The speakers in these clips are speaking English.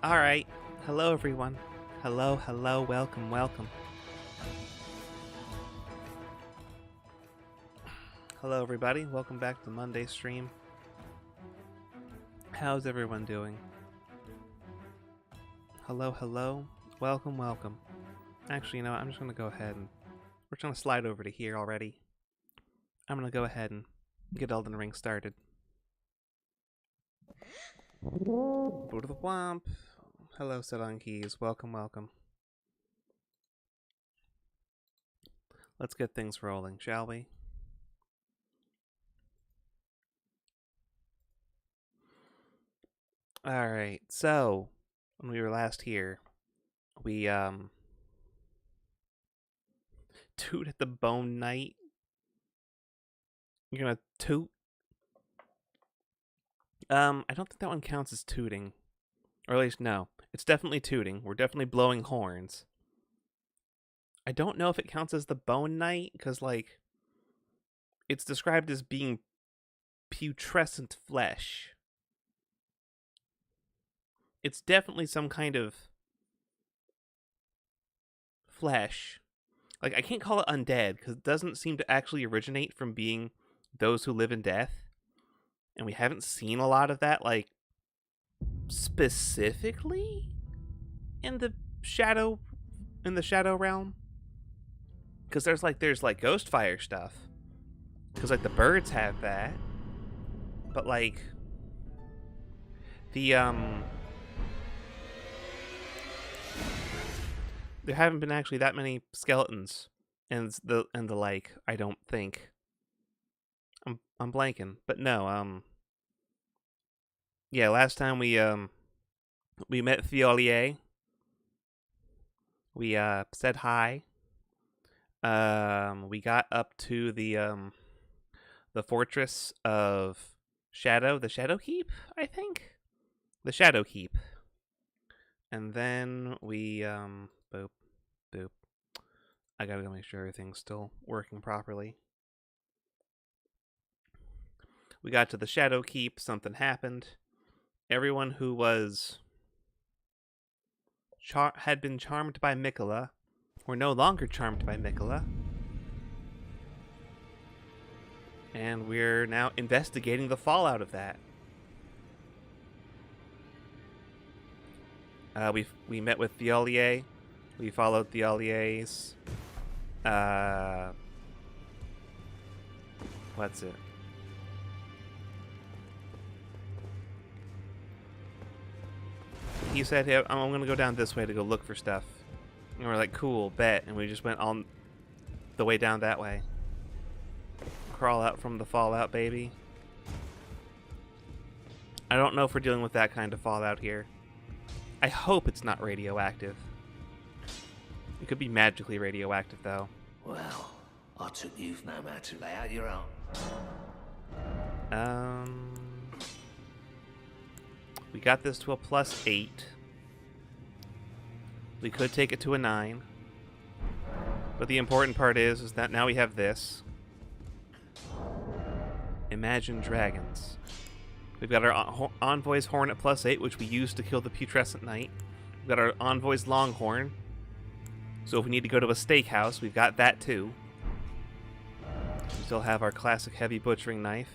All right. Hello everyone. Hello, hello, welcome, welcome. Hello everybody, welcome back to Monday stream. How's everyone doing? Hello, hello, welcome, welcome. Actually, you know what, I'm just going to go ahead and... We're trying to slide over to here already. I'm going to go ahead and get Elden Ring started. Go to the Womp. Hello, Sedonkeys. Welcome, welcome. Let's get things rolling, shall we? Alright, so, when we were last here, we, toot at the Bone Knight. You're gonna toot? I don't think that one counts as tooting. Or at least, no. It's definitely tooting. We're definitely blowing horns. I don't know if it counts as the Bone Knight, because, like, it's described as being putrescent flesh. It's definitely some kind of flesh. Like, I can't call it undead, because it doesn't seem to actually originate from being those who live in death. And we haven't seen a lot of that, like, specifically in the shadow realm. Because there's like ghost fire stuff. Because, like, the birds have that. But, like, the, there haven't been actually that many skeletons and the like, I don't think. I'm blanking, but no, yeah, last time we met Thiolier. We said hi. We got up to the fortress of Shadow, the Shadow Keep, I think. The Shadow Keep. And then we boop, boop. I gotta make sure everything's still working properly. We got to the Shadow Keep, something happened. Everyone who was had been charmed by Mikola were no longer charmed by Mikola. And we're now investigating the fallout of that. We met with Thiolier. We followed Thiolier's what's it? He said, hey, I'm going to go down this way to go look for stuff. And we're like, cool, bet. And we just went on the way down that way. Crawl out from the fallout, baby. I don't know if we're dealing with that kind of fallout here. I hope it's not radioactive. It could be magically radioactive, though. Well, I took you've no man to lay out your own. We got this to a +8. We could take it to a 9. But the important part is that now we have this. Imagine Dragons. We've got our Envoy's Horn at +8, which we used to kill the Putrescent Knight. We've got our Envoy's Longhorn. So if we need to go to a steakhouse, we've got that too. We still have our classic heavy butchering knife.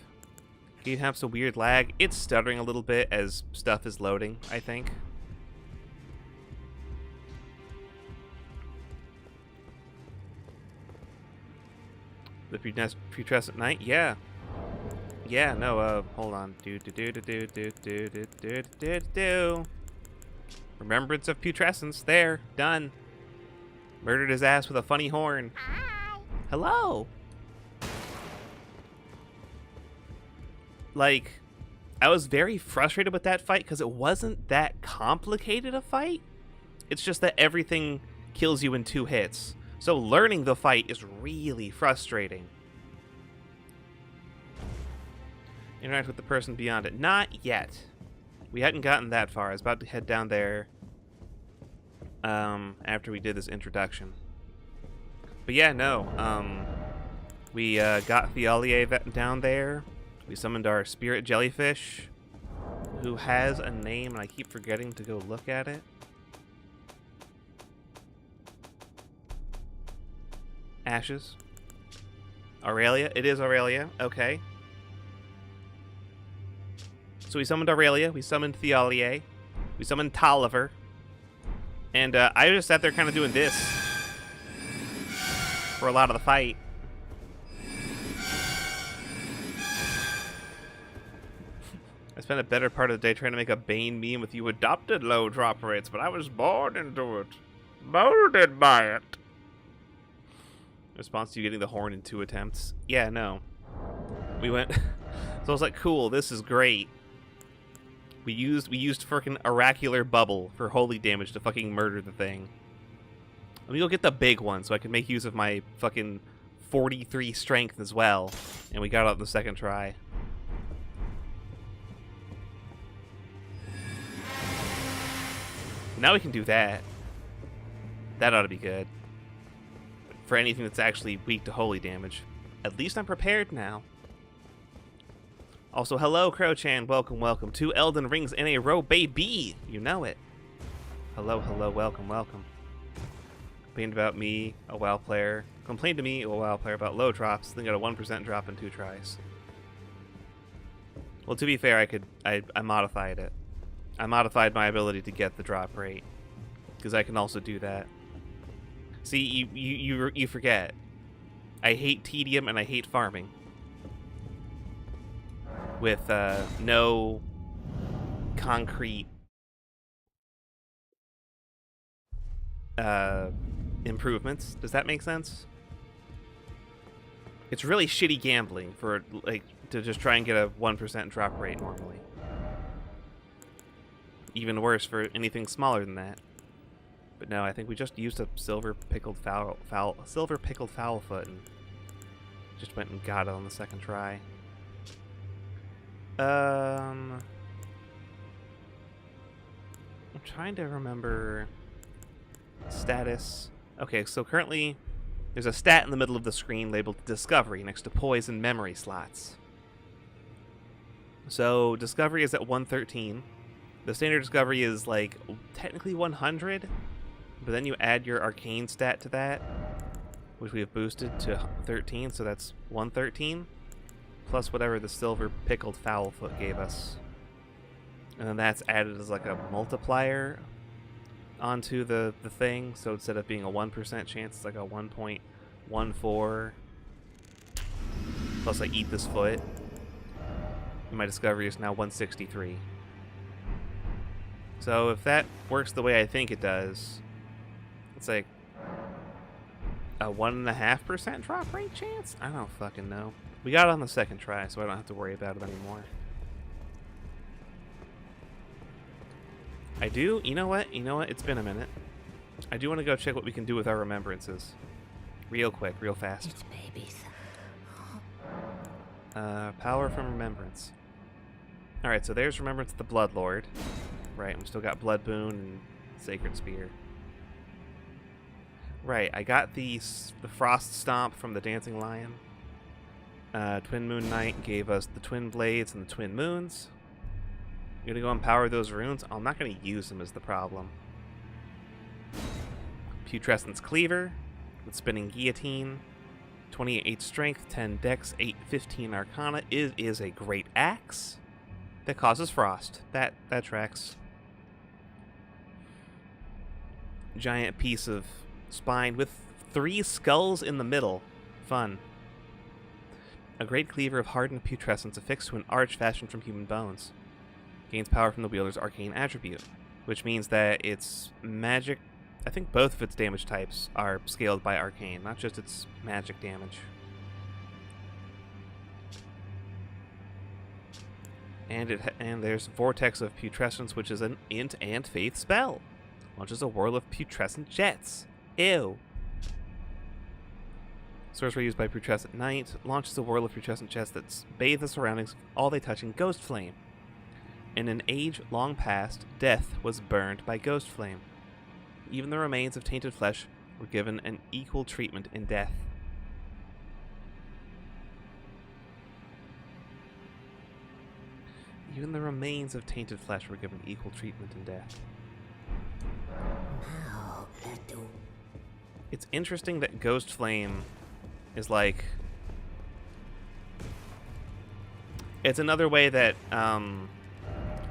You have some weird lag. It's stuttering a little bit as stuff is loading, I think. The Putrescent Knight? Yeah. Yeah, no, hold on. Remembrance of Putrescence. There. Done. Murdered his ass with a funny horn. Hi. Hello. Like, I was very frustrated with that fight because it wasn't that complicated a fight. It's just that everything kills you in 2 hits. So learning the fight is really frustrating. Interact with the person beyond it. Not yet. We hadn't gotten that far. I was about to head down there after we did this introduction. But yeah, no. We got Thiolier down there. We summoned our spirit jellyfish, who has a name, and I keep forgetting to go look at it. Ashes. Aurelia. It is Aurelia. Okay. So we summoned Aurelia. We summoned Theolier. We summoned Tolliver. And I just sat there kind of doing this for a lot of the fight. I spent a better part of the day trying to make a Bane meme with you adopted low drop rates, but I was born into it. Molded by it. Response to you getting the horn in 2 attempts. Yeah, no. We went... So I was like, cool, this is great. We used frickin' oracular bubble for holy damage to fucking murder the thing. Let me go get the big one so I can make use of my fucking 43 strength as well. And we got out the second try. Now we can do that. That ought to be good. For anything that's actually weak to holy damage. At least I'm prepared now. Also, hello, Crow-chan. Welcome, welcome to Elden Rings in a row, baby. You know it. Hello, hello, welcome, welcome. Complained about me, a WoW player. Complained to me, a WoW player, about low drops. Then got a 1% drop in 2 tries. Well, to be fair, I modified it. I modified my ability to get the drop rate. Because I can also do that. See, you forget. I hate tedium and I hate farming. With no concrete improvements. Does that make sense? It's really shitty gambling for like to just try and get a 1% drop rate normally. Even worse for anything smaller than that. But no, I think we just used a silver pickled foul foot and just went and got it on the second try. I'm trying to remember status. Okay, so currently there's a stat in the middle of the screen labeled Discovery next to Poison memory slots. So Discovery is at 113. The standard Discovery is like technically 100, but then you add your Arcane stat to that, which we have boosted to 13, so that's 113. Plus whatever the silver pickled foul foot gave us. And then that's added as like a multiplier onto the thing. So instead of being a 1% chance, it's like a 1.14. Plus I eat this foot. And my discovery is now 163. So if that works the way I think it does, it's like a 1.5% drop rate chance? I don't fucking know. We got it on the second try, so I don't have to worry about it anymore. I do, you know what? It's been a minute. I do want to go check what we can do with our remembrances. Real quick, real fast. It's babies. Power from remembrance. Alright, so there's remembrance of the Bloodlord. Right, we still got Blood Boon and Sacred Spear. Right, I got the Frost Stomp from the Dancing Lion. Twin Moon Knight gave us the Twin Blades and the Twin Moons. I'm gonna go empower those runes. I'm not gonna use them is the problem. Putrescent's Cleaver with Spinning Guillotine. 28 Strength, 10 Dex, 15 Arcana. It is a great axe that causes frost. That tracks. Giant piece of spine with 3 skulls in the middle. Fun. A great cleaver of hardened putrescence affixed to an arch fashioned from human bones. Gains power from the wielder's arcane attribute, which means that its magic... I think both of its damage types are scaled by arcane, not just its magic damage. And there's Vortex of Putrescence, which is an int and faith spell. Launches a whirl of putrescent jets. Ew. Sorcery used by Putrescent Knight launches a whirl of putrescent jets that bathe the surroundings, all they touch in ghost flame. In an age long past, death was burned by ghost flame. Even the remains of tainted flesh were given an equal treatment in death. Even the remains of tainted flesh were given equal treatment in death. Now, let's do. It's interesting that ghost flame is like... It's another way that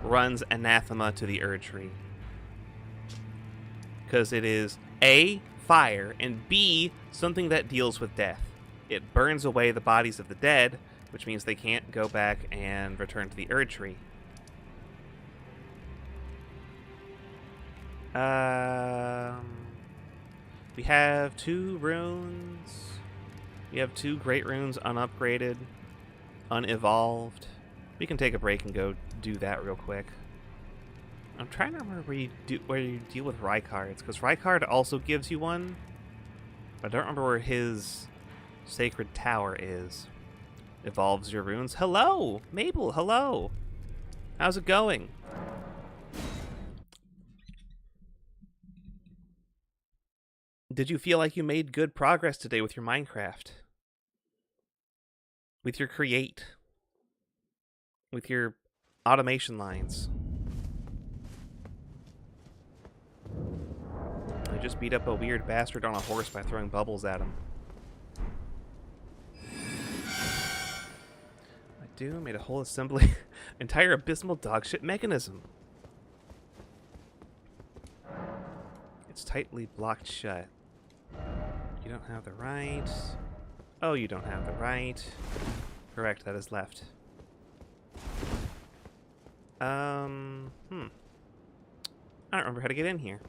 runs anathema to the Erdtree. Because it is A, fire, and B, something that deals with death. It burns away the bodies of the dead, which means they can't go back and return to the Erdtree. We have 2 runes. We have 2 great runes unupgraded, unevolved. We can take a break and go do that real quick. I'm trying to remember where you deal with Rykards, because Rykard also gives you one, but I don't remember where his sacred tower is. Evolves your runes. Hello, Mabel. Hello. How's it going? Did you feel like you made good progress today with your Minecraft? With your create? With your automation lines? I just beat up a weird bastard on a horse by throwing bubbles at him. I do made a whole assembly, entire abysmal dogshit mechanism. It's tightly blocked shut. You don't have the right. Oh, you don't have the right. Correct, that is left. I don't remember how to get in here.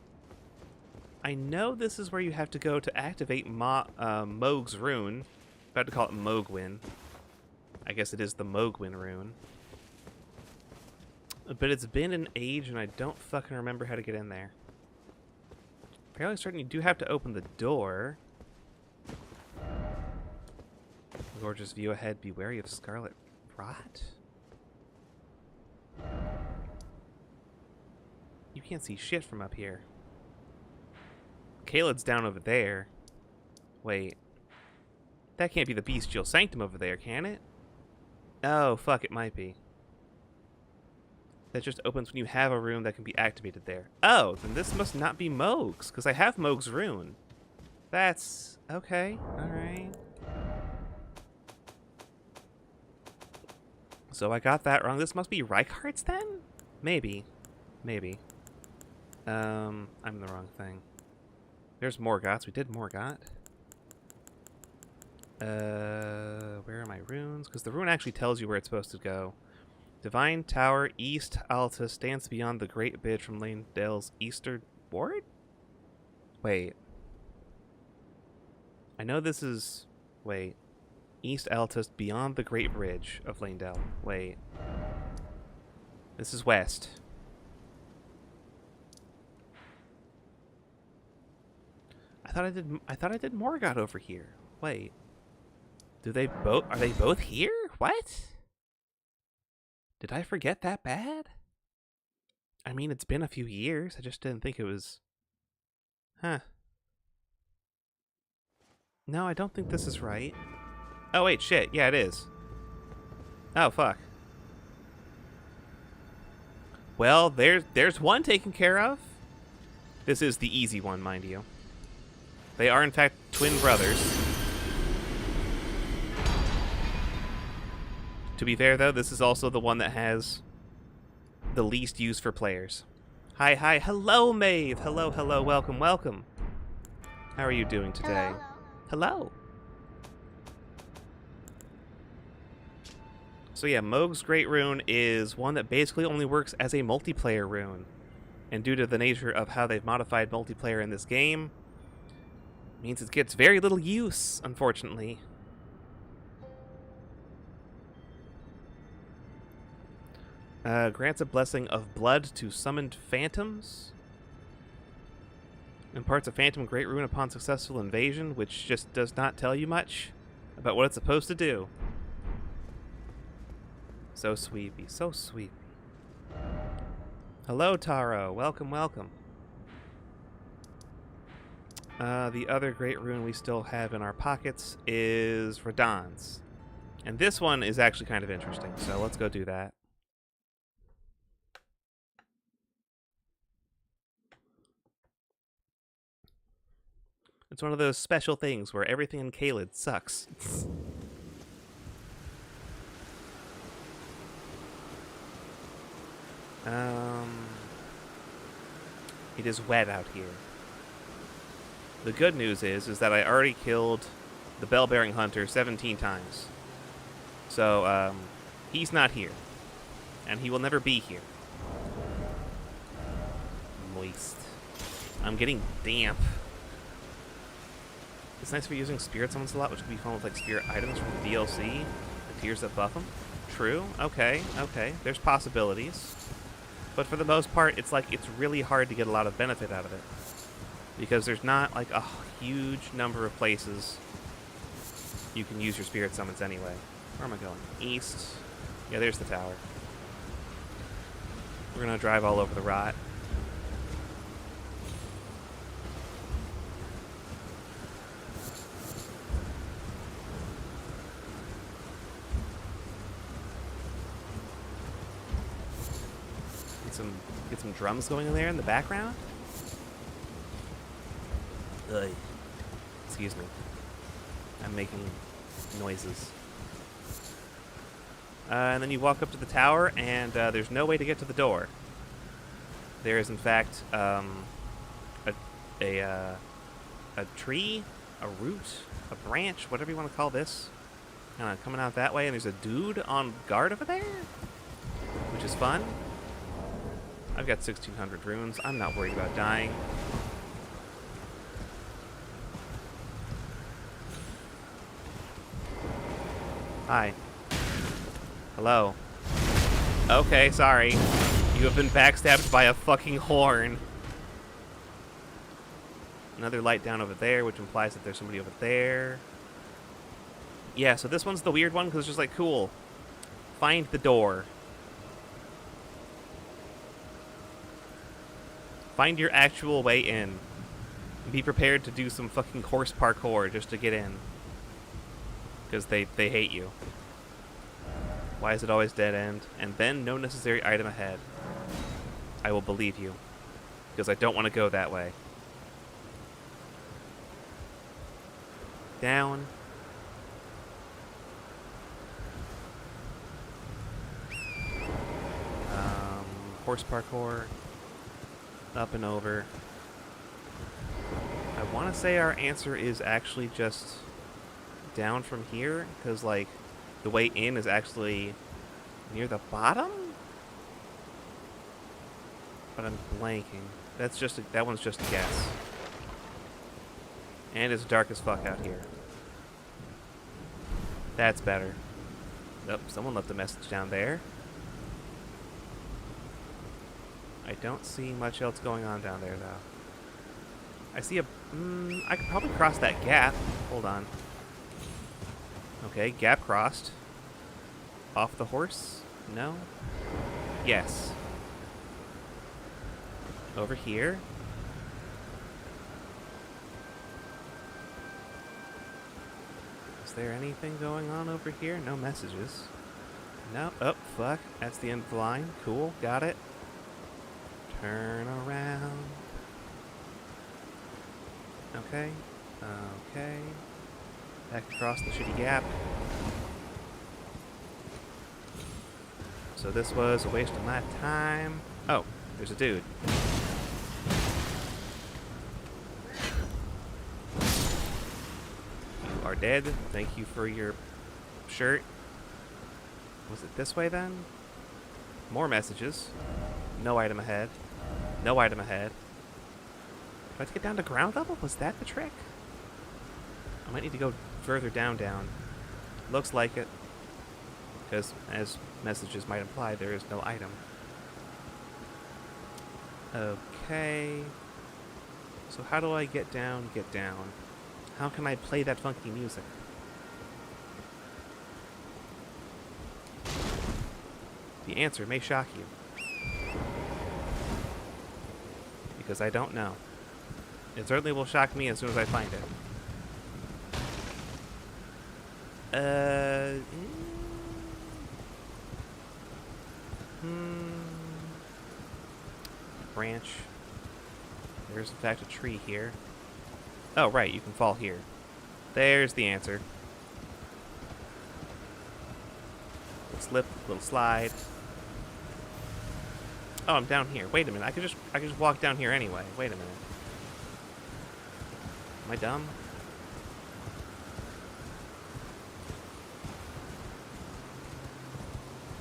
I know this is where you have to go to activate Mog's rune. I'm about to call it Mogwin. I guess it is the Mogwin rune. But it's been an age and I don't fucking remember how to get in there. Fairly certain you do have to open the door. Gorgeous view ahead. Be wary of scarlet rot. You can't see shit from up here. Caelid's down over there. Wait. That can't be the Bestial Sanctum over there, can it? Oh, fuck, it might be. That just opens when you have a rune that can be activated there. Oh, then this must not be Mog's, because I have Mog's rune. That's... okay, alright. So I got that wrong. This must be Rykard's then? Maybe. Maybe. I'm the wrong thing. There's Morgoth's. We did Morgoth. Where are my runes? Because the rune actually tells you where it's supposed to go. Divine Tower, East Alta, stands beyond the Great Bridge from Lanedale's Eastern Ward? Wait. I know this is... wait. East Altus, beyond the Great Bridge of Lanedale. Wait. This is west. I thought I did Morgoth over here. Wait. Are they both here? What? Did I forget that bad? I mean, it's been a few years. I just didn't think it was... huh. No, I don't think this is right. Oh, wait, shit. Yeah, it is. Oh, fuck. Well, there's one taken care of. This is the easy one, mind you. They are, in fact, twin brothers. To be fair, though, this is also the one that has the least use for players. Hi, hi. Hello, Maeve. Hello, hello. Welcome, welcome. How are you doing today? Hello. So yeah, Mog's Great Rune is one that basically only works as a multiplayer rune. And due to the nature of how they've modified multiplayer in this game, means it gets very little use, unfortunately. Grants a blessing of blood to summoned phantoms. Imparts a phantom great rune upon successful invasion, which just does not tell you much about what it's supposed to do. So sweepy, so sweepy. Hello, Taro. Welcome, welcome. The other great rune we still have in our pockets is Radahn's. And this one is actually kind of interesting, so let's go do that. It's one of those special things where everything in Caelid sucks. It is wet out here. The good news is that I already killed the bell-bearing hunter 17 times. So, he's not here. And he will never be here. Moist. I'm getting damp. It's nice for using spirit summons a lot, which can be fun with like spirit items from the DLC. The tears that buff them. True. Okay. There's possibilities. But for the most part, it's like it's really hard to get a lot of benefit out of it. Because there's not like a huge number of places you can use your spirit summons anyway. Where am I going? East. Yeah, there's the tower. We're gonna drive all over the rot. Get some drums going in there in the background. Ugh. Excuse me. I'm making noises. And then you walk up to the tower, and there's no way to get to the door. There is, in fact, a tree, a root, a branch, whatever you want to call this, coming out that way, and there's a dude on guard over there, which is fun. I've got 1,600 runes. I'm not worried about dying. Hi. Hello. Okay, sorry. You have been backstabbed by a fucking horn. Another light down over there, which implies that there's somebody over there. Yeah, so this one's the weird one, because it's just like, cool. Find the door. Find your actual way in. Be prepared to do some fucking horse parkour just to get in. Because they hate you. Why is it always dead end? And then no necessary item ahead. I will believe you. Because I don't want to go that way. Down. Horse parkour. Up and over. I want to say our answer is actually just down from here, because like the way in is actually near the bottom, but I'm blanking. That one's just a guess. And it's dark as fuck out here. That's better. Oh, someone left a message down there. I don't see much else going on down there, though. I see a... I could probably cross that gap. Hold on. Okay, gap crossed. Off the horse? No? Yes. Over here? Is there anything going on over here? No messages. No. Oh, fuck. That's the end of the line. Cool. Got it. Turn around. Okay. Okay. Back across the shitty gap. So this was a waste of my time. Oh, there's a dude. You are dead. Thank you for your shirt. Was it this way then? More messages. No item ahead. No item ahead. Do I have to get down to ground level? Was that the trick? I might need to go further down. Looks like it. Because, as messages might imply, there is no item. Okay. So how do I get down? How can I play that funky music? The answer may shock you. Because I don't know. It certainly will shock me as soon as I find it. Branch. There's in fact a tree here. Oh, right, you can fall here. There's the answer. Little slip, little slide. Oh, I'm down here. Wait a minute. I could just walk down here anyway. Wait a minute. Am I dumb?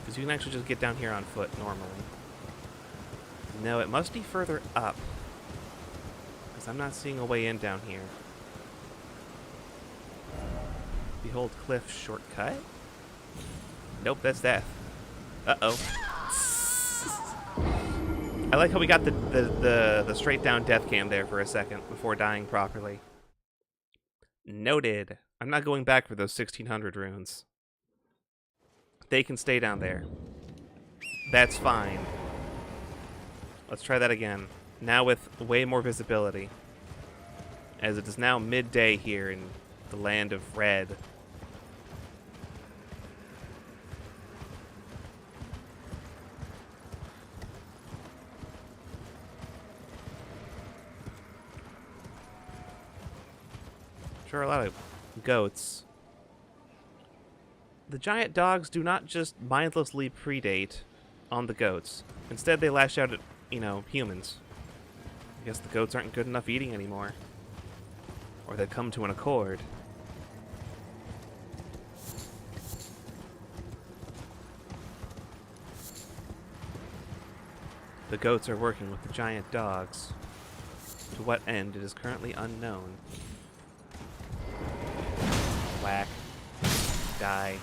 Because you can actually just get down here on foot normally. No, it must be further up. Because I'm not seeing a way in down here. Behold cliff shortcut? Nope, that's death. Uh-oh. I like how we got the straight down death cam there for a second before dying properly. Noted. I'm not going back for those 1600 runes. They can stay down there. That's fine. Let's try that again. Now with way more visibility. As it is now midday here in the land of red. Sure, a lot of goats. The giant dogs do not just mindlessly predate on the goats. Instead, they lash out at, humans. I guess the goats aren't good enough eating anymore. Or they come to an accord. The goats are working with the giant dogs. To what end, it is currently unknown. Whack. Die.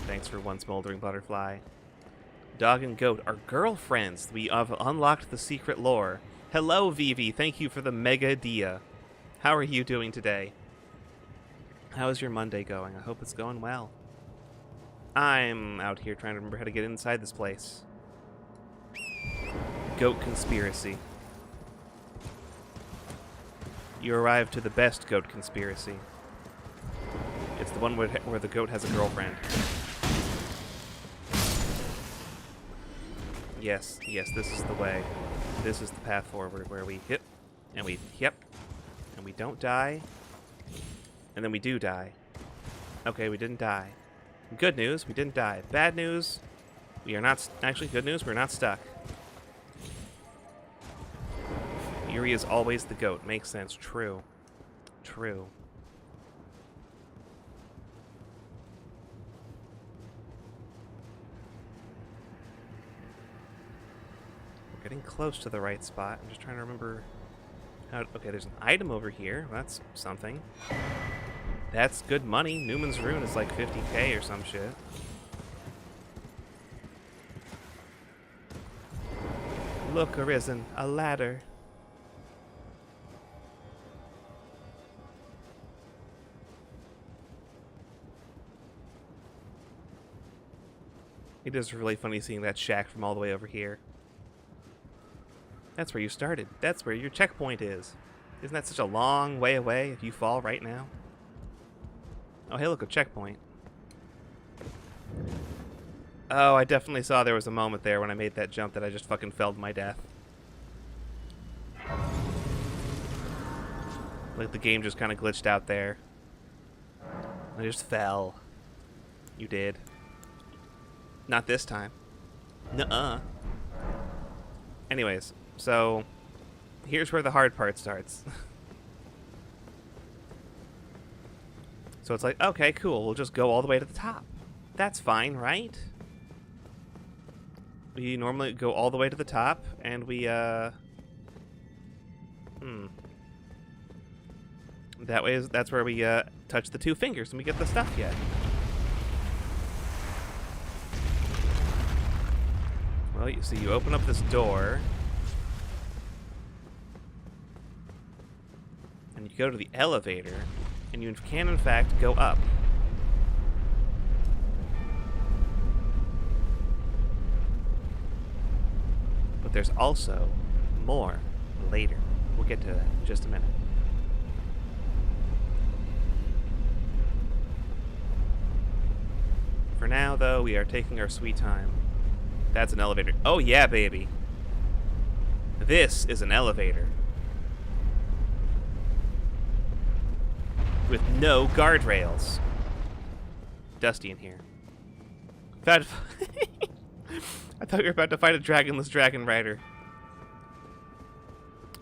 Thanks for one smoldering butterfly. Dog and goat are girlfriends. We have unlocked the secret lore. Hello, Vivi. Thank you for the mega dia. How are you doing today? How is your Monday going? I hope it's going well. I'm out here trying to remember how to get inside this place. Goat conspiracy. You arrived to the best goat conspiracy. It's the one where the goat has a girlfriend. Yes, this is the way. This is the path forward where we hit, and we, and we don't die, and then we do die. Okay, we didn't die. Good news, we didn't die. Bad news, we are not, actually good news, we're not stuck. Yuri is always the goat. Makes sense. True. True. We're getting close to the right spot. I'm just trying to remember how... Okay, there's an item over here. That's something. That's good money. Newman's Rune is like 50k or some shit. Look, Arisen, a ladder. It is really funny seeing that shack from all the way over here. That's where you started. That's where your checkpoint is. Isn't that such a long way away if you fall right now? Oh, hey, look, a checkpoint. Oh, I definitely saw there was a moment there when I made that jump that I just fucking fell to my death. Like the game just kind of glitched out there. I just fell. You did. Not this time. Nuh-uh. Anyways, so here's where the hard part starts. So it's like, okay, cool, we'll just go all the way to the top. That's fine, right? We normally go all the way to the top, and we, That way, that's where we, touch the two fingers and we get the stuff yet. Well, you see, you open up this door. And you go to the elevator, and you can, in fact, go up. But there's also more later. We'll get to that in just a minute. For now, though, we are taking our sweet time. That's an elevator. Oh, yeah, baby. This is an elevator. with no guardrails. Dusty in here. In fact, I thought you were about to fight a dragonless dragon rider.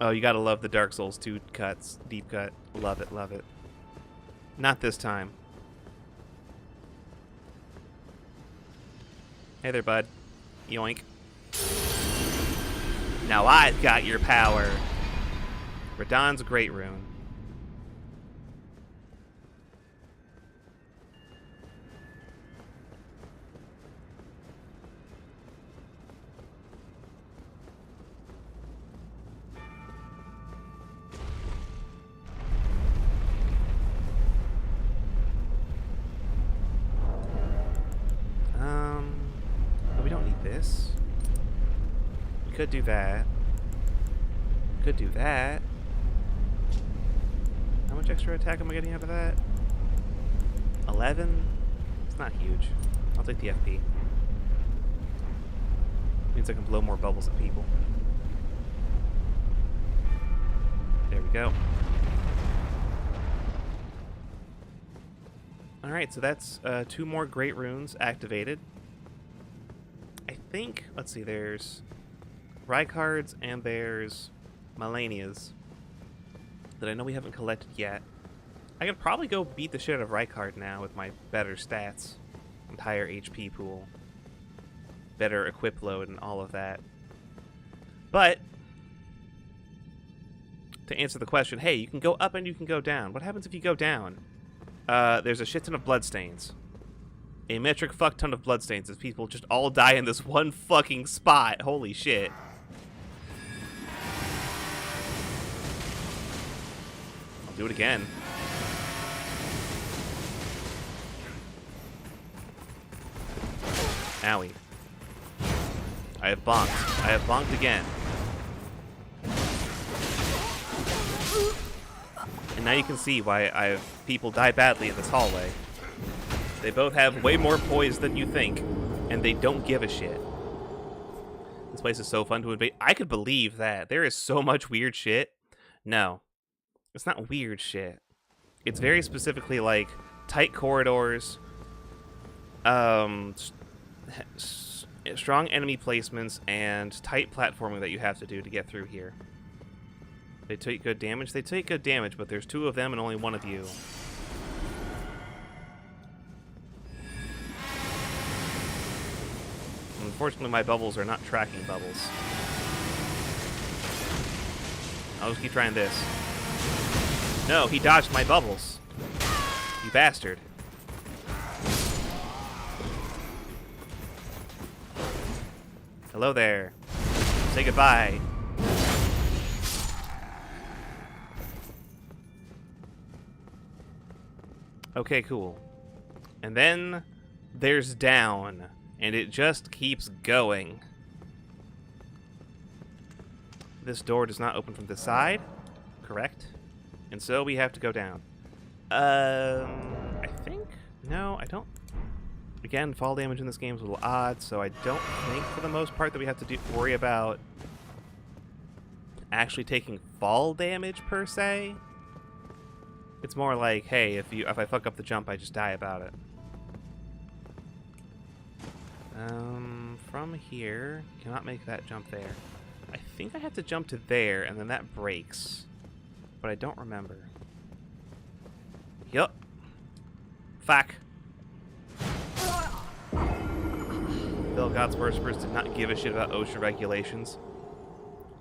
Oh, you gotta love the Dark Souls 2 cuts. Deep cut. Love it, love it. Not this time. Hey there, bud. Yoink. Now I've got your power. Radahn's a great rune. We don't need this. We could do that. Could do that. How much extra attack am I getting out of that? 11? It's not huge. I'll take the FP. Means I can blow more bubbles at people. There we go. Alright, so that's 2 more great runes activated. I think, let's see, there's Rykard's and there's Malenia's that I know we haven't collected yet. I could probably go beat the shit out of Rykard now with my better stats and higher HP pool. Better equip load and all of that. But, to answer the question, hey, you can go up and you can go down. What happens if you go down? There's a shit ton of bloodstains. A metric fuck ton of bloodstains as people just all die in this one fucking spot. Holy shit. I'll do it again. Owie. I have bonked. I have bonked again. And now you can see why people die badly in this hallway. They both have way more poise than you think, and they don't give a shit. This place is so fun to invade. I could believe that. There is so much weird shit. No. It's not weird shit. It's very specifically like tight corridors, strong enemy placements, and tight platforming that you have to do to get through here. They take good damage? They take good damage, but there's 2 of them and only 1 of you. Unfortunately, my bubbles are not tracking bubbles. I'll just keep trying this. No, he dodged my bubbles. You bastard. Hello there. Say goodbye. Okay, cool. And then there's down, and it just keeps going. This door does not open from the side, correct? And so we have to go down. I think? No, I don't. Again, fall damage in this game is a little odd, so I don't think for the most part that we have to worry about actually taking fall damage per se. It's more like, hey, if I fuck up the jump, I just die about it. From here, cannot make that jump there. I think I have to jump to there, and then that breaks. But I don't remember. Yup. Fuck. Vilgod's worshippers did not give a shit about OSHA regulations.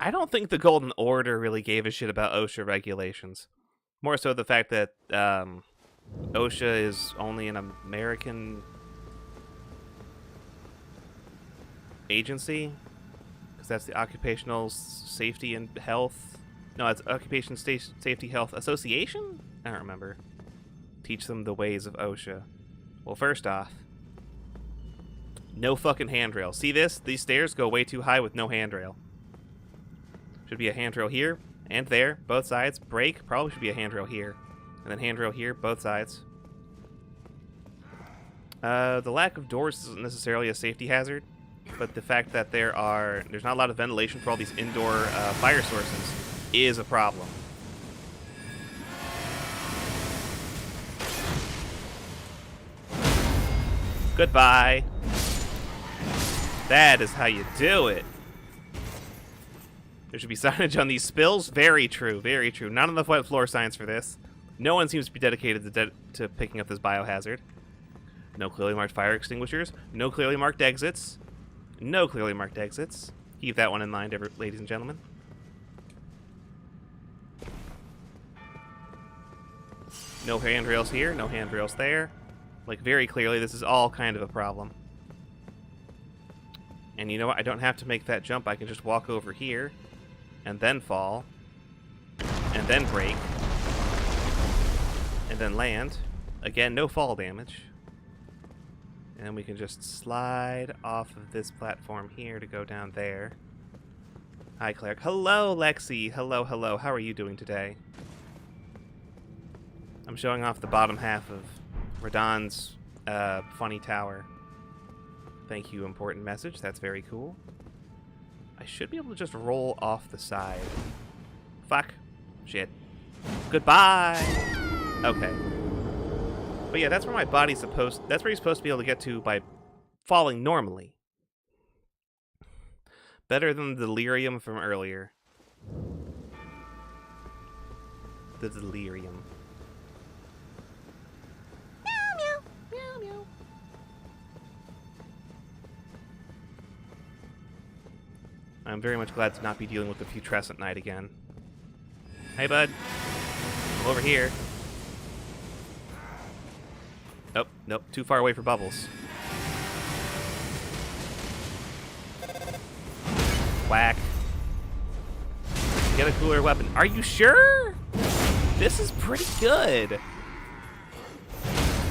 I don't think the Golden Order really gave a shit about OSHA regulations. More so the fact that OSHA is only an American agency, because that's the Occupational Safety and Health. No, it's Occupation Safety Health Association? I don't remember. Teach them the ways of OSHA. Well, first off, no fucking handrail. See this? These stairs go way too high with no handrail. Should be a handrail here and there, both sides. Break, probably should be a handrail here. And then handrail here, both sides. The lack of doors isn't necessarily a safety hazard, but the fact that there's not a lot of ventilation for all these indoor fire sources is a problem. Goodbye. That is how you do it. There should be signage on these spills. Very true, very true. Not enough wet floor signs for this. No one seems to be dedicated to picking up this biohazard. No clearly marked fire extinguishers. No clearly marked exits. No clearly marked exits. Keep that one in mind, ladies and gentlemen. No handrails here. No handrails there. Like, very clearly, this is all kind of a problem. And you know what? I don't have to make that jump. I can just walk over here, and then fall, and then break, and then land. Again, no fall damage. And then we can just slide off of this platform here to go down there. Hi, Cleric. Hello, Lexi. Hello, hello. How are you doing today? I'm showing off the bottom half of Radon's funny tower. Thank you, important message. That's very cool. I should be able to just roll off the side. Fuck. Shit. Goodbye! Okay. But yeah, that's where my body's supposed... That's where you're supposed to be able to get to by falling normally. Better than the delirium from earlier. The delirium. I'm very much glad to not be dealing with the putrescent night again. Hey, bud. I'm over here. Oh, nope. Too far away for bubbles. Whack. Get a cooler weapon. Are you sure? This is pretty good.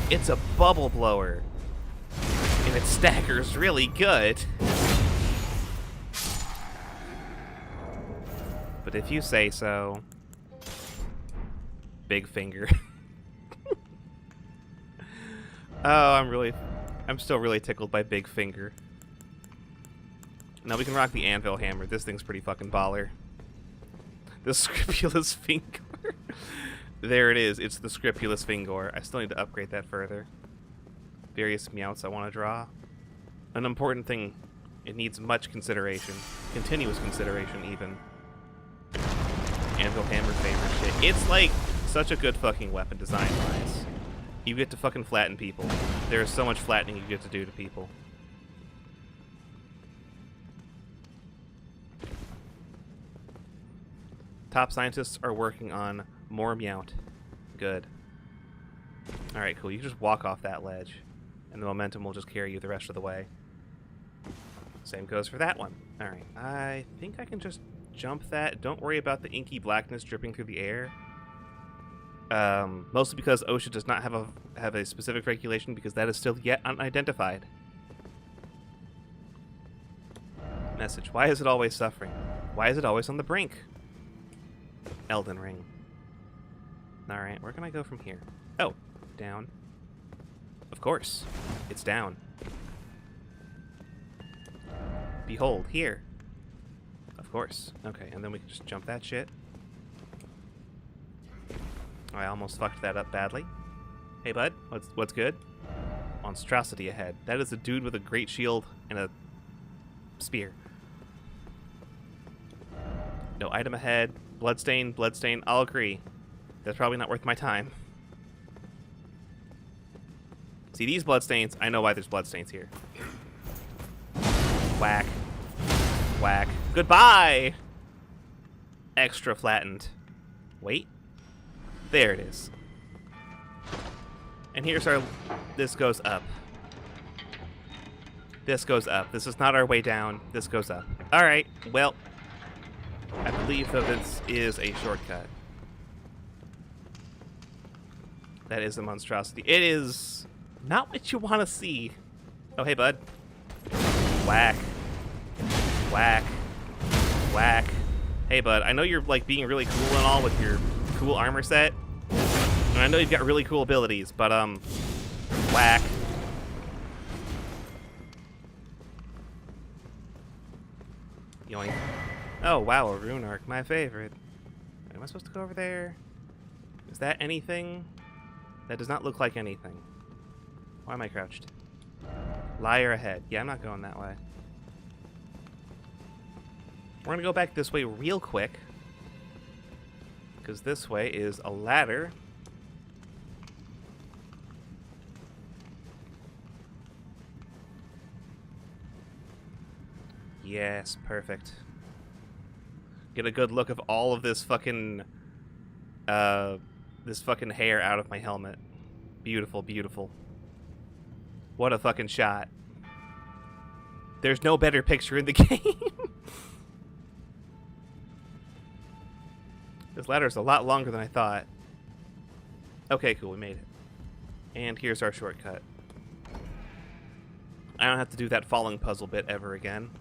It's a bubble blower. And it staggers really good. But if you say so. Big finger. Oh, I'm still really tickled by Big Finger. Now we can rock the anvil hammer. This thing's pretty fucking baller. The scrupulous finger. There it is. It's the scrupulous finger. I still need to upgrade that further. Various meowts I want to draw. An important thing. It needs much consideration. Continuous consideration, even. Anvil hammer favorite shit. It's like such a good fucking weapon design-wise. You get to fucking flatten people. There is so much flattening you get to do to people. Top scientists are working on more meowt. Good. Alright, cool. You can just walk off that ledge, and the momentum will just carry you the rest of the way. Same goes for that one. Alright, I think I can just jump that. Don't worry about the inky blackness dripping through the air. Mostly because OSHA does not have a specific regulation, because that is still yet unidentified. Message. Why is it always suffering? Why is it always on the brink? Elden Ring. Alright, where can I go from here? Oh, down. Of course. It's down. Behold, here. Of course. Okay, and then we can just jump that shit. I almost fucked that up badly. Hey, bud. What's good? Monstrosity ahead. That is a dude with a great shield and a spear. No item ahead. Bloodstain, bloodstain. I'll agree. That's probably not worth my time. See, these bloodstains, I know why there's bloodstains here. Whack. Whack. Goodbye! Extra flattened. Wait. There it is. And here's our... This goes up. This goes up. This is not our way down. This goes up. Alright, well... I believe that this is a shortcut. That is a monstrosity. It is not what you want to see. Oh, hey, bud. Whack. Whack. Whack. Hey, bud, I know you're, like, being really cool and all with your cool armor set. And I know you've got really cool abilities, but, whack. Yoink. Oh, wow, a rune arc, my favorite. Am I supposed to go over there? Is that anything? That does not look like anything. Why am I crouched? Liar ahead. Yeah, I'm not going that way. We're gonna go back this way real quick, because this way is a ladder. Yes, perfect. Get a good look of all of this fucking hair out of my helmet. Beautiful, beautiful. What a fucking shot. There's no better picture in the game. This ladder's a lot longer than I thought. Okay, cool, we made it. And here's our shortcut. I don't have to do that falling puzzle bit ever again.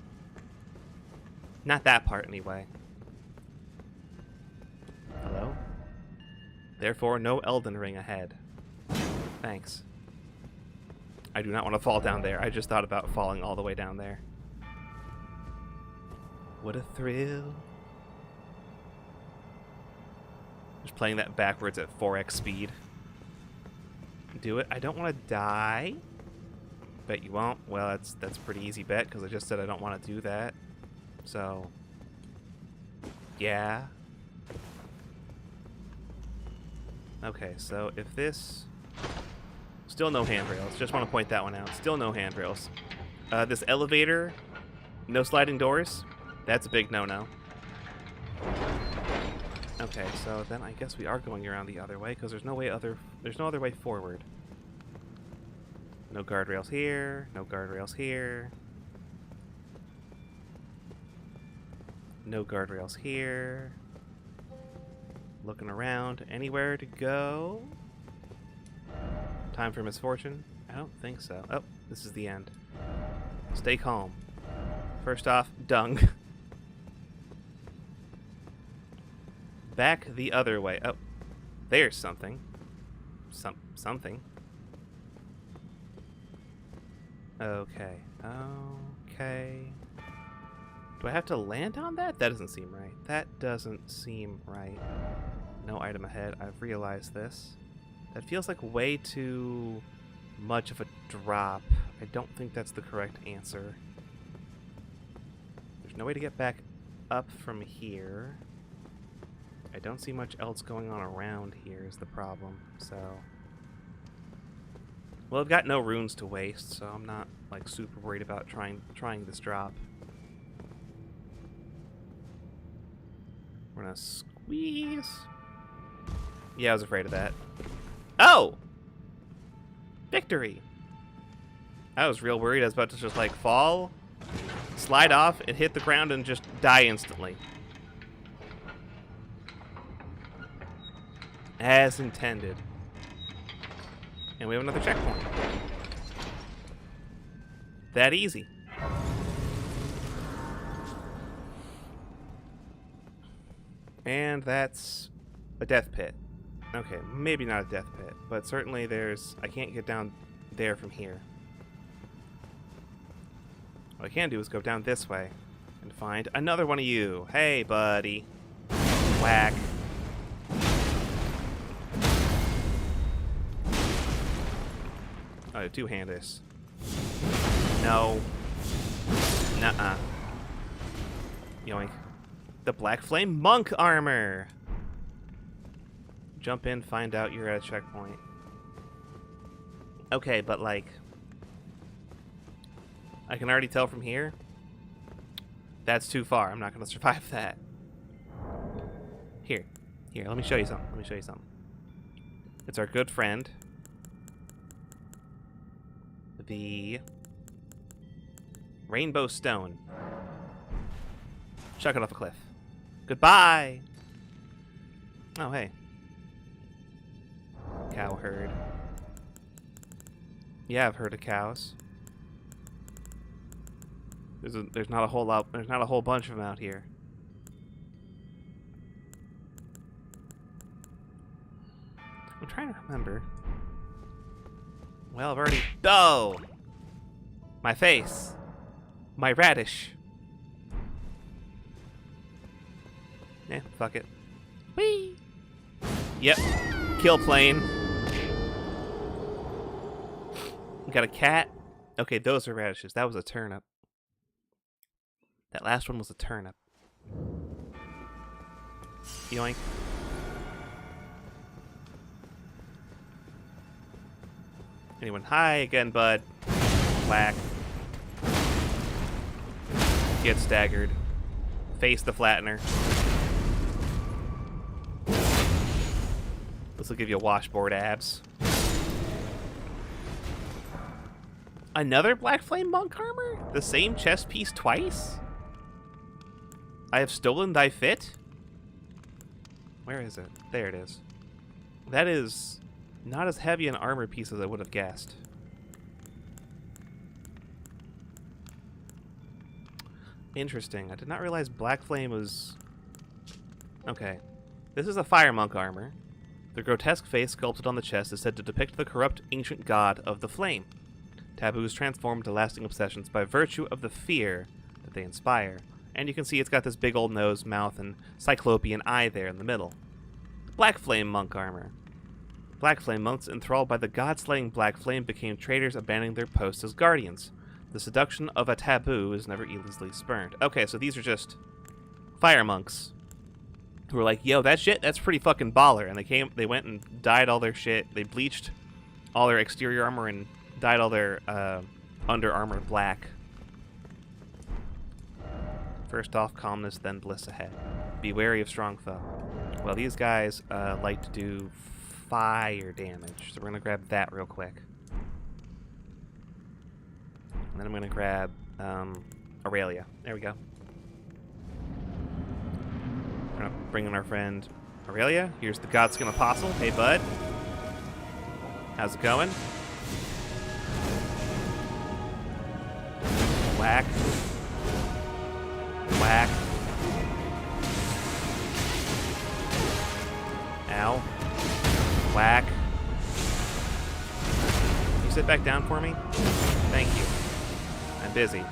Not that part, anyway. Hello? Therefore, no Elden Ring ahead. Thanks. I do not want to fall down there. I just thought about falling all the way down there. What a thrill. Just playing that backwards at 4x speed. Do it. I don't want to die. Bet you won't. Well, that's a pretty easy bet, because I just said I don't want to do that. So, yeah. Okay, so if this... Still no handrails. Just want to point that one out. Still no handrails. This elevator, no sliding doors. That's a big no-no. Okay, so then I guess we are going around the other way, because there's no other way forward. No guardrails here. No guardrails here. No guardrails here. Looking around. Anywhere to go? Time for misfortune? I don't think so. Oh, this is the end. Stay calm. First off, dung. Back the other way. Oh, there's something. Something. Okay. Okay. Do I have to land on that? That doesn't seem right. That doesn't seem right. No item ahead. I've realized this. That feels like way too much of a drop. I don't think that's the correct answer. There's no way to get back up from here. I don't see much else going on around here is the problem, so... Well, I've got no runes to waste, so I'm not, like, super worried about trying this drop. We're gonna squeeze. Yeah, I was afraid of that. Oh! Victory! I was real worried I was about to just, like, fall, slide off, and hit the ground and just die instantly. As intended. And we have another checkpoint. That easy. And that's a death pit. Okay, maybe not a death pit, but certainly there's... I can't get down there from here. What I can do is go down this way and find another one of you. Hey, buddy. Whack. Oh, two-handers. No. Nuh-uh. Yoink. The Black Flame Monk armor! Jump in, find out you're at a checkpoint. Okay, but like... I can already tell from here. That's too far. I'm not going to survive that. Here. Here, let me show you something. Let me show you something. It's our good friend. The Rainbow Stone. Chuck it off a cliff. Goodbye! Oh, hey. Cow herd. Yeah, I've heard of cows. There's not a whole lot. There's not a whole bunch of them out here. I'm trying to remember. Well, I've already... Oh! My face. My radish. Eh, fuck it. Whee! Yep. Kill plane. We got a cat. Okay, those are radishes. That was a turnip. That last one was a turnip. Yoink. Anyone? Hi again, bud. Whack. Get staggered. Face the flattener. This will give you washboard abs. Another Black Flame Monk armor? The same chest piece twice? I have stolen thy fit? Where is it? There it is. That is not as heavy an armor piece as I would have guessed. Interesting. I did not realize Black Flame was... Okay. This is a Fire Monk armor. The grotesque face sculpted on the chest is said to depict the corrupt ancient god of the flame. Taboos transform to lasting obsessions by virtue of the fear that they inspire. And you can see it's got this big old nose, mouth, and cyclopean eye there in the middle. Black Flame Monk armor. Black Flame monks enthralled by the god-slaying Black Flame became traitors, abandoning their posts as guardians. The seduction of a taboo is never easily spurned. Okay, so these are just fire monks who were like, yo, that shit, that's pretty fucking baller. And they went and dyed all their shit. They bleached all their exterior armor and dyed all their under armor black. First off, calmness, then bliss ahead. Be wary of strong foe. Well, these guys like to do fire damage, so we're gonna grab that real quick. And then I'm gonna grab Aurelia. There we go. We're gonna bring in our friend Aurelia. Here's the Godskin Apostle. Hey, bud. How's it going? Whack. Whack. Ow. Whack. Can you sit back down for me? Thank you. I'm busy.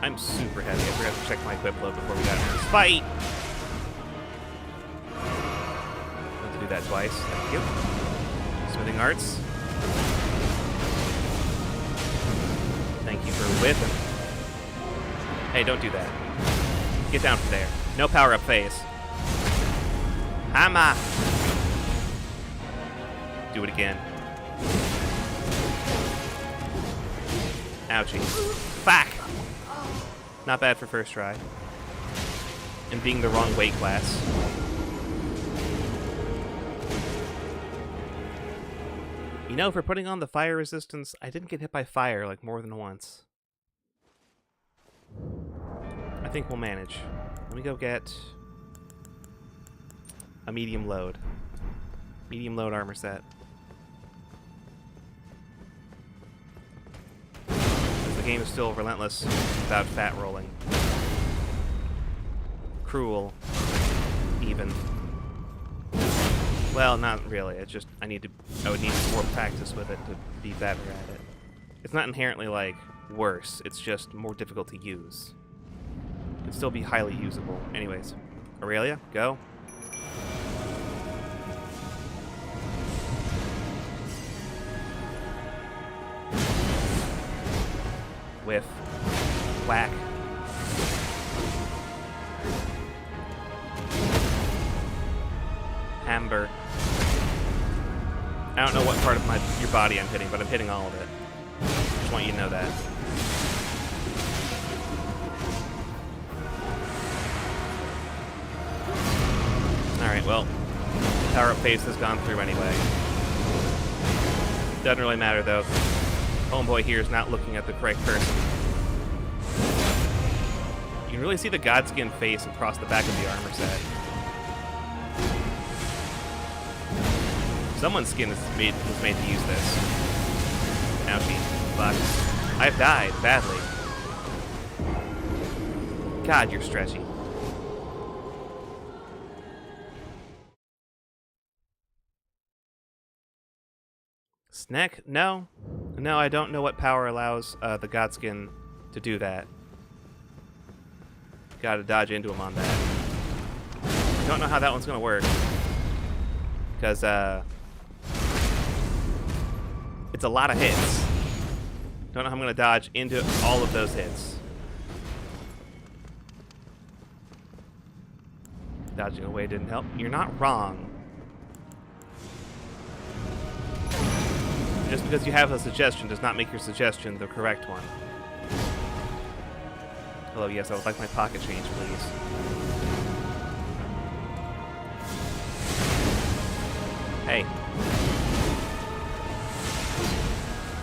I'm super heavy. I forgot to check my equip load before we got into this fight. Have to do that twice. Thank you. Smithing arts. Thank you for whipping. Hey, don't do that. Get down from there. No power up phase. Hammer. Do it again. Ouchie. Fuck. Not bad for first try. And being the wrong weight class. You know, for putting on the fire resistance, I didn't get hit by fire like more than once. I think we'll manage. Let me go get a medium load. Medium load armor set. The game is still relentless without fat rolling. Cruel. Even. Well, not really. It's just I would need more practice with it to be better at it. It's not inherently like worse. It's just more difficult to use. It can still be highly usable. Anyways, Aurelia, go. Whiff. Whack. Amber. I don't know what part of your body I'm hitting, but I'm hitting all of it. Just want you to know that. Alright, well, power up phase has gone through anyway. Doesn't really matter though. Homeboy here is not looking at the correct person. You can really see the Godskin face across the back of the armor set. Someone's skin was made to use this. Ouchie. Fuck. I've died badly. God, you're stretchy. Snack? No. No, I don't know what power allows the Godskin to do that. Gotta dodge into him on that. Don't know how that one's gonna work. Because, It's a lot of hits. Don't know how I'm gonna dodge into all of those hits. Dodging away didn't help. You're not wrong. Just because you have a suggestion does not make your suggestion the correct one. Hello, yes, I would like my pocket change, please. Hey.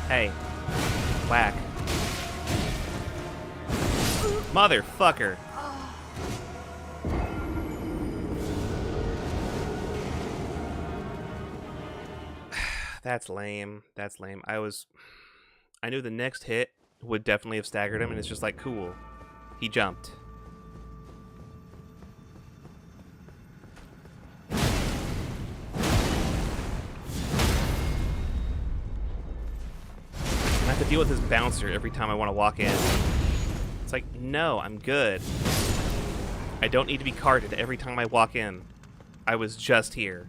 Hey. Whack. Motherfucker. That's lame. That's lame. I knew the next hit would definitely have staggered him, and it's just like, cool. He jumped. I have to deal with this bouncer every time I want to walk in. It's like, no, I'm good. I don't need to be carted every time I walk in. I was just here.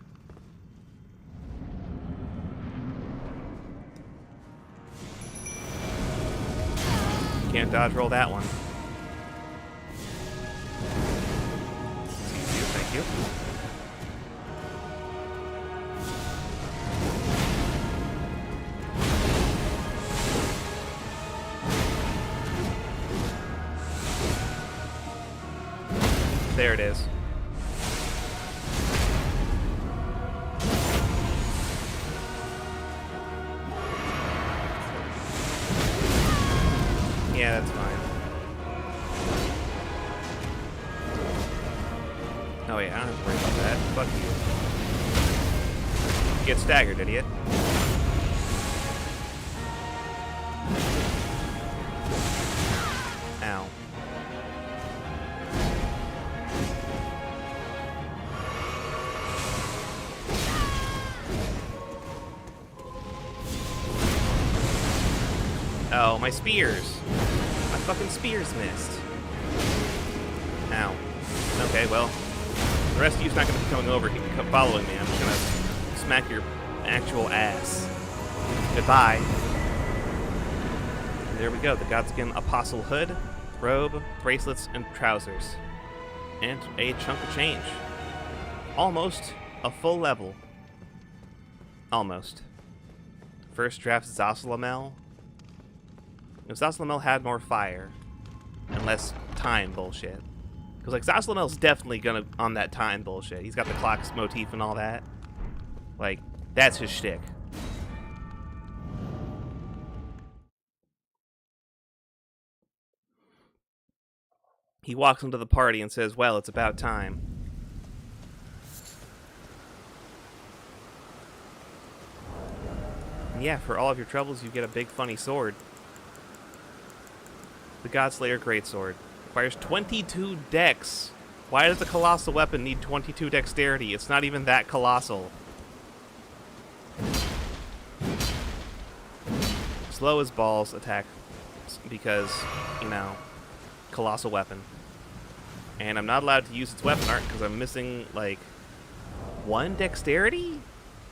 Can't dodge roll that one. Thank you. There it is. Yeah, that's fine. Oh wait, I don't have to worry about that. Fuck you. Get staggered, idiot. Ow. Oh, my spears. My fucking spears missed. Ow. Okay, well, the rest of you's not going to be coming over here following me. I'm just going to smack your actual ass. Goodbye. And there we go. The Godskin Apostle hood, robe, bracelets, and trousers. And a chunk of change. Almost a full level. Almost. First draft Zoslamel. If Zoslamel had more fire and less time bullshit. Because, like, Zosalamel's definitely gonna on that time bullshit. He's got the clocks motif and all that. Like, that's his shtick. He walks into the party and says, well, it's about time. And yeah, for all of your troubles, you get a big funny sword. The Godslayer Greatsword. Requires 22 dex. Why does a colossal weapon need 22 dexterity? It's not even that colossal. Slow as balls attack because, you know, colossal weapon. And I'm not allowed to use its weapon art because I'm missing, like, 1 dexterity?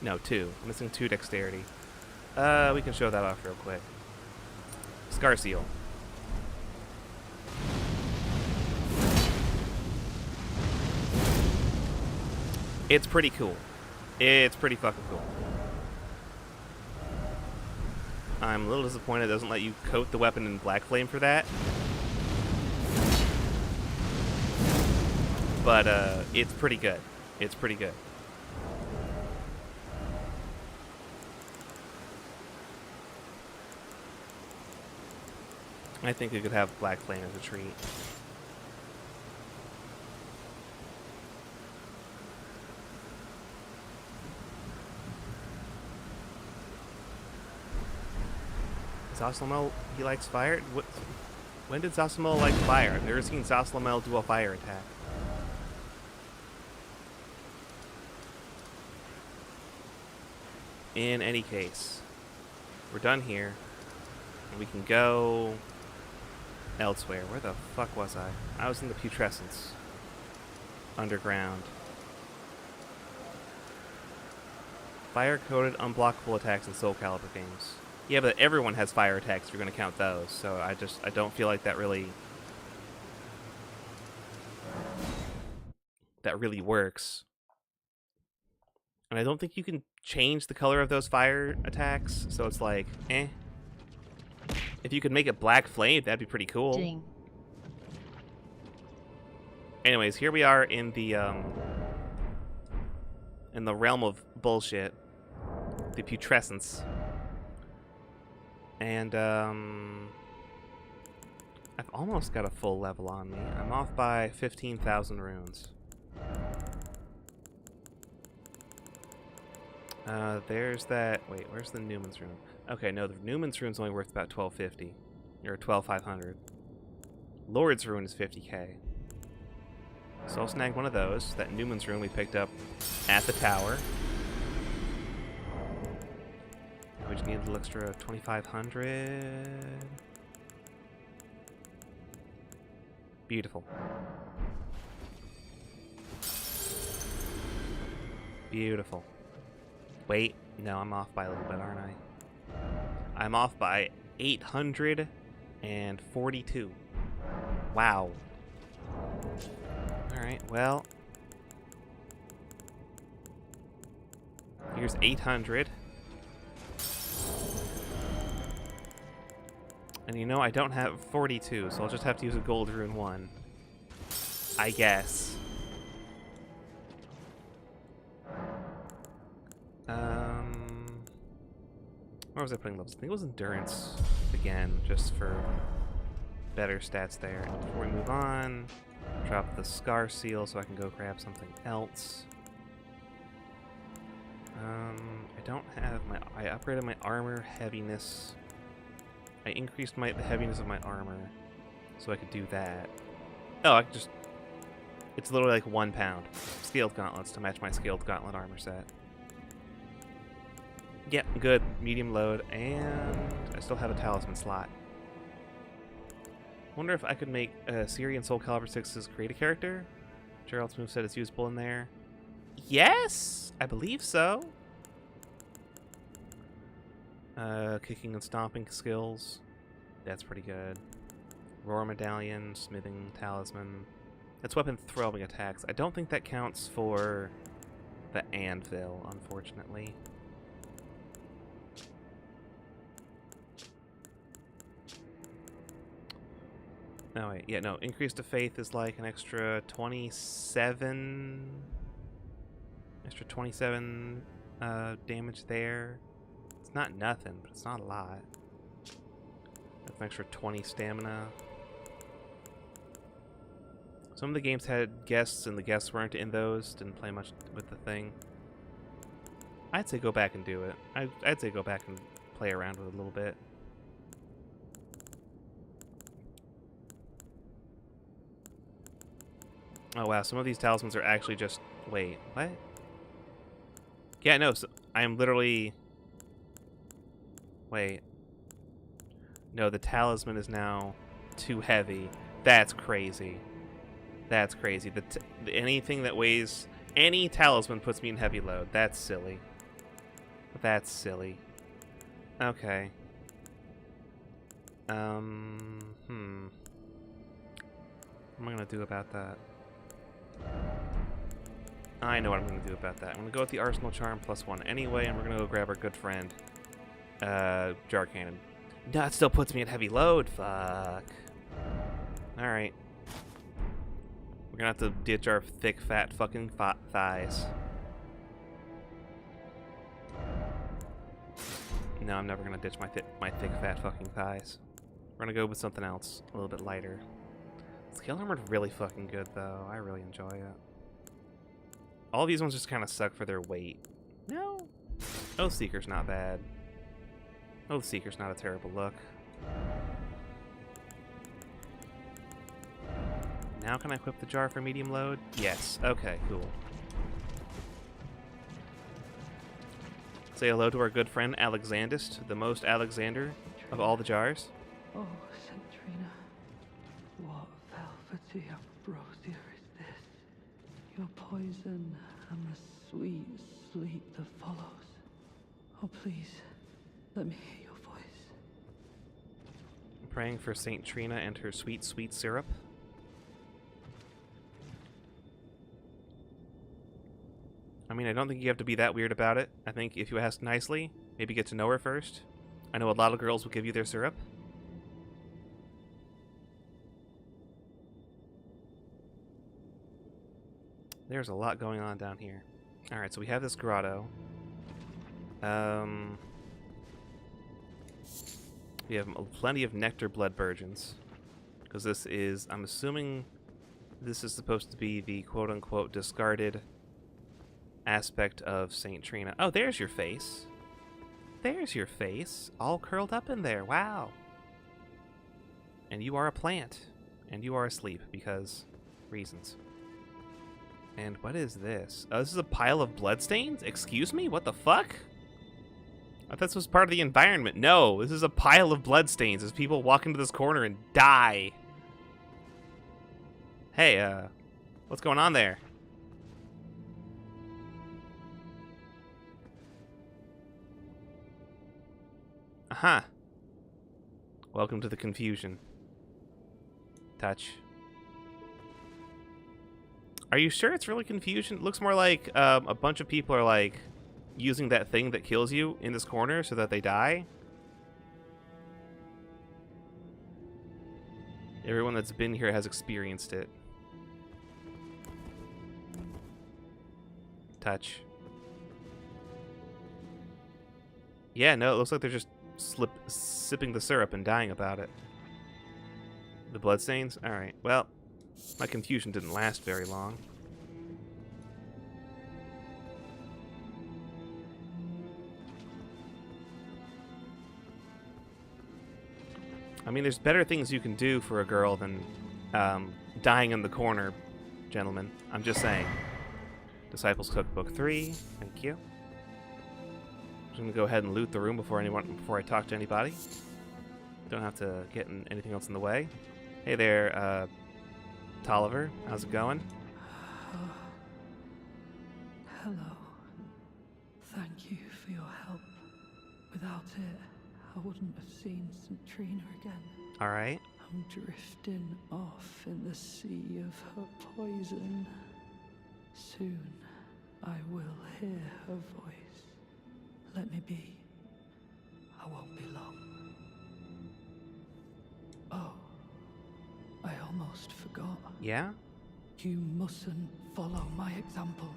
No, 2. I'm missing 2 dexterity. We can show that off real quick. Scar Seal. It's pretty cool. It's pretty fucking cool. I'm a little disappointed it doesn't let you coat the weapon in black flame for that. But, it's pretty good. It's pretty good. I think we could have black flame as a treat. Zoslamel, he likes fire? When did Zoslamel like fire? I've never seen Zoslamel do a fire attack. In any case, we're done here. And we can go elsewhere. Where the fuck was I? I was in the Putrescence. Underground. Fire-coated, unblockable attacks in Soul Calibur games. Yeah, but everyone has fire attacks if you're going to count those, so I don't feel like that really works. And I don't think you can change the color of those fire attacks, so it's like, eh. If you could make it black flame, that'd be pretty cool. Ding. Anyways, here we are in the realm of bullshit. The putrescence. And I've almost got a full level on me. I'm off by 15,000 runes. There's that. Wait, where's the Newman's rune? Okay, no, the Newman's rune's only worth about 1250 or 12,500. Lord's rune is 50k. So I'll snag one of those. That Newman's rune we picked up at the tower. We just need a little extra 2,500. Beautiful. Beautiful. Wait, no, I'm off by a little bit, aren't I? I'm off by 842. Wow. Alright, well. Here's 800. And you know, I don't have 42, so I'll just have to use a gold rune 1. I guess. Where was I putting levels? I think it was endurance again, just for better stats there. And before we move on, drop the scar seal so I can go grab something else. I don't have my. I upgraded my armor heaviness. I increased the heaviness of my armor, so I could do that. Oh, I could just. It's literally like 1 pound. Scaled gauntlets to match my scaled gauntlet armor set. Yeah, good. Medium load, and I still have a talisman slot. Wonder if I could make Siri and Soul Calibur 6's create a character? Gerald's moveset is usable in there. Yes! I believe so. Kicking and stomping skills. That's pretty good. Roar medallion, smithing talisman. That's weapon throwing attacks. I don't think that counts for the anvil, unfortunately. No, wait. Yeah, no. Increase to faith is like an extra 27... Extra 27 damage there. It's not nothing, but it's not a lot. That's an extra 20 stamina. Some of the games had guests, and the guests weren't in those. Didn't play much with the thing. I'd say go back and do it. I'd say go back and play around with it a little bit. Oh wow, some of these talismans are actually just... Wait, what? Yeah, no, so I am literally... Wait. No, the talisman is now too heavy. That's crazy. That's crazy. Anything that weighs... Any talisman puts me in heavy load. That's silly. That's silly. Okay. What am I gonna do about that? I know what I'm gonna do about that. I'm gonna go with the Arsenal Charm +1 anyway, and we're gonna go grab our good friend, Jar Cannon. No, it still puts me at heavy load. Fuck. Alright. We're gonna have to ditch our thick, fat fucking thighs. No, I'm never gonna ditch my thick, fat fucking thighs. We're gonna go with something else, a little bit lighter. Scale armor's really fucking good, though. I really enjoy it. All these ones just kind of suck for their weight. No. Oath Seeker's not bad. Oath Seeker's not a terrible look. Now can I equip the jar for medium load? Yes. Okay, cool. Say hello to our good friend Alexandist, the most Alexander of all the jars. Oh, Centrina, what velvety ambrosia is this? Your poison and the sweet sleep that follows. Oh, please, let me hear your voice. I'm praying for Saint Trina and her sweet, sweet syrup. I mean, I don't think you have to be that weird about it. I think if you ask nicely, maybe get to know her first. I know a lot of girls will give you their syrup. There's a lot going on down here. Alright, so we have this grotto. We have plenty of nectar blood virgins. Because this is, I'm assuming this is supposed to be the quote-unquote discarded aspect of Saint Trina. Oh, there's your face. There's your face. All curled up in there. Wow. And you are a plant. And you are asleep because reasons. And what is this? Oh, this is a pile of bloodstains? Excuse me? What the fuck? I thought this was part of the environment. No, this is a pile of bloodstains as people walk into this corner and die. Hey, what's going on there? Aha. Welcome to the confusion. Touch. Are you sure it's really confusion? It looks more like a bunch of people are like using that thing that kills you in this corner so that they die. Everyone that's been here has experienced it. Touch. Yeah, no, it looks like they're just sipping the syrup and dying about it. The bloodstains? Alright, well, my confusion didn't last very long. I mean, there's better things you can do for a girl than dying in the corner, gentlemen. I'm just saying. Disciples Cookbook 3, thank you. I'm gonna go ahead and loot the room before I talk to anybody. Don't have to get anything else in the way. Hey there, Tolliver. How's it going? Hello. Thank you for your help. Without it, I wouldn't have seen St. Trina again. All right. I'm drifting off in the sea of her poison. Soon, I will hear her voice. Let me be. I won't be long. Oh, I almost forgot. Yeah? You mustn't follow my example.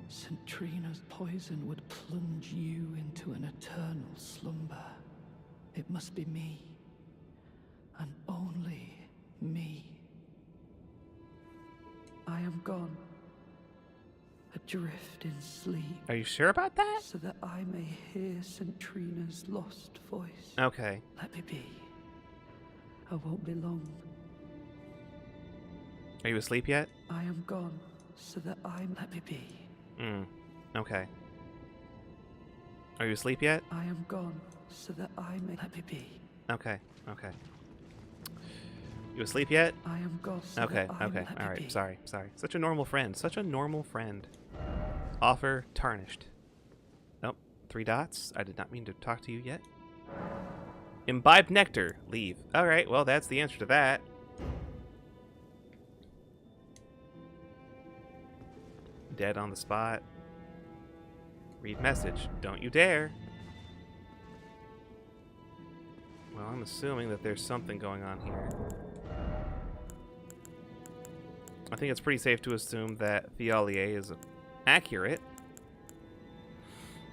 St. Trina's poison would plunge you into an eternal slumber. It must be me. And only me. I am gone. Adrift in sleep. Are you sure about that? So that I may hear St. Trina's lost voice. Okay. Let me be. I won't be long. Are you asleep yet? I am gone, so that let me be. Okay. Are you asleep yet? I am gone, so that let me be. Okay. Okay. You asleep yet? I am gone, so Okay. that Okay. let me All right. be. Sorry. Sorry. Such a normal friend. Such a normal friend. Offer tarnished. Nope. 3 dots. I did not mean to talk to you yet. Imbibe nectar. Leave. All right. Well, that's the answer to that. Dead on the spot. Read message. Don't you dare. Well, I'm assuming that there's something going on here. I think it's pretty safe to assume that Theolier is accurate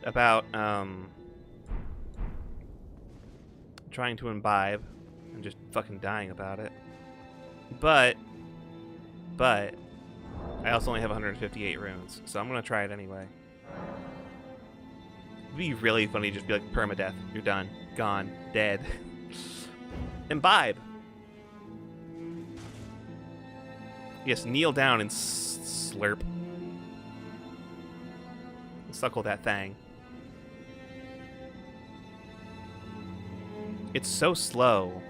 about trying to imbibe and just fucking dying about it. But I also only have 158 runes, so I'm gonna try it anyway. It'd be really funny to just be like, permadeath, you're done, gone, dead. Imbibe. Yes, kneel down and slurp. Suckle that thing. It's so slow.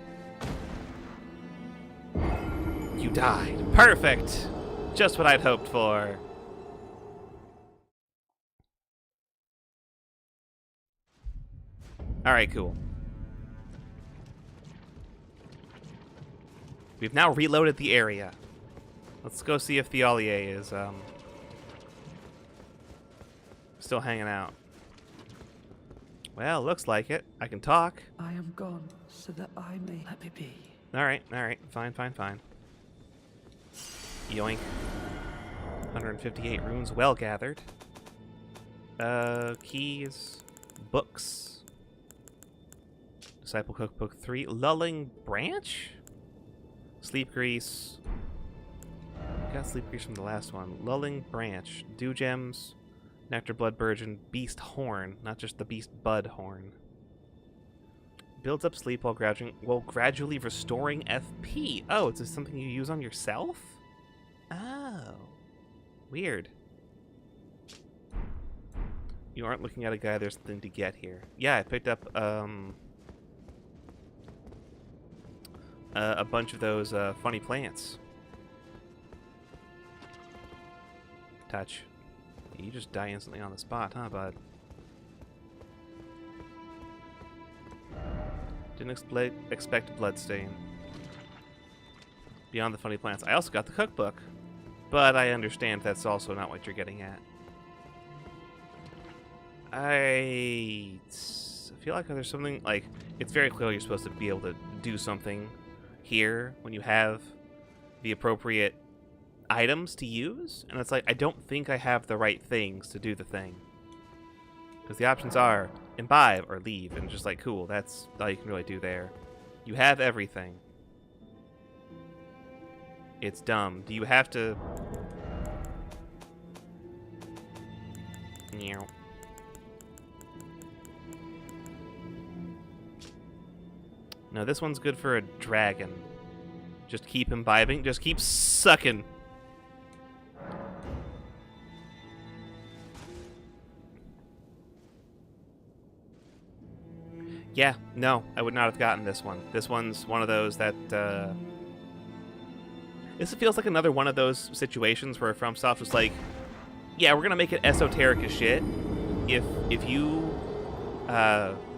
You died. Perfect! Just what I'd hoped for. Alright, cool. We've now reloaded the area. Let's go see if the Ollier is, still hanging out. Well, looks like it. I can talk. I am gone so that I may let me be. Alright, alright. Fine, fine, fine. Yoink. 158 runes well gathered. Keys. Books. Disciple Cookbook 3. Lulling Branch? Sleep Grease. Got Sleep Grease from the last one. Lulling Branch. Dew Gems. Nectar Blood Burgeon. Beast Horn. Not just the Beast Bud Horn. Builds up sleep while gradually restoring FP. Oh, is this something you use on yourself? Oh. Weird. You aren't looking at a guy, there's something to get here. Yeah, I picked up a bunch of those funny plants. Touch. You just die instantly on the spot, huh, bud? Didn't expect bloodstain. Beyond the funny plants. I also got the cookbook. But I understand that's also not what you're getting at. I feel like there's something, like, it's very clear you're supposed to be able to do something here when you have the appropriate items to use. And it's like, I don't think I have the right things to do the thing. Because the options are imbibe or leave. And just like, cool, that's all you can really do there. You have everything. It's dumb. Do you have to... Meow. No, this one's good for a dragon. Just keep imbibing. Just keep sucking. Yeah, no, I would not have gotten this one. This one's one of those that, this feels like another one of those situations where FromSoft was like, yeah, we're gonna make it esoteric as shit. If you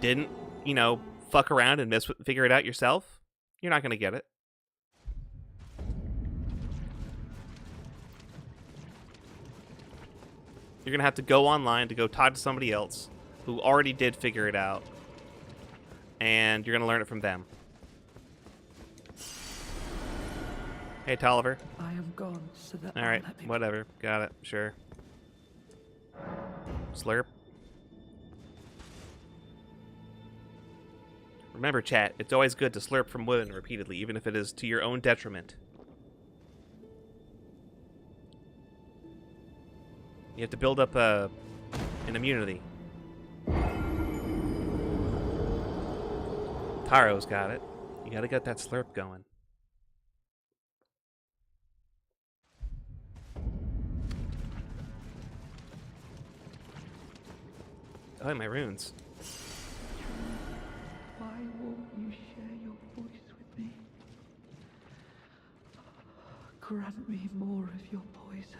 didn't, you know, fuck around and figure it out yourself, you're not gonna get it. You're gonna have to go online to go talk to somebody else who already did figure it out, and you're gonna learn it from them. Hey, Tolliver. I am gone so that all right, whatever. Got it. Sure. Slurp. Remember, chat, it's always good to slurp from women repeatedly, even if it is to your own detriment. You have to build up an immunity. Taro's got it. You gotta get that slurp going. Oh, my runes. Why won't you share your voice with me? Grant me more of your poison,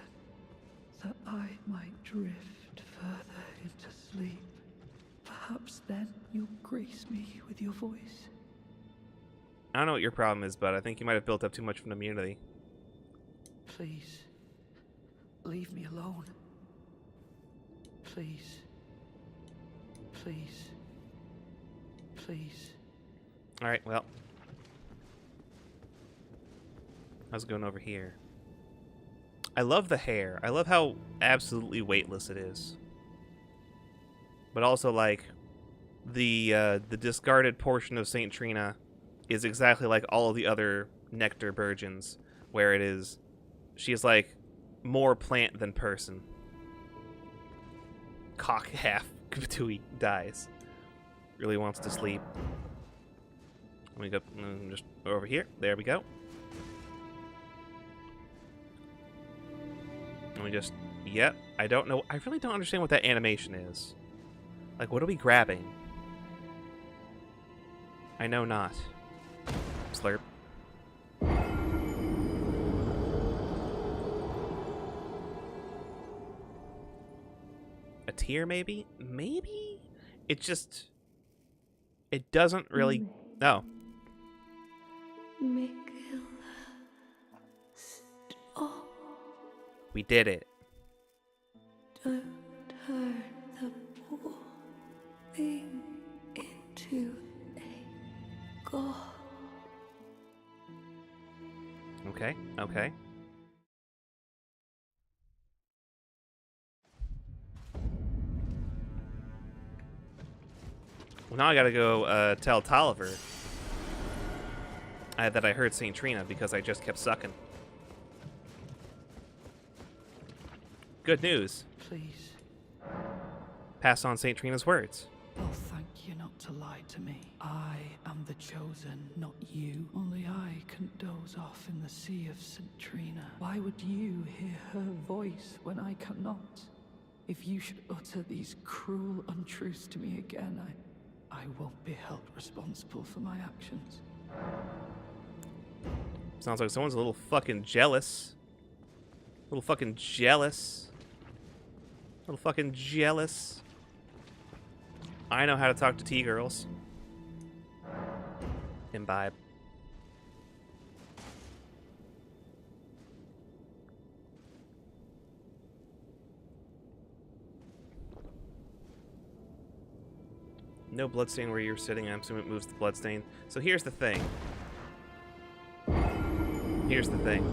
that I might drift further into sleep. Perhaps then you'll grace me with your voice. I don't know what your problem is, but I think you might have built up too much of an immunity. Please, leave me alone. Please. Please. Please. Alright, well. How's it going over here? I love the hair. I love how absolutely weightless it is. But also, like, the discarded portion of St. Trina is exactly like all of the other nectar burgeons, where it is, she's like more plant than person. Cock half until he dies. Really wants to sleep. Let me go just over here. There we go. Let me just... Yep. I don't know. I really don't understand what that animation is. Like, what are we grabbing? I know not. Slurp. A tear, maybe? Maybe? It's just... It doesn't really... Oh. Mikhail, stop. We did it. Don't turn the poor thing into a god. Okay, okay. Well, now I gotta go tell Tolliver that I heard St. Trina because I just kept sucking. Good news. Please. Pass on St. Trina's words. They'll thank you not to lie to me. I am the chosen, not you. Only I can doze off in the sea of St. Trina. Why would you hear her voice when I cannot? If you should utter these cruel untruths to me again, I won't be held responsible for my actions. Sounds like someone's a little fucking jealous. A little fucking jealous. A little fucking jealous. I know how to talk to T-girls. Imbibe. No bloodstain where you're sitting. I'm assuming it moves the bloodstain. So here's the thing. Here's the thing.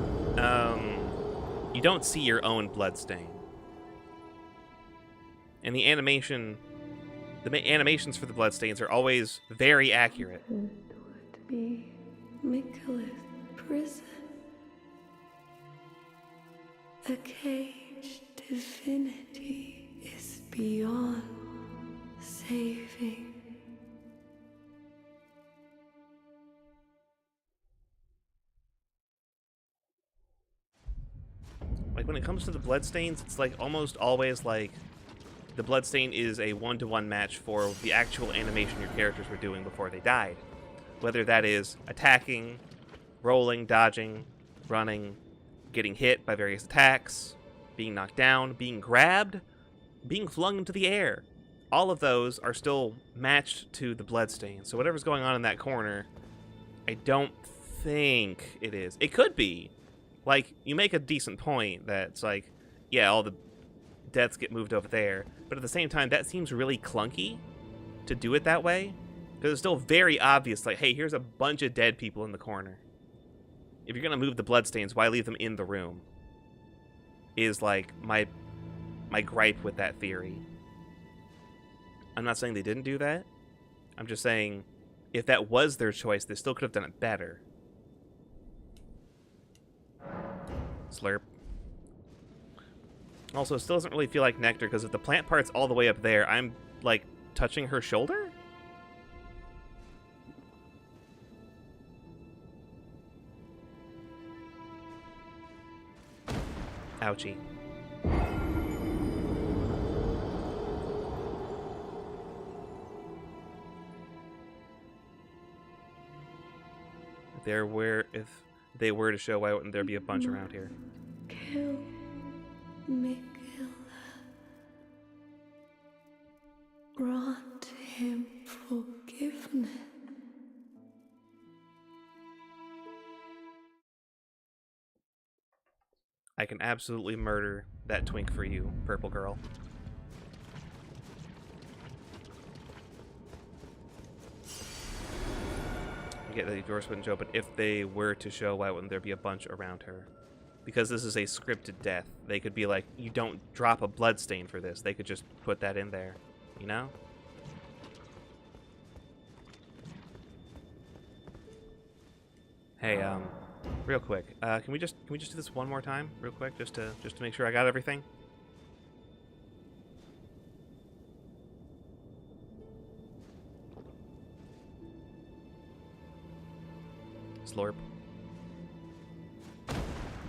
You don't see your own bloodstain. And the animations for the bloodstains are always very accurate. It would be Mikhail's prison. A caged divinity is beyond saving. Like, when it comes to the bloodstains, it's like almost always like the bloodstain is a one-to-one match for the actual animation your characters were doing before they died. Whether that is attacking, rolling, dodging, running, getting hit by various attacks, being knocked down, being grabbed, being flung into the air. All of those are still matched to the bloodstain. So whatever's going on in that corner, I don't think it is. It could be. Like, you make a decent point that it's like, yeah, all the deaths get moved over there. But at the same time, that seems really clunky to do it that way. Because it's still very obvious, like, hey, here's a bunch of dead people in the corner. If you're going to move the bloodstains, why leave them in the room? Is, like, my gripe with that theory. I'm not saying they didn't do that. I'm just saying, if that was their choice, they still could have done it better. Slurp. Also, it still doesn't really feel like nectar, because if the plant part's all the way up there, I'm, like, touching her shoulder? Ouchie. If they were to show, why wouldn't there be a bunch around here? Kill Mikhail. Grant him forgiveness. I can absolutely murder that twink for you, purple girl. I get the endorsement, Joe, but if they were to show, why wouldn't there be a bunch around her? Because this is a scripted death. They could be like, you don't drop a bloodstain for this. They could just put that in there, you know? Hey, real quick, can we just do this one more time, real quick, just to make sure I got everything? Slurp.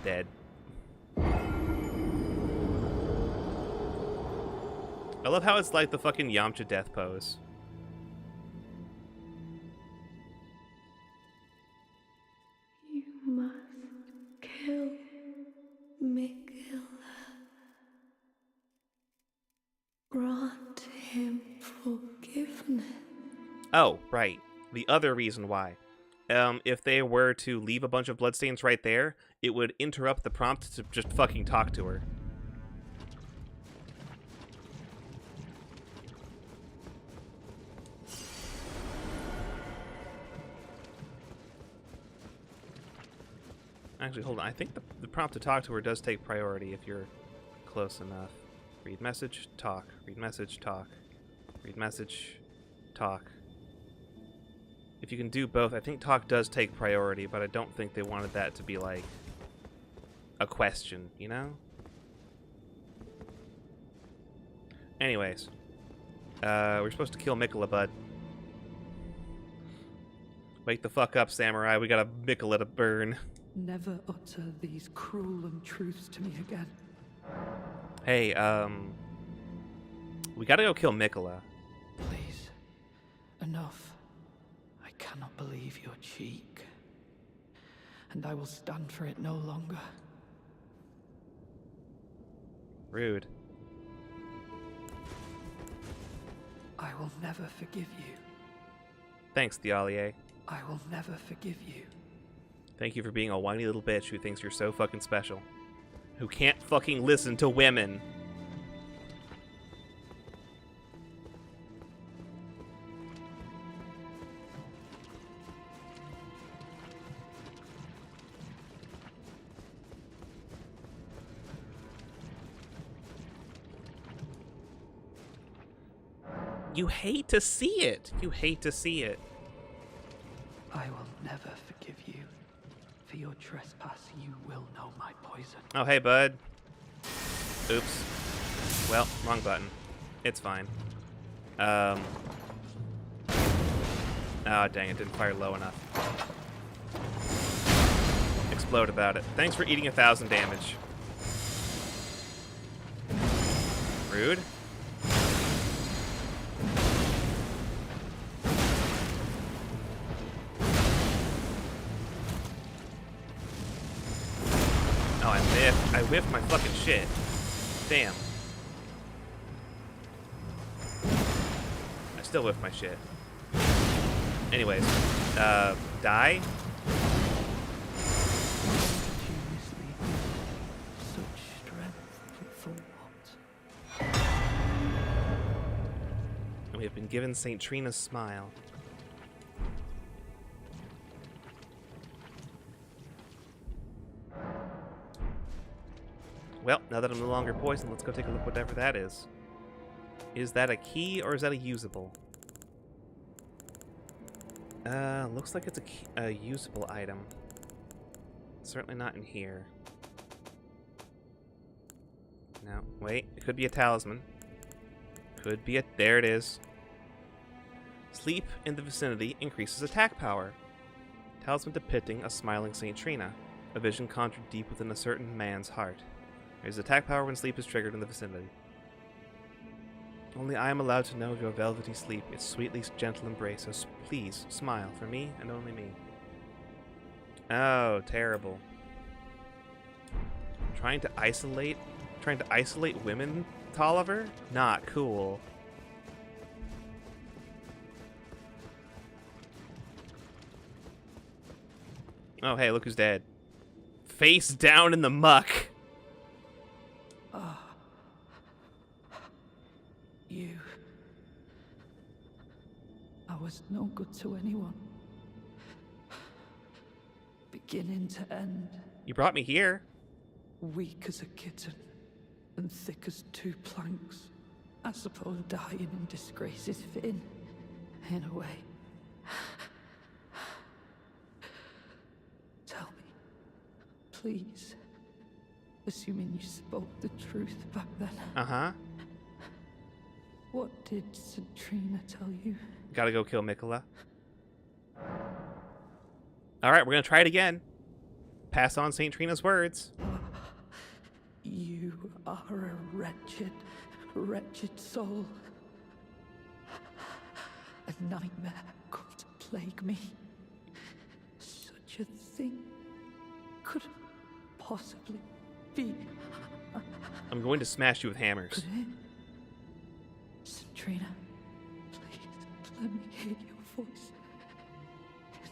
Dead. I love how it's like the fucking Yamcha death pose. You must kill Mikhail. Grant him forgiveness. Oh, right. The other reason why. If they were to leave a bunch of bloodstains right there, it would interrupt the prompt to just fucking talk to her. Actually, hold on. I think the prompt to talk to her does take priority if you're close enough. Read message, talk. Read message, talk. Read message, talk. If you can do both, I think talk does take priority, but I don't think they wanted that to be like a question, you know? Anyways. We're supposed to kill Mikola, bud. Wake the fuck up, samurai. We got a Mikola to burn. Never utter these cruel untruths to me again. Hey, we gotta go kill Mikola. Please, enough. I cannot believe your cheek. And I will stand for it no longer. Rude. I will never forgive you. Thanks, Thialier. I will never forgive you. Thank you for being a whiny little bitch who thinks you're so fucking special. Who can't fucking listen to women. You hate to see it. You hate to see it. I will never forgive you. For your trespass, you will know my poison. Oh, hey, bud. Oops. Well, wrong button. It's fine. Oh, dang, it didn't fire low enough. Explode about it. Thanks for eating 1,000 damage. Rude. Oh, I whiffed my fucking shit. Damn. I still whiffed my shit. Anyways, die? Such strength for what? And we have been given St. Trina's smile. Well, now that I'm no longer poisoned, let's go take a look whatever that is. Is that a key or is that a usable? Looks like it's a usable item. Certainly not in here. No, wait. It could be a talisman. Could be a... There it is. Sleep in the vicinity increases attack power. Talisman depicting a smiling St. Trina. A vision conjured deep within a certain man's heart. There's attack power when sleep is triggered in the vicinity. Only I am allowed to know of your velvety sleep, its sweetly gentle embrace, so please, smile, for me and only me. Oh, terrible. Trying to isolate women, Tolliver? Not cool. Oh, hey, look who's dead. Face down in the muck. You. I was no good to anyone. Beginning to end. You brought me here. Weak as a kitten, and thick as two planks. I suppose dying in disgrace is fitting, in a way. Tell me, please, assuming you spoke the truth back then. Uh-huh. What did St. Trina tell you? Gotta go kill Mikola. Alright, we're gonna try it again. Pass on St. Trina's words. You are a wretched, wretched soul. A nightmare come to plague me. Such a thing could possibly be. I'm going to smash you with hammers. Could it? St. Trina, please let me hear your voice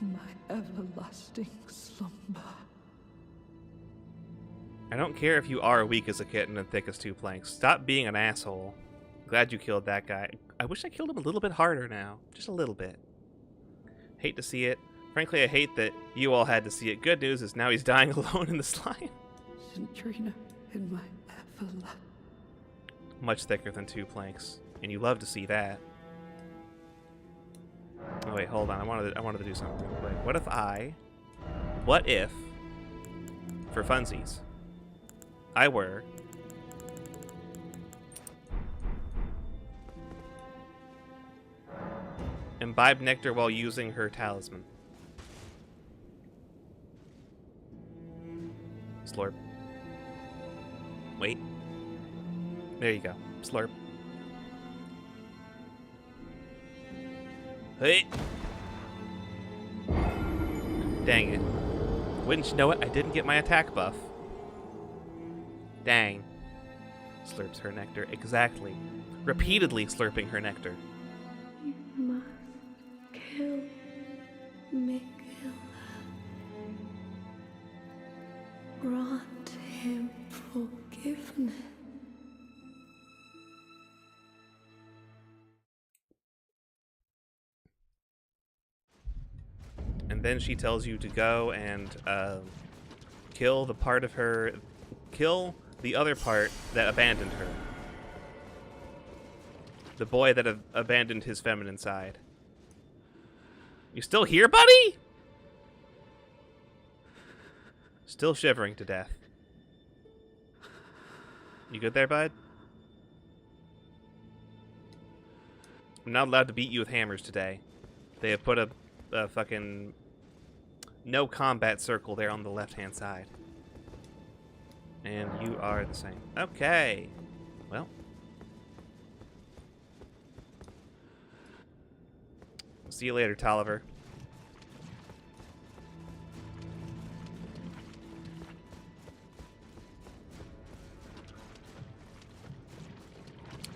in my everlasting slumber. I don't care if you are weak as a kitten and thick as two planks. Stop being an asshole. Glad you killed that guy. I wish I killed him a little bit harder now. Just a little bit. Hate to see it. Frankly, I hate that you all had to see it. Good news is now he's dying alone in the slime. Centrina in my everlasting... Much thicker than two planks. And you love to see that. Oh wait, hold on. I wanted to do something real quick. What if, for funsies, I were imbibe nectar while using her talisman? Slurp. Wait. There you go. Slurp. Hey. Dang it. Wouldn't you know it, I didn't get my attack buff. Dang. Slurps her nectar. Exactly. Repeatedly slurping her nectar. You must kill Miguel. Grant him forgiveness. And then she tells you to go and kill the other part that abandoned her. The boy that abandoned his feminine side. You still here, buddy? Still shivering to death. You good there, bud? I'm not allowed to beat you with hammers today. They have put a fucking no combat circle there on the left-hand side. And you are the same. Okay. Well. See you later, Tolliver.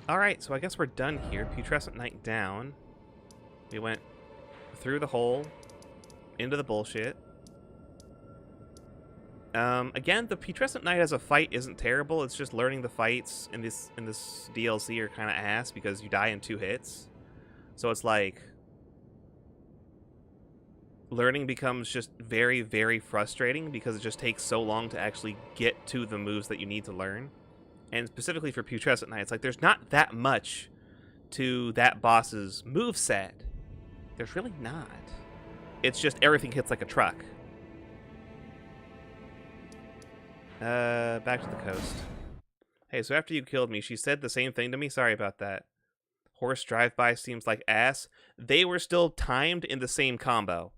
Alright, so I guess we're done here. Putrescent Night down. We went through the hole, into the bullshit. Again, the Putrescent Night as a fight isn't terrible. It's just learning the fights in this DLC are kind of ass because you die in 2 hits. So it's like learning becomes just very, very frustrating because it just takes so long to actually get to the moves that you need to learn. And specifically for Putrescent Night, it's like there's not that much to that boss's moveset. There's really not. It's just everything hits like a truck. Back to the coast. Hey, so after you killed me, she said the same thing to me. Sorry about that. Horse drive-by seems like ass. They were still timed in the same combo.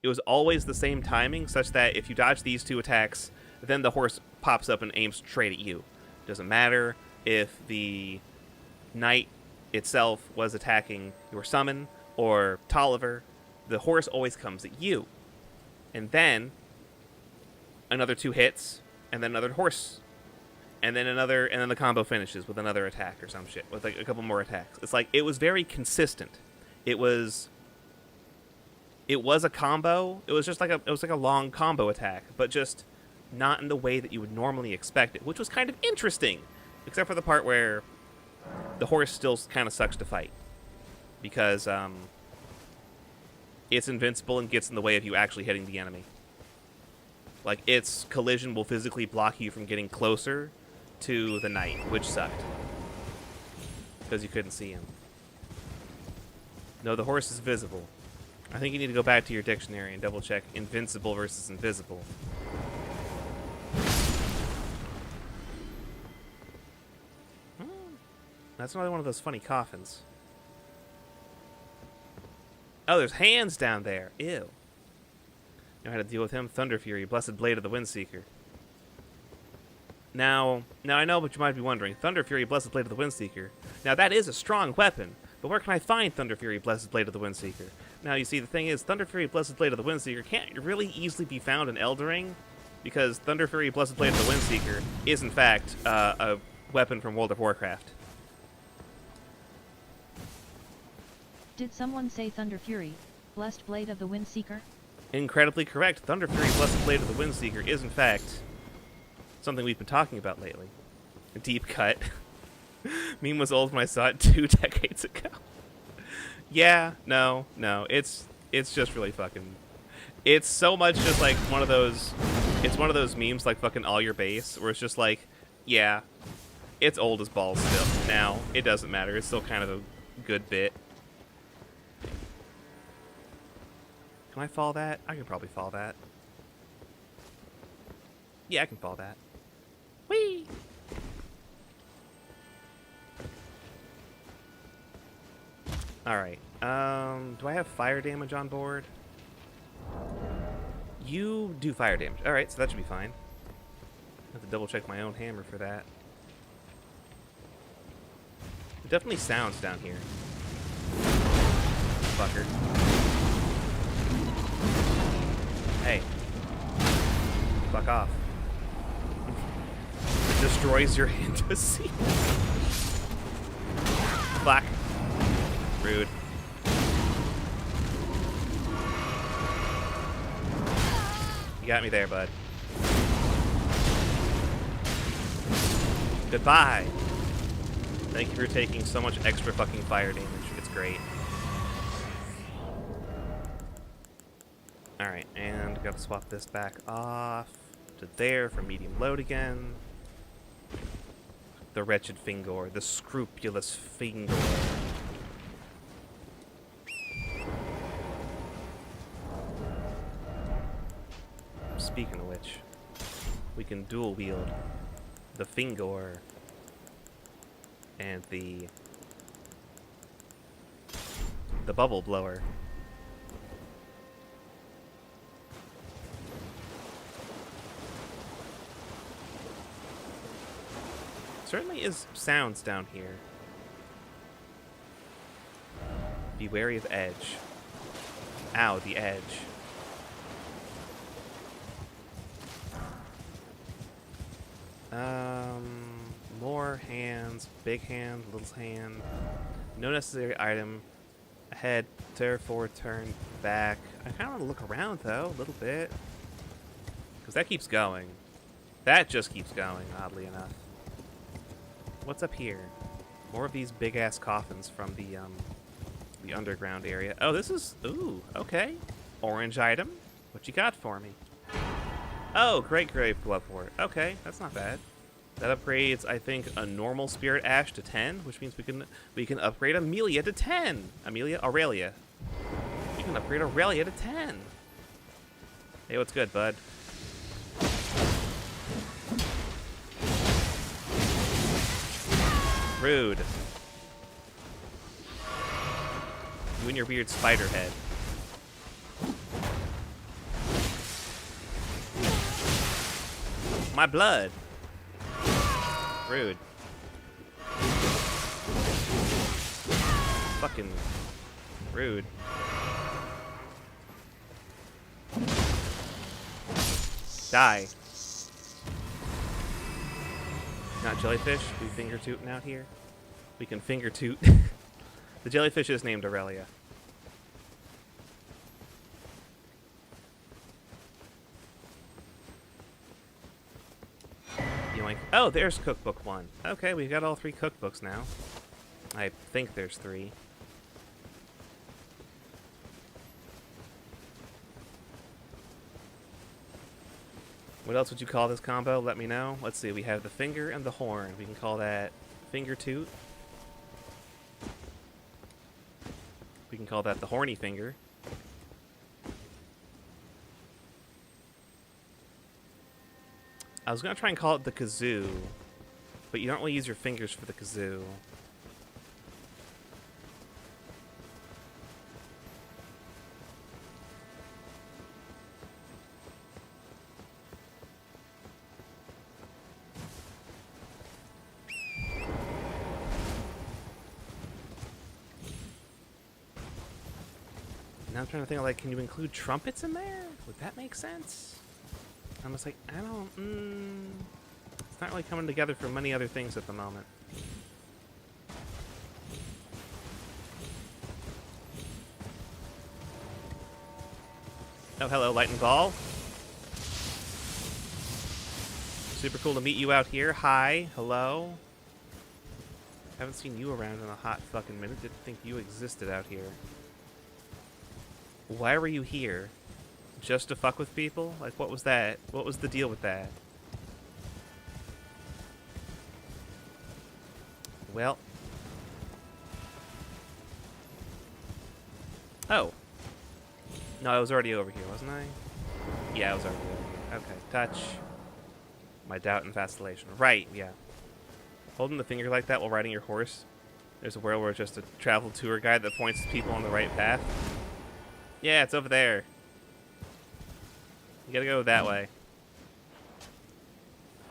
It was always the same timing, such that if you dodge these 2 attacks, then the horse pops up and aims straight at you. Doesn't matter if the knight itself was attacking your summon or Tolliver. The horse always comes at you. And then another 2 hits, and then another horse. And then another, and then the combo finishes with another attack or some shit, with like a couple more attacks. It's like, it was very consistent. It was a combo. It was like a long combo attack, but just not in the way that you would normally expect it, which was kind of interesting, except for the part where the horse still kind of sucks to fight because it's invincible and gets in the way of you actually hitting the enemy. Like, its collision will physically block you from getting closer to the knight, which sucked because you couldn't see him. No, the horse is visible. I think you need to go back to your dictionary and double check invincible versus invisible. That's another one of those funny coffins. Oh, there's hands down there. Ew. Know how to deal with him? Thunder Fury, Blessed Blade of the Windseeker. Now I know what you might be wondering. Thunder Fury, Blessed Blade of the Windseeker. Now that is a strong weapon, but where can I find Thunder Fury, Blessed Blade of the Windseeker? Now you see, the thing is, Thunder Fury, Blessed Blade of the Windseeker can't really easily be found in Eldering, because Thunder Fury, Blessed Blade of the Windseeker is in fact a weapon from World of Warcraft. Did someone say Thunder Fury? Blessed Blade of the Windseeker? Incredibly correct. Thunder Fury Blessed Blade of the Windseeker is, in fact, something we've been talking about lately. A deep cut. Meme was old when I saw it 2 decades ago. Yeah, no. It's just really fucking... It's so much just like one of those... It's one of those memes like fucking All Your Base, where it's just like, yeah, it's old as balls still. Now, it doesn't matter. It's still kind of a good bit. Can I fall that? I can probably fall that. Yeah, I can fall that. Whee! Alright. Do I have fire damage on board? You do fire damage. Alright, so that should be fine. I have to double check my own hammer for that. It definitely sounds down here. Fucker. Hey. Fuck off. It destroys your hand to see. Black. Rude. You got me there, bud. Goodbye. Thank you for taking so much extra fucking fire damage. It's great. Alright, and gotta swap this back off to there for medium load again. The wretched Fingor, the scrupulous Fingor. Speaking of which, we can dual wield the Fingor and the bubble blower. Certainly is sounds down here. Be wary of edge. Ow, the edge. More hands, big hand, little hand. No necessary item. Ahead, therefore turn back. I kind of want to look around though, a little bit. Because that keeps going. That just keeps going, oddly enough. What's up here? More of these big-ass coffins from the underground area. Oh, this is... Ooh, okay. Orange item. What you got for me? Oh, Great Grave Bloodwort. Okay, that's not bad. That upgrades, I think, a normal Spirit Ash to 10, which means we can upgrade Amelia to 10. Aurelia. We can upgrade Aurelia to 10. Hey, what's good, bud? Rude. You and your weird spider head. My blood. Rude. Fucking rude. Die. Not jellyfish. We finger tootin' out here. We can finger toot. The jellyfish is named Aurelia. Yoink. Oh, there's cookbook 1. Okay, we've got all 3 cookbooks now. I think there's 3. What else would you call this combo? Let me know. Let's see, we have the finger and the horn. We can call that finger toot. We can call that the horny finger. I was going to try and call it the kazoo, but you don't really use your fingers for the kazoo. Now I'm trying to think, like, can you include trumpets in there? Would that make sense? I'm just like, I don't, it's not really coming together for many other things at the moment. Oh, hello, Lightning Ball. Super cool to meet you out here. Hi. Hello. Haven't seen you around in a hot fucking minute. Didn't think you existed out here. Why were you here? Just to fuck with people? Like, what was that? What was the deal with that? Well. Oh. No, I was already over here, wasn't I? Yeah, I was already over here. Okay, touch. My doubt and vacillation. Right, yeah. Holding the finger like that while riding your horse. There's a world where it's just a travel tour guide that points people on the right path. Yeah, it's over there. You gotta go that way.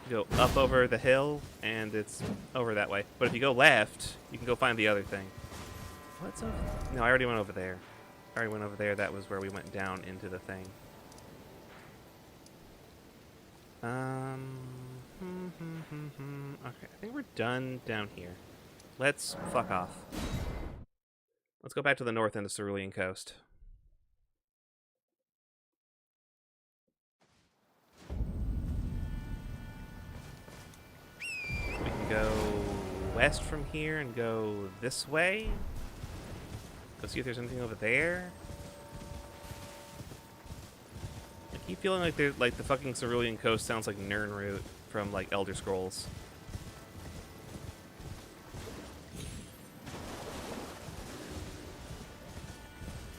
You go up over the hill, and it's over that way. But if you go left, you can go find the other thing. What's over? No, I already went over there. I already went over there. That was where we went down into the thing. Okay, I think we're done down here. Let's fuck off. Let's go back to the north end of Cerulean Coast. We can go west from here and go this way. Go see if there's anything over there. I keep feeling like they're like the fucking Cerulean Coast sounds like Nirnroot from like Elder Scrolls.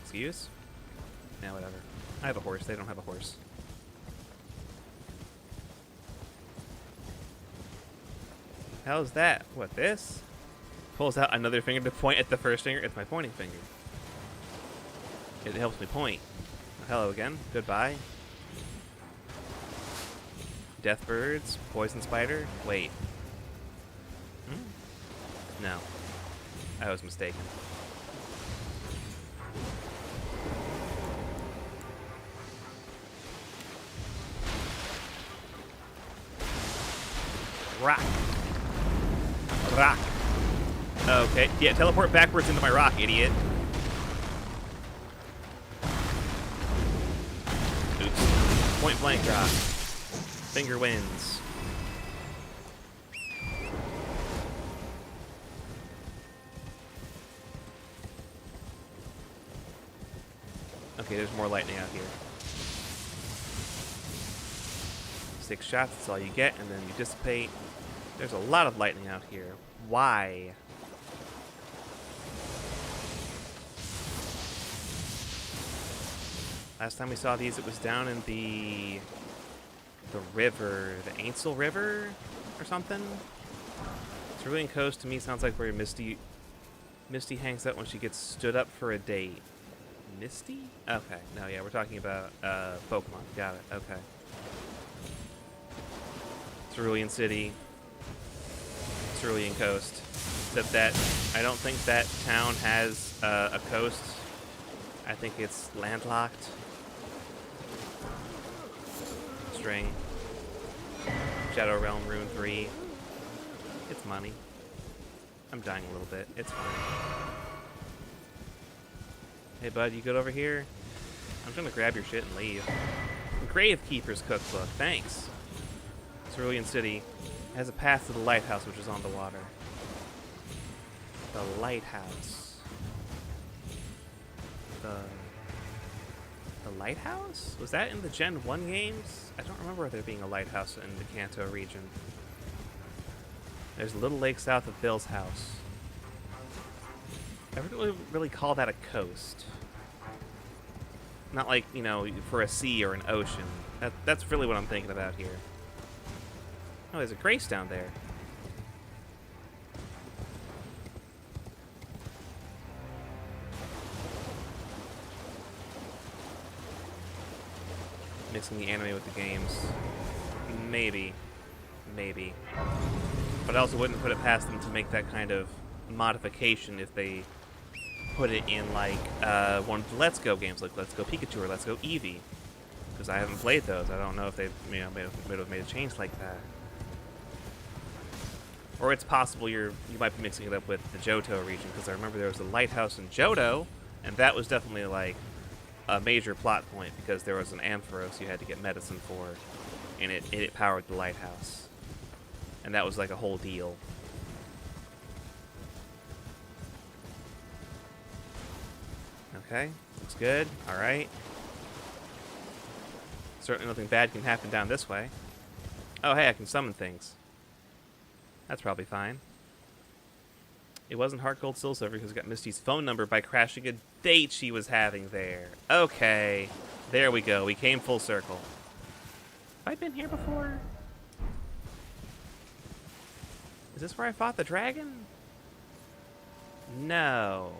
Excuse? Yeah, whatever. I have a horse. They don't have a horse. How's that? What, this? Pulls out another finger to point at the first finger. It's my pointing finger. It helps me point. Hello again. Goodbye. Death birds. Poison spider. Wait. No. I was mistaken. Rock. Rock. Okay. Yeah, teleport backwards into my rock, idiot. Oops. Point blank rock. Finger wins. Okay, there's more lightning out here. 6 shots, that's all you get, and then you dissipate. There's a lot of lightning out here. Why? Last time we saw these, it was down in the river, the Ainsel River or something. Cerulean Coast to me sounds like where Misty hangs out when she gets stood up for a date. Misty? Okay, no, yeah, we're talking about Pokemon. Got it. Okay. Cerulean City, Cerulean Coast. Except that I don't think that town has a coast. I think it's landlocked. String. Shadow Realm Rune 3. It's money. I'm dying a little bit. It's fine. Hey bud, you good over here? I'm gonna grab your shit and leave. Gravekeeper's Cookbook. Thanks. Cerulean City has a path to the lighthouse, which is on the water. The lighthouse. The lighthouse? Was that in the Gen 1 games? I don't remember there being a lighthouse in the Kanto region. There's a little lake south of Bill's house. I wouldn't really call that a coast. Not like, you know, for a sea or an ocean. That's really what I'm thinking about here. Oh, there's a Grace down there. Mixing the anime with the games. Maybe. Maybe. But I also wouldn't put it past them to make that kind of modification if they put it in, like, one of the Let's Go games, like Let's Go Pikachu or Let's Go Eevee. Because I haven't played those. I don't know if they may have made a change like that. Or it's possible you might be mixing it up with the Johto region, because I remember there was a lighthouse in Johto, and that was definitely like a major plot point because there was an Ampharos you had to get medicine for, and it powered the lighthouse. And that was like a whole deal. Okay, looks good. Alright. Certainly nothing bad can happen down this way. Oh, hey, I can summon things. That's probably fine. It wasn't Heart Gold Soul Silver because it got Misty's phone number by crashing a date she was having there. Okay. There we go. We came full circle. Have I been here before? Is this where I fought the dragon? No.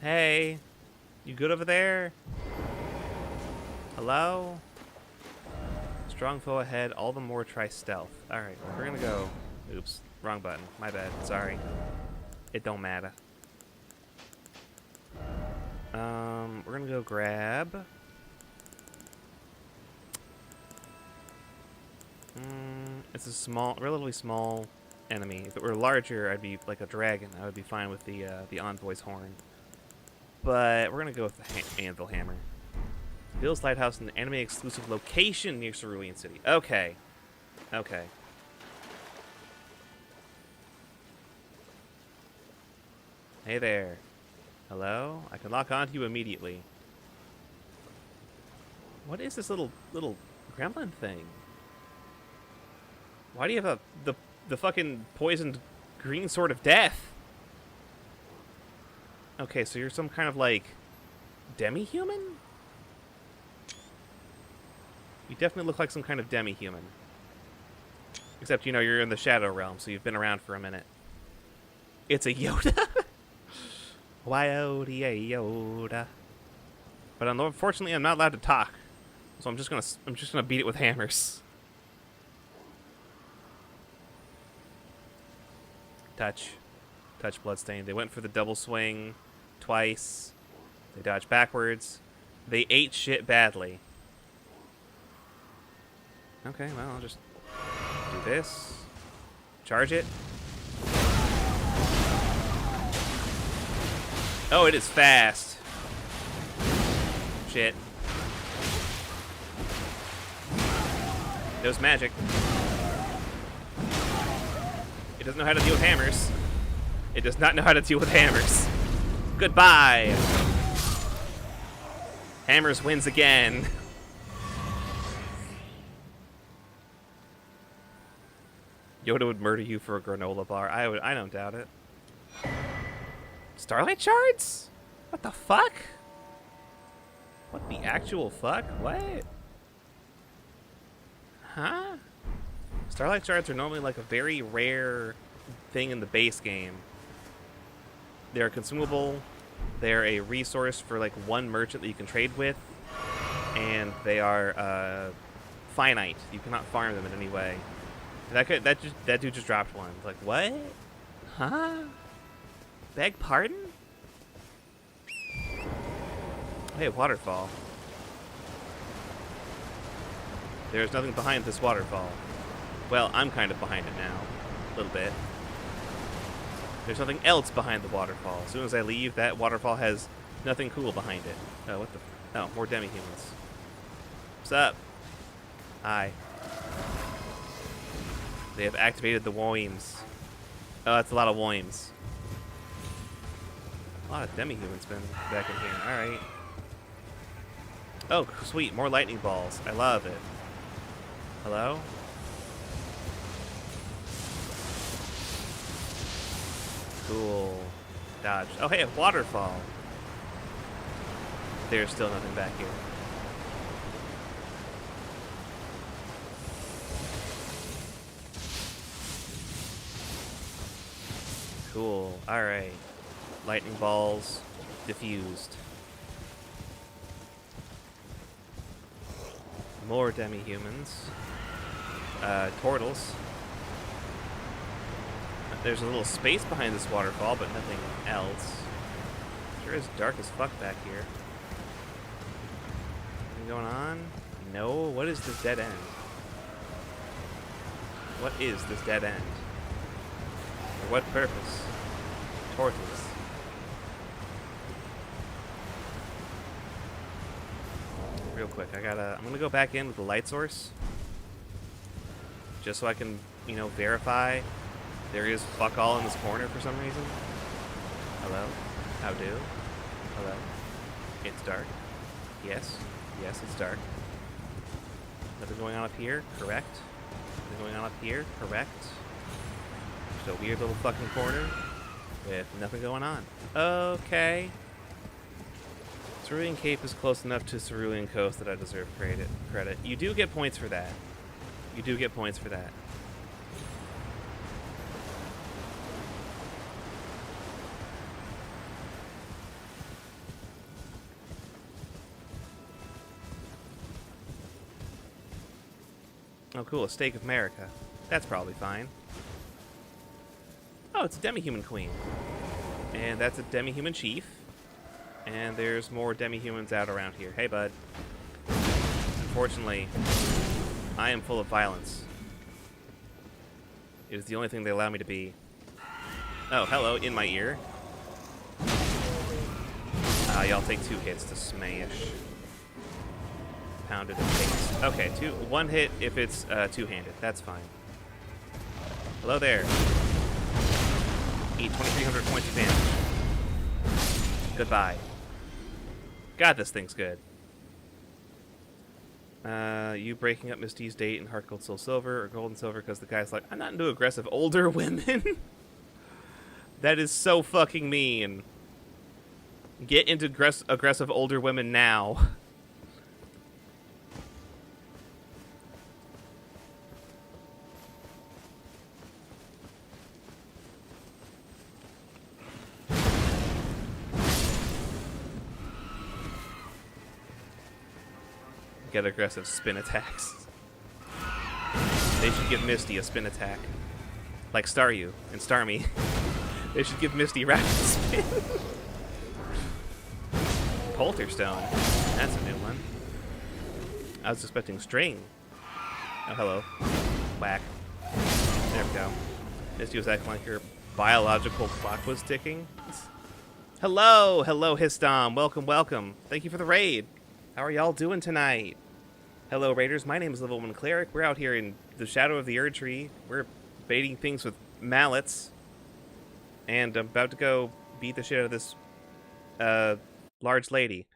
Hey. You good over there? Hello? Strong foe ahead, all the more try stealth. Alright, we're gonna go... Oops, wrong button. My bad, sorry. It don't matter. We're gonna go grab... it's a small, relatively small enemy. If it were larger, I'd be like a dragon. I would be fine with the Envoy's horn. But we're gonna go with the Anvil Hammer. Bill's Lighthouse, an anime-exclusive location near Cerulean City. Okay. Okay. Hey there. Hello? I can lock onto you immediately. What is this little gremlin thing? Why do you have the fucking poisoned green sword of death? Okay, so you're some kind of like demi-human? You definitely look like some kind of demi-human. Except, you know, you're in the Shadow Realm, so you've been around for a minute. It's a Yoda? Yoda. But unfortunately, I'm not allowed to talk. So I'm just gonna beat it with hammers. Touch. Touch Bloodstain. They went for the double swing twice. They dodged backwards. They ate shit badly. Okay, well, I'll just do this. Charge it. Oh, it is fast. Shit. It was magic. It doesn't know how to deal with hammers. It does not know how to deal with hammers. Goodbye. Hammers wins again. Yoda would murder you for a granola bar. I don't doubt it. Starlight shards? What the fuck? What the actual fuck? What? Huh? Starlight shards are normally like a very rare thing in the base game. They're consumable. They're a resource for like one merchant that you can trade with, and they are finite. You cannot farm them in any way. That dude just dropped one. Like, what? Huh? Beg pardon? Hey, waterfall. There's nothing behind this waterfall. Well, I'm kind of behind it now. A little bit. There's nothing else behind the waterfall. As soon as I leave, that waterfall has nothing cool behind it. Oh, what the... Oh, more demi-humans. What's up? Hi. They have activated the Woims. Oh, that's a lot of Woims. A lot of demi-humans been back in here. Alright. Oh, sweet. More lightning balls. I love it. Hello? Cool. Dodge. Oh, hey, a waterfall. There's still nothing back here. Cool. Alright. Lightning balls diffused. More demi-humans. Turtles. There's a little space behind this waterfall, but nothing else. Sure is dark as fuck back here. Anything going on? No. What is this dead end? What is this dead end? For what purpose? Tortoise. real quick. I'm gonna go back in with the light source. Just so I can, you know, verify there is fuck all in this corner for some reason. Hello? How do? Hello? It's dark. Yes. Yes, it's dark. Nothing going on up here? Correct. Nothing going on up here? Correct. Just a weird little fucking corner with nothing going on. Okay. Cerulean Cape is close enough to Cerulean Coast that I deserve credit. You do get points for that. You do get points for that. Oh, cool. A Stake of America. That's probably fine. Oh, it's a demi-human queen. And that's a demi-human chief. And there's more demi-humans out around here. Hey, bud. Unfortunately, I am full of violence. It is the only thing they allow me to be. Oh, hello, in my ear. Y'all take 2 hits to smash. Pounded and takes. Okay, one hit if it's two-handed. That's fine. Hello there. Eat 2,300 points of damage. Goodbye. God, this thing's good. You breaking up Misty's date in Heart Gold Soul Silver or Gold and Silver because the guy's like, I'm not into aggressive older women. That is so fucking mean. Get into aggressive older women now. Get aggressive spin attacks. They should give Misty a spin attack. Like Staryu and Starmie. They should give Misty rapid spin. Polterstone. That's a new one. I was expecting string. Oh, hello. Whack. There we go. Misty was acting like her biological clock was ticking. Hello! Hello, Histom. Welcome, welcome. Thank you for the raid. How are y'all doing tonight? Hello, Raiders. My name is Level 1 Cleric. We're out here in the shadow of the Erdtree. We're baiting things with mallets. And I'm about to go beat the shit out of this large lady.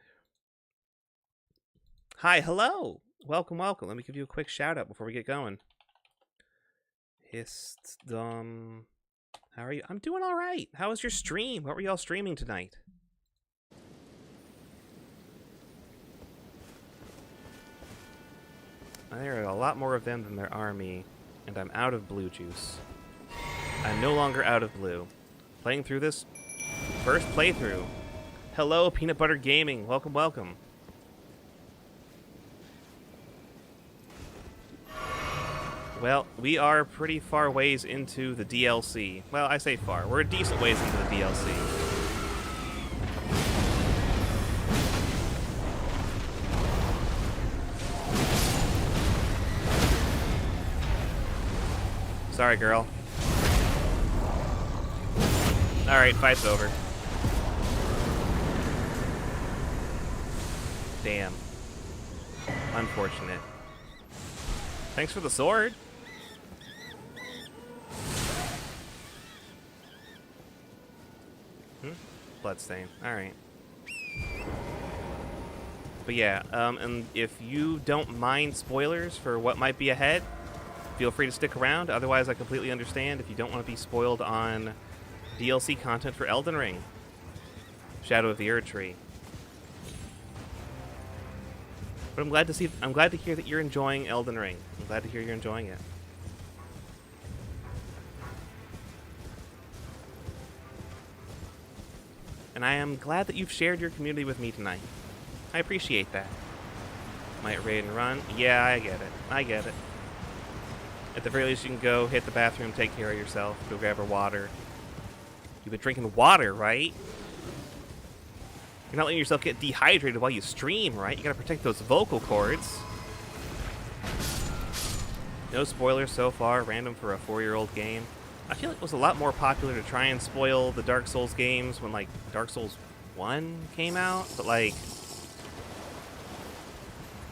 Hi, hello! Welcome, welcome. Let me give you a quick shout out before we get going. Histom. How are you? I'm doing alright. How was your stream? What were y'all streaming tonight? There are a lot more of them than there are me, and I'm out of blue juice. I'm no longer out of blue. Playing through this first playthrough. Hello, Peanut Butter Gaming. Welcome, welcome. Well, we are pretty far ways into the DLC. Well, I say far. We're a decent ways into the DLC. Sorry, girl. Alright, fight's over. Damn. Unfortunate. Thanks for the sword. Bloodstain. Alright. But yeah, and if you don't mind spoilers for what might be ahead, feel free to stick around. Otherwise, I completely understand if you don't want to be spoiled on DLC content for Elden Ring. Shadow of the Erdtree. But I'm glad to hear that you're enjoying Elden Ring. I'm glad to hear you're enjoying it. And I am glad that you've shared your community with me tonight. I appreciate that. Might raid and run. Yeah, I get it. I get it. At the very least, you can go hit the bathroom, take care of yourself, go grab her water. You've been drinking water, right? You're not letting yourself get dehydrated while you stream, right? You gotta protect those vocal cords. No spoilers so far, random for a 4-year-old game. I feel like it was a lot more popular to try and spoil the Dark Souls games when, like, Dark Souls 1 came out, but, like,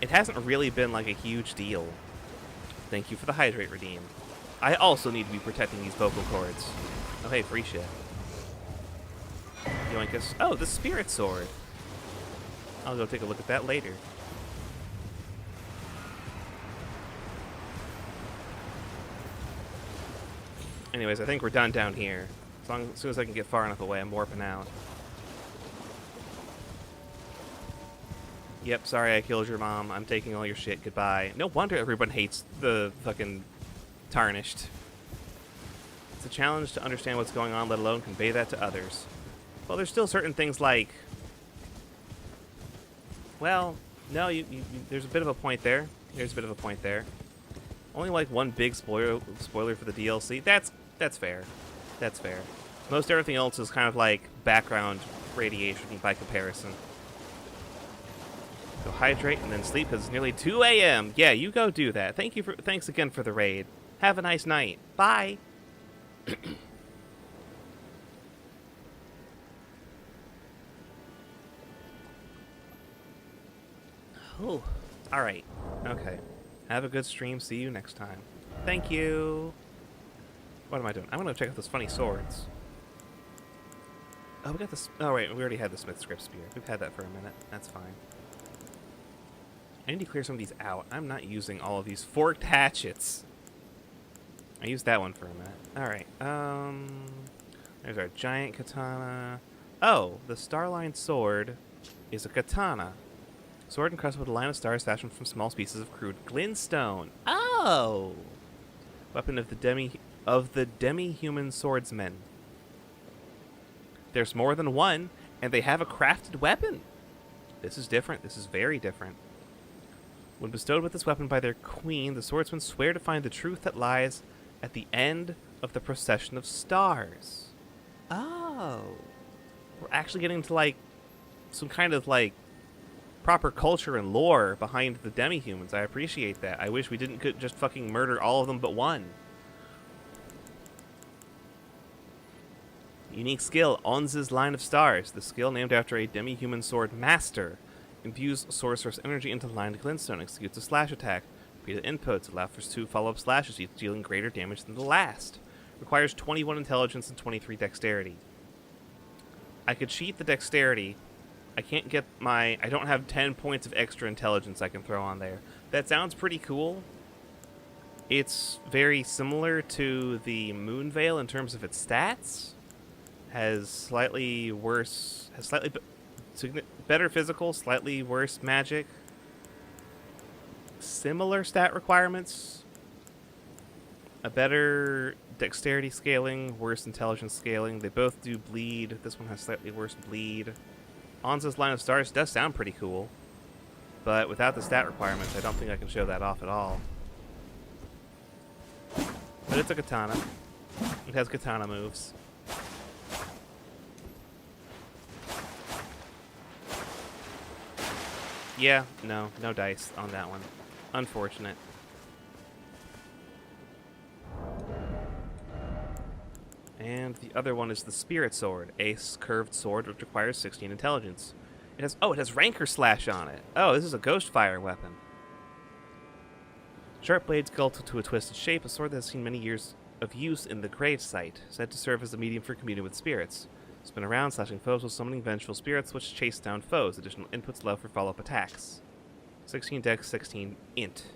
it hasn't really been like a huge deal. Thank you for the hydrate redeem. I also need to be protecting these vocal cords. Oh, hey, free shit. Yoinkus. Oh, the spirit sword. I'll go take a look at that later. Anyways, I think we're done down here. As soon as I can get far enough away, I'm warping out. Yep, sorry I killed your mom. I'm taking all your shit. Goodbye. No wonder everyone hates the fucking Tarnished. It's a challenge to understand what's going on, let alone convey that to others. Well, there's still certain things like... Well, no, there's a bit of a point there. There's a bit of a point there. Only like one big spoiler for the DLC. That's fair. That's fair. Most everything else is kind of like background radiation by comparison. Go hydrate and then sleep because it's nearly 2 a.m. Yeah, you go do that. Thanks again for the raid. Have a nice night. Bye. Oh, all right. Okay. Have a good stream. See you next time. Thank you. What am I doing? I'm gonna check out those funny swords. Oh, we got this. Oh wait, we already had the Smith Script Spear. We've had that for a minute. That's fine. I need to clear some of these out. I'm not using all of these forked hatchets. I used that one for a minute. Alright, there's our giant katana. Oh, the Starline sword is a katana. Sword encrusted with a line of stars fashioned from small pieces of crude glintstone. Oh! Weapon of the demi-human swordsmen. There's more than one, and they have a crafted weapon. This is different. This is very different. When bestowed with this weapon by their queen, the swordsmen swear to find the truth that lies at the end of the procession of stars. Oh. We're actually getting to, like, some kind of, like, proper culture and lore behind the demi-humans. I appreciate that. I wish we didn't just fucking murder all of them but one. Unique skill, Onz's Line of Stars. The skill, named after a demi-human sword master, imbues sorcerer's energy into lined glintstone, executes a slash attack. Repeated inputs allow for 2 follow-up slashes, each dealing greater damage than the last. Requires 21 intelligence and 23 dexterity. I could cheat the dexterity. I can't get I don't have 10 points of extra intelligence I can throw on there. That sounds pretty cool. It's very similar to the Moonveil in terms of its stats. Has slightly better physical, slightly worse magic. Similar stat requirements. A better dexterity scaling, worse intelligence scaling. They both do bleed. This one has slightly worse bleed. Onza's Line of Stars does sound pretty cool. But without the stat requirements, I don't think I can show that off at all. But it's a katana. It has katana moves. Yeah, no dice on that one. Unfortunate. And the other one is the Spirit Sword, a curved sword which requires 16 intelligence. It has Rancor Slash on it. Oh, this is a Ghost Fire weapon. Sharp blades sculpted to a twisted shape, a sword that has seen many years of use in the grave site, said to serve as a medium for communing with spirits. Spin around, slashing foes while summoning vengeful spirits which chase down foes. Additional inputs allow for follow-up attacks. 16 dex, 16 int.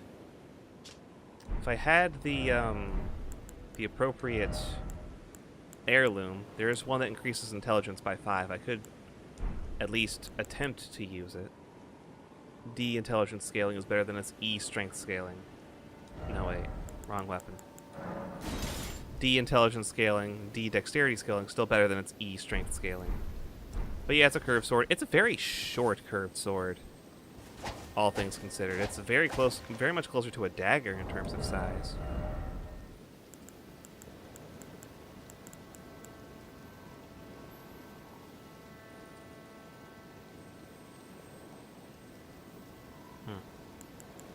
If I had the appropriate heirloom, there is one that increases intelligence by 5. I could at least attempt to use it. D intelligence scaling is better than its E strength scaling. No, wait. Wrong weapon. D intelligence scaling, D dexterity scaling, still better than its E strength scaling. But yeah, it's a curved sword. It's a very short curved sword, all things considered. It's very much closer to a dagger in terms of size.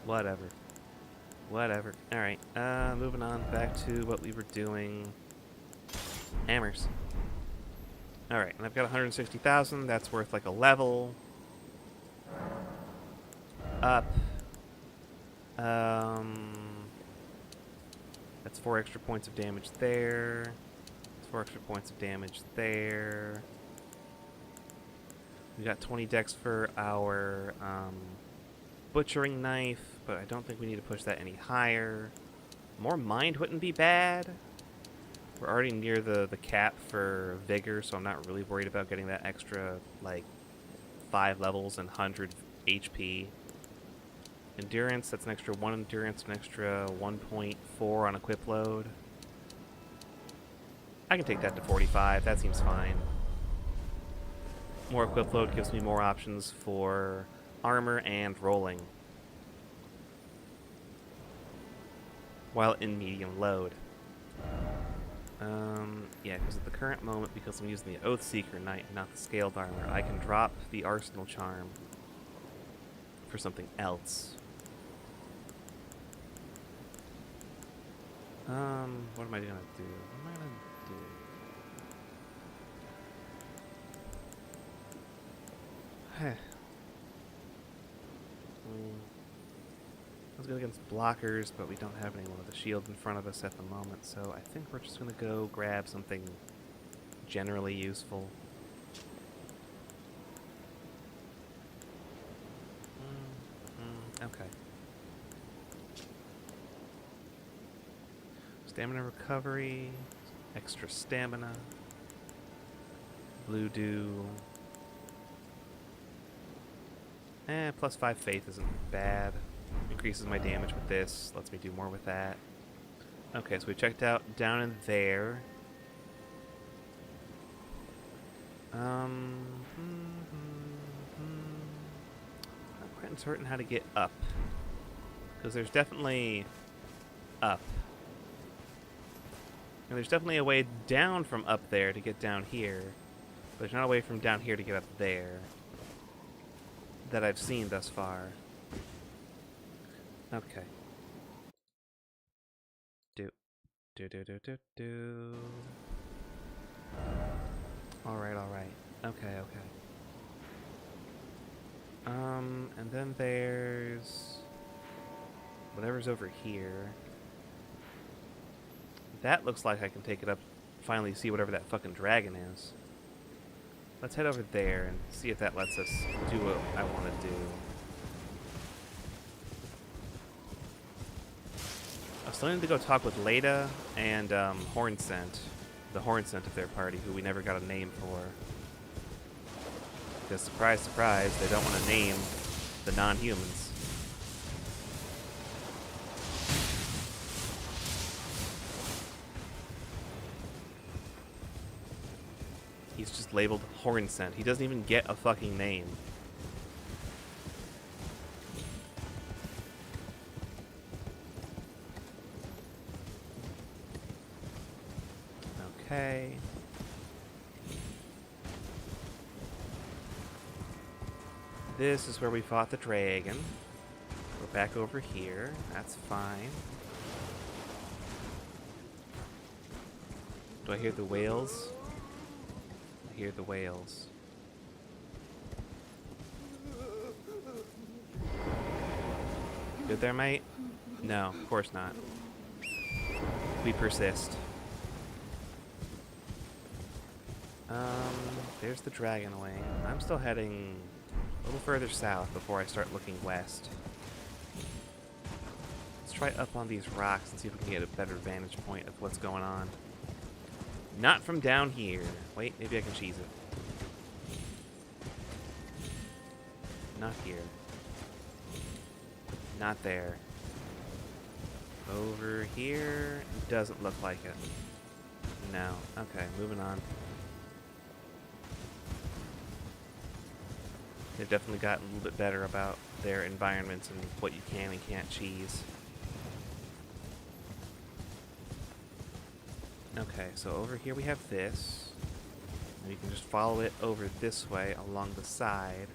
Whatever. Alright, moving on back to what we were doing. Hammers. Alright, and I've got 160,000. That's worth like a level. Up. That's 4 extra points of damage there. That's 4 extra points of damage there. We got 20 dex for our butchering knife, but I don't think we need to push that any higher. More mind wouldn't be bad. We're already near the cap for vigor, so I'm not really worried about getting that extra, like, 5 levels and 100 HP. Endurance, that's an extra 1 endurance, an extra 1.4 on equip load. I can take that to 45, that seems fine. More equip load gives me more options for armor and rolling while in medium load. Yeah, because at the current moment, because I'm using the Oathseeker Knight, not the Scaled Armor, I can drop the Arsenal Charm for something else. What am I gonna do? What am I gonna do? Let's go against blockers, but we don't have anyone with a shield in front of us at the moment, so I think we're just gonna go grab something generally useful. Okay. Stamina recovery, extra stamina, blue dew. Plus 5 faith isn't bad. Increases my damage with this, lets me do more with that. Okay, so we checked out down in there. I'm not quite certain how to get up. Because there's definitely up. And there's definitely a way down from up there to get down here. But there's not a way from down here to get up there that I've seen thus far. Okay. Do. Alright, alright. Okay. And then there's whatever's over here. That looks like I can take it up, finally see whatever that fucking dragon is. Let's head over there and see if that lets us do what I want to do. I still need to go talk with Leda and Hornsent, the Hornsent of their party, who we never got a name for. Because surprise, surprise, they don't want to name the non-humans. He's just labeled Hornsent. He doesn't even get a fucking name. Okay. This is where we fought the dragon. Go back over here. That's fine. Do I hear the whales? I hear the whales. Good there, mate? No, of course not. We persist. There's the dragon wing. I'm still heading a little further south before I start looking west. Let's try up on these rocks and see if we can get a better vantage point of what's going on. Not from down here. Wait, maybe I can cheese it. Not here. Not there. Over here. Doesn't look like it. No. Okay, moving on. They've definitely gotten a little bit better about their environments and what you can and can't cheese. Okay, so over here we have this. And you can just follow it over this way along the side.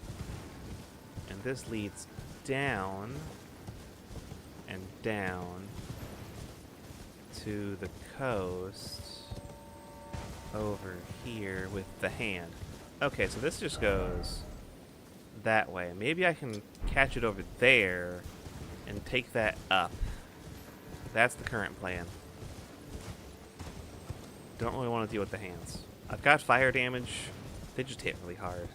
And this leads down and down to the coast over here with the hand. Okay, so this just goes that way. Maybe I can catch it over there and take that up. That's the current plan. Don't really want to deal with the hands. I've got fire damage. They just hit really hard.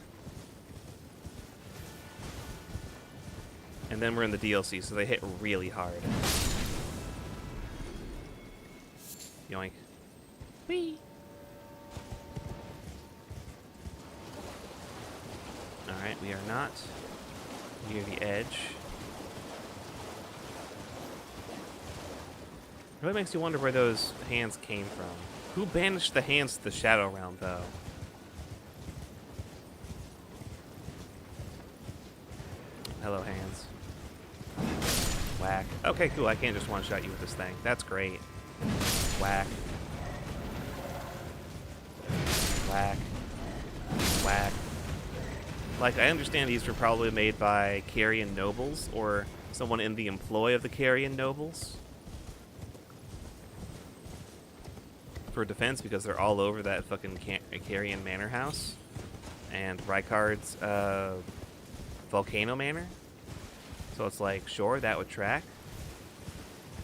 And then we're in the DLC, so they hit really hard. Yoink. Whee! Alright, we are not near the edge. It really makes you wonder where those hands came from. Who banished the hands to the Shadow Realm, though? Hello, hands. Whack. Okay, cool. I can't just one-shot you with this thing. That's great. Whack. Whack. Whack. Like, I understand these were probably made by Carrion nobles, or someone in the employ of the Carrion nobles. For defense, because they're all over that fucking Carrion Manor house. And Rykard's, Volcano Manor. So it's like, sure, that would track.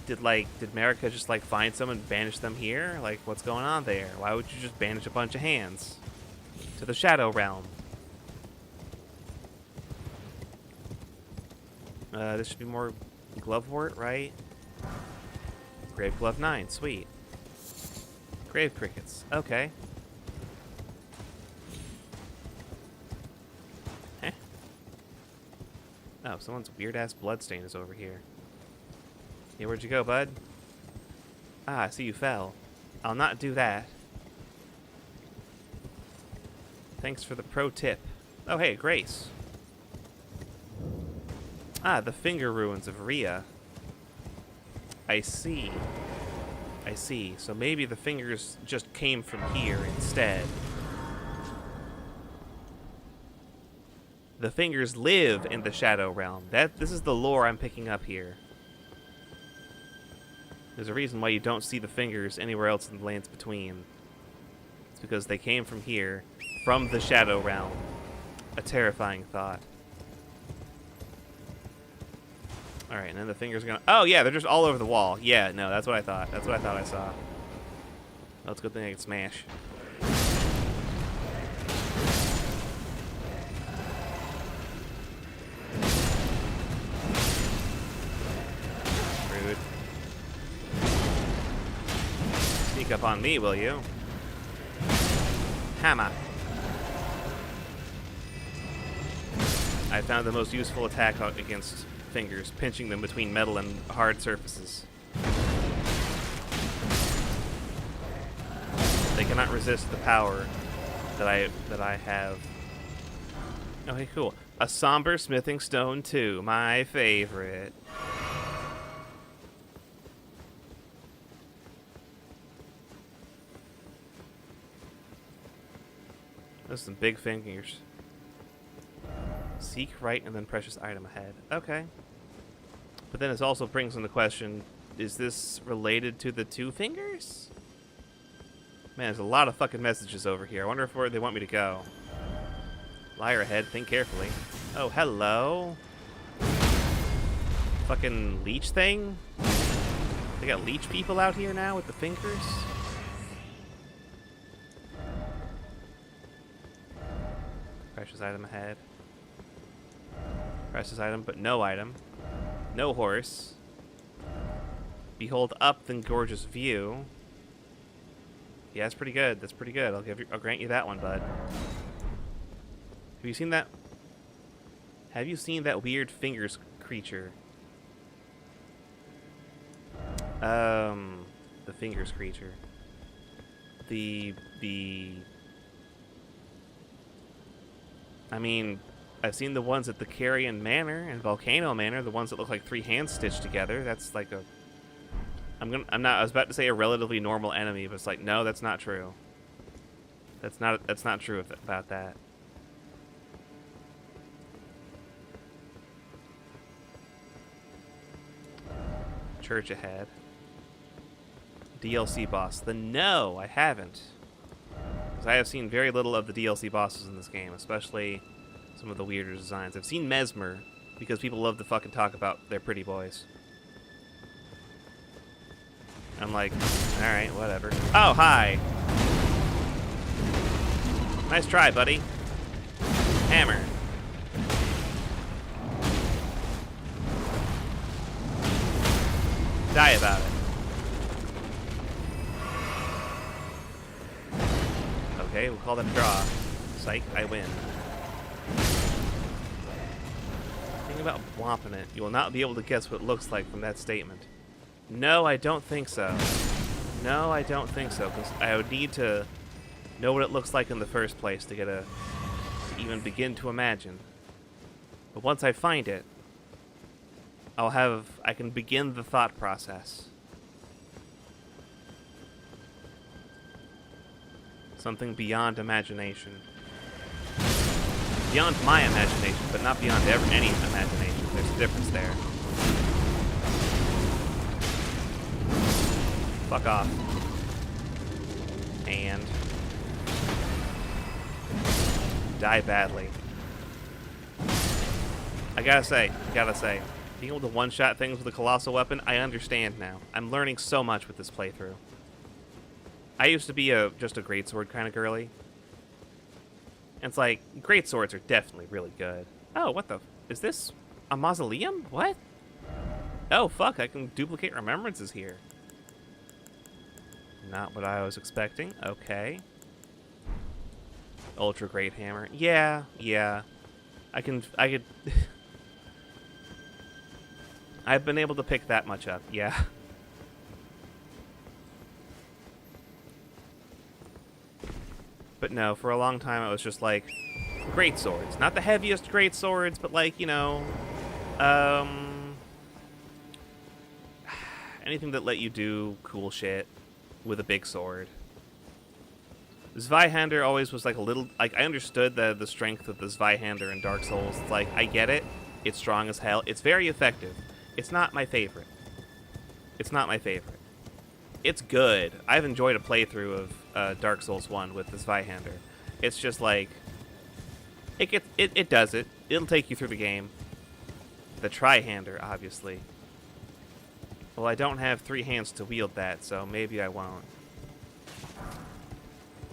Did Marika just, like, find some and banish them here? Like, what's going on there? Why would you just banish a bunch of hands to the Shadow Realm? This should be more Glovewort, right? Grave Glove 9, sweet. Grave Crickets, okay. Heh. Oh, someone's weird-ass bloodstain is over here. Yeah, where'd you go, bud? Ah, I see you fell. I'll not do that. Thanks for the pro tip. Oh, hey, Grace. Ah, the finger ruins of Rhea. I see. I see. So maybe the fingers just came from here instead. The fingers live in the Shadow Realm. This is the lore I'm picking up here. There's a reason why you don't see the fingers anywhere else in the lands between. It's because they came from here, from the Shadow Realm. A terrifying thought. Alright, and then the fingers are gonna... Oh, yeah, they're just all over the wall. Yeah, no, that's what I thought. That's what I thought I saw. Well, it's a good thing I can smash. Rude. Sneak up on me, will you? Hammer. I found the most useful attack against fingers, pinching them between metal and hard surfaces. They cannot resist the power that I have. Okay, cool. A somber smithing stone too, my favorite. Those are some big fingers. Seek right and then precious item ahead. Okay. But then it also brings into question, is this related to the two fingers? Man, there's a lot of fucking messages over here. I wonder if where they want me to go. Liar ahead, think carefully. Oh, hello. Fucking leech thing? They got leech people out here now with the fingers? Precious item ahead. Precious item, but no item. No horse. Behold up, then gorgeous view. Yeah, that's pretty good. That's pretty good. I'll grant you that one, bud. Have you seen that? Have you seen that weird fingers creature? The fingers creature. I mean, I've seen the ones at the Carrion Manor and Volcano Manor, the ones that look like three hands stitched together. That's like a... I was about to say a relatively normal enemy, but it's like, no, that's not true. That's not true about that. Church ahead. DLC boss. No, I haven't. Because I have seen very little of the DLC bosses in this game, especially some of the weirder designs. I've seen Mesmer, because people love to fucking talk about their pretty boys. I'm like, alright, whatever. Oh, hi! Nice try, buddy. Hammer. Die about it. Okay, we'll call that a draw. Psych, I win. Think about whomping it. You will not be able to guess what it looks like from that statement. No, I don't think so. No, I don't think so, because I would need to know what it looks like in the first place to get a... to even begin to imagine. But once I find it, I can begin the thought process. Something beyond imagination. Beyond my imagination, but not beyond any imagination. There's a difference there. Fuck off. And... die badly. I gotta say, being able to one-shot things with a colossal weapon, I understand now. I'm learning so much with this playthrough. I used to be just a greatsword kind of girly. And it's like, greatswords are definitely really good. Oh, what the... is this a mausoleum? What? Oh, fuck, I can duplicate remembrances here. Not what I was expecting. Okay. Ultra Great Hammer. Yeah. I could... I've been able to pick that much up, yeah. But no, for a long time it was just like, great swords. Not the heaviest great swords, but like, you know, anything that let you do cool shit with a big sword. Zweihander always was like a little, like, I understood the strength of the Zweihander in Dark Souls. It's like, I get it. It's strong as hell. It's very effective. It's not my favorite. It's not my favorite. It's good. I've enjoyed a playthrough of Dark Souls 1 with the Zweihander. It's just like, it does it. It'll take you through the game. The Trihander, obviously. Well, I don't have 3 hands to wield that, so maybe I won't.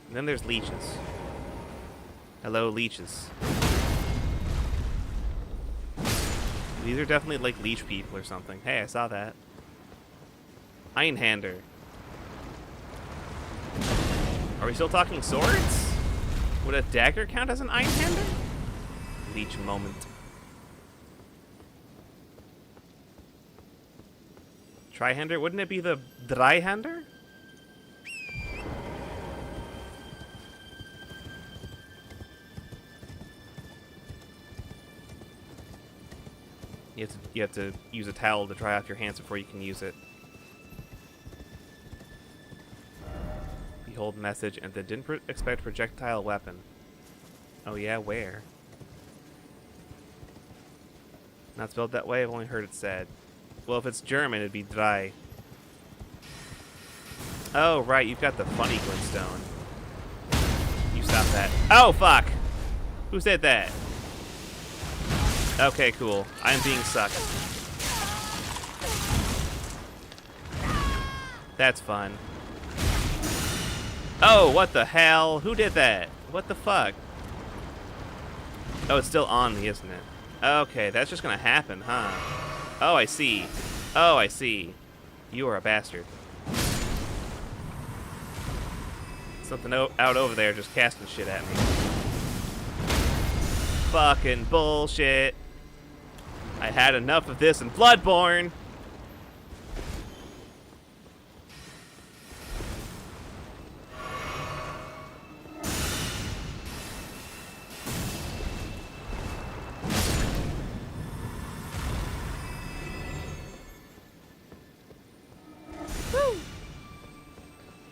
And then there's leeches. Hello, leeches. These are definitely like leech people or something. Hey, I saw that. Einhander. Are we still talking swords? Would a dagger count as an Einhander? Leech moment. Trihander? Wouldn't it be the Dreihander? You have to use a towel to dry off your hands before you can use it. Behold message, and then didn't expect projectile weapon. Oh yeah, where? Not spelled that way, I've only heard it said. Well, if it's German, it'd be drei. Oh, right, you've got the funny glintstone. You stop that. Oh, fuck! Who said that? Okay, cool. I'm being sucked. That's fun. Oh, what the hell? Who did that? What the fuck? Oh, it's still on me, isn't it? Okay, that's just gonna happen, huh? Oh, I see. Oh, I see. You are a bastard. Something out over there just casting shit at me. Fucking bullshit. I had enough of this in Bloodborne.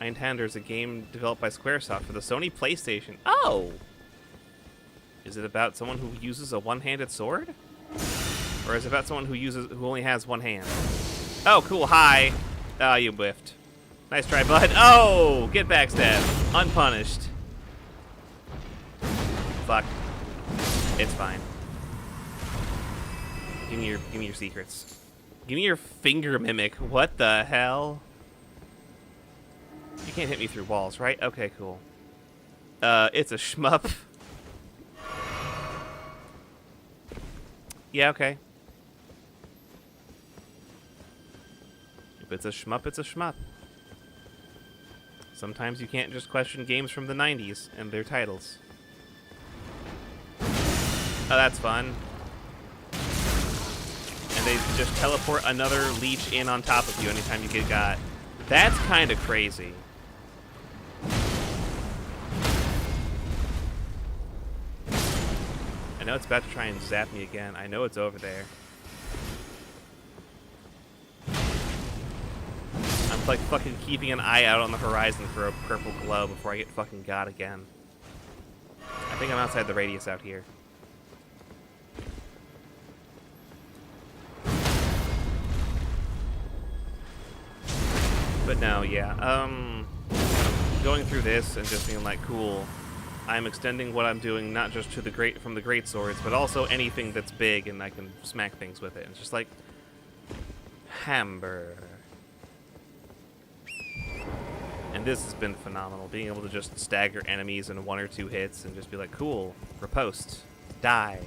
Einhander is a game developed by Squaresoft for the Sony PlayStation. Oh! Is it about someone who uses a one-handed sword? Or is it about someone who only has one hand? Oh, cool. Hi. Oh, you whiffed. Nice try, bud. Oh! Get backstabbed. Unpunished. Fuck. It's fine. Give me your secrets. Give me your finger mimic. What the hell? You can't hit me through walls, right? Okay, cool. It's a shmup. Yeah, okay. If it's a shmup, it's a shmup. Sometimes you can't just question games from the 90s and their titles. Oh, that's fun. And they just teleport another leech in on top of you anytime you get got. That's kind of crazy. I know it's about to try and zap me again. I know it's over there. I'm like fucking keeping an eye out on the horizon for a purple glow before I get fucking got again. I think I'm outside the radius out here. But no, yeah. Going through this and just being like, cool. I'm extending what I'm doing not just to the from the great swords, but also anything that's big and I can smack things with it. It's just like hamburger. And this has been phenomenal, being able to just stagger enemies in 1 or 2 hits and just be like, cool, riposte, die.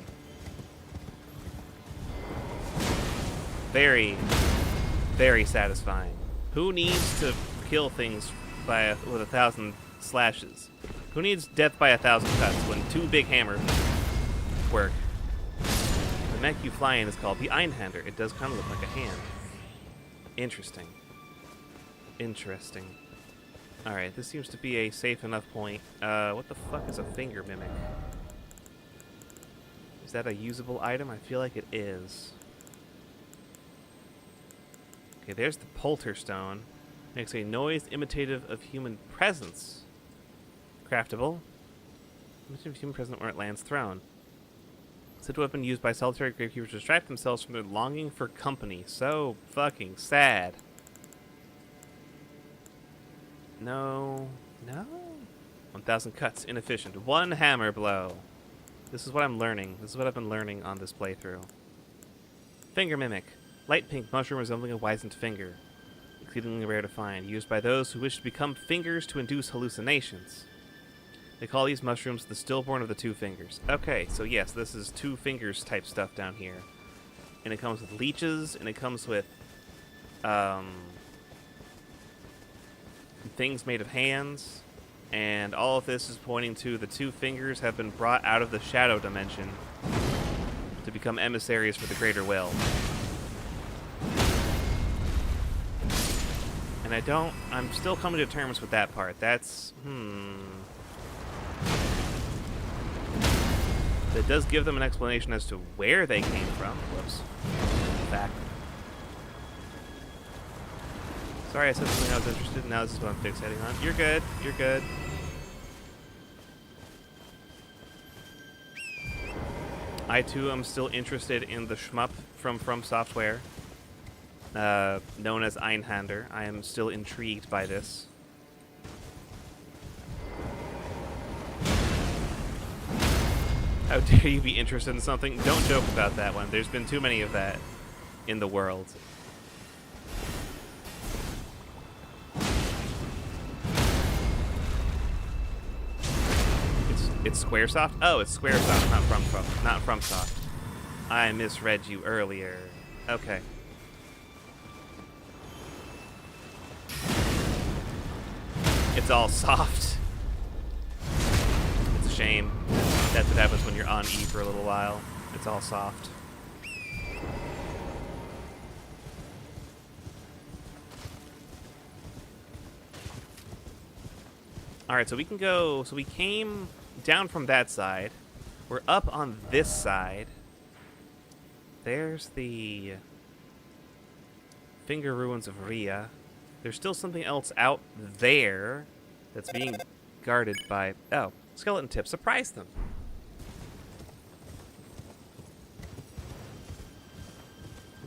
Very, very satisfying. Who needs to kill things with 1,000 slashes? Who needs death by 1,000 cuts when 2 big hammers work? The mech you fly in is called the Einhander. It does kind of look like a hand. Interesting. Interesting. Alright, this seems to be a safe enough point. What the fuck is a finger mimic? Is that a usable item? I feel like it is. Okay, there's the Polterstone. Makes a noise imitative of human presence. Craftable. Imitative of human presence where it lands thrown. Said to have been used by solitary gravekeepers to distract themselves from their longing for company. So fucking sad. No. No? 1,000 cuts. Inefficient. 1 hammer blow. This is what I'm learning. This is what I've been learning on this playthrough. Finger mimic. Light pink mushroom resembling a wizened finger. Exceedingly rare to find. Used by those who wish to become fingers to induce hallucinations. They call these mushrooms the stillborn of the 2 fingers. Okay, so yes, this is 2 fingers type stuff down here. And it comes with leeches, and it comes with things made of hands. And all of this is pointing to the 2 fingers have been brought out of the shadow dimension to become emissaries for the greater will. And I'm still coming to terms with that part. That's, That does give them an explanation as to where they came from. Whoops. Back. Sorry, I said something I was interested in. Now this is what I'm fixating on. You're good. You're good. I, too, am still interested in the shmup from Software. Known as Einhander. I am still intrigued by this. How dare you be interested in something? Don't joke about that one. There's been too many of that in the world. It's Squaresoft? Oh, it's Squaresoft, not FromSoft. I misread you earlier. Okay. It's all soft. It's a shame. That's what happens when you're on E for a little while. It's all soft. Alright, so we can go... So we came down from that side. We're up on this side. There's the Finger Ruins of Rhea. There's still something else out there that's being guarded by... Oh, skeleton tip. Surprise them.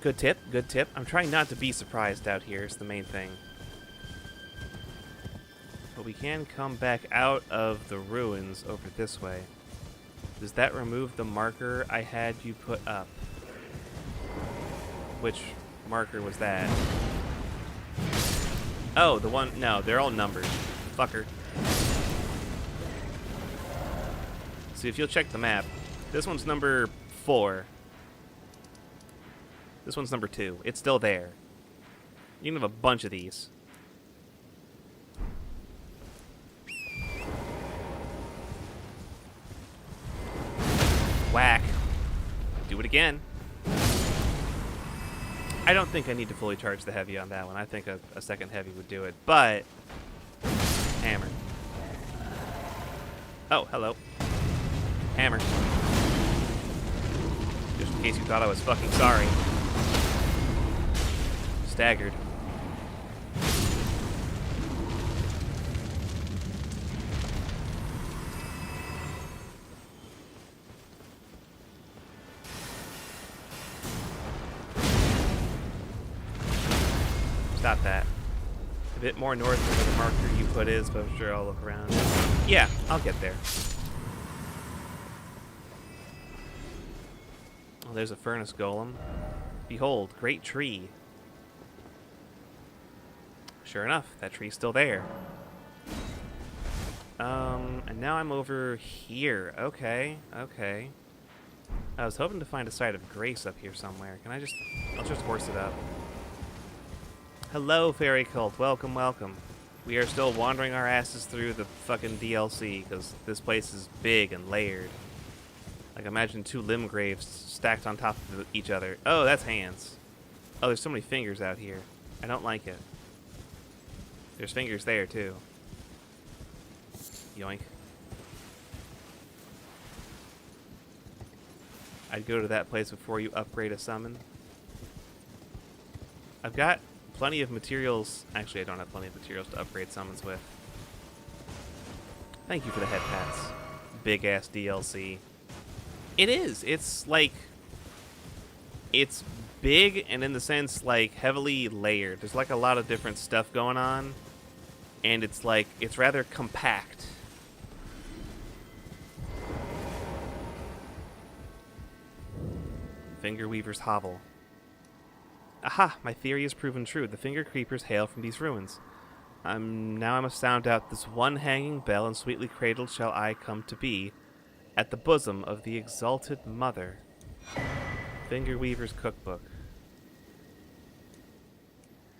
Good tip, good tip. I'm trying not to be surprised out here is the main thing. But we can come back out of the ruins over this way. Does that remove the marker I had you put up? Which marker was that? Oh, the one... No, they're all numbered. Fucker. So if you'll check the map, this one's number 4. This one's number 2. It's still there. You can have a bunch of these. Whack. Do it again. I don't think I need to fully charge the heavy on that one. I think a second heavy would do it, but... Hammer. Oh, hello. Hammer. Just in case you thought I was fucking sorry. Staggered. Stop that. A bit more north of where the marker you put is, but I'm sure I'll look around. Yeah, I'll get there. Oh, there's a furnace golem. Behold, great tree. Sure enough, that tree's still there. And now I'm over here. Okay, okay. I was hoping to find a site of grace up here somewhere. I'll just horse it up. Hello, Fairy Cult. Welcome, welcome. We are still wandering our asses through the fucking DLC, because this place is big and layered. Like, imagine 2 limb graves stacked on top of each other. Oh, that's hands. Oh, there's so many fingers out here. I don't like it. There's fingers there, too. Yoink. I'd go to that place before you upgrade a summon. I've got plenty of materials. Actually, I don't have plenty of materials to upgrade summons with. Thank you for the head pats. Big ass DLC. It is. It's like... It's big and in the sense like heavily layered. There's like a lot of different stuff going on. And it's like, it's rather compact. Fingerweaver's hovel. Aha! My theory is proven true. The finger creepers hail from these ruins. Now I must sound out this one hanging bell, and sweetly cradled shall I come to be, at the bosom of the exalted mother. Fingerweaver's cookbook.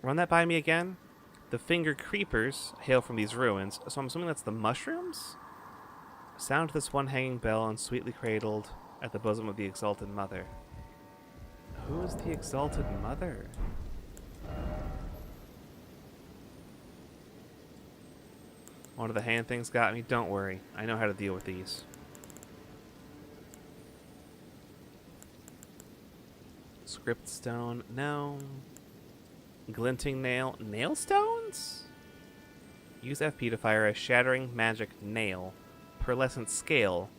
Run that by me again? The finger creepers hail from these ruins, so I'm assuming that's the mushrooms? Sound this one hanging bell, and sweetly cradled at the bosom of the exalted mother. Who is the exalted mother? One of the hand things got me. Don't worry. I know how to deal with these. Script stone. No. Glinting nail. Nail stones? Use FP to fire a shattering magic nail. Pearlescent scale.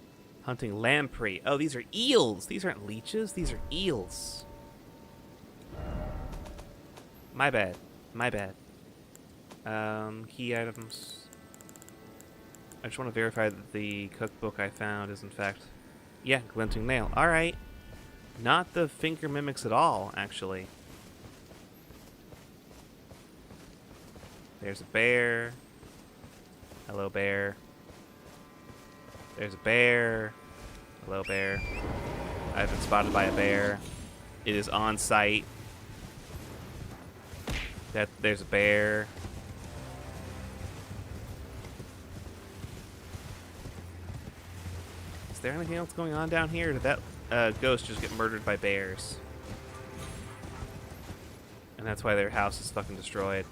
Hunting lamprey. Oh, these are eels. These aren't leeches. These are eels. My bad. My bad. Key items. I just want to verify that the cookbook I found is in fact... Yeah, glinting nail. Alright. Not the finger mimics at all, actually. There's a bear. Hello, bear. There's a bear. Hello, bear. I've been spotted by a bear. It is on site. There's a bear. Is there anything else going on down here? Or did that ghost just get murdered by bears? And that's why their house is fucking destroyed.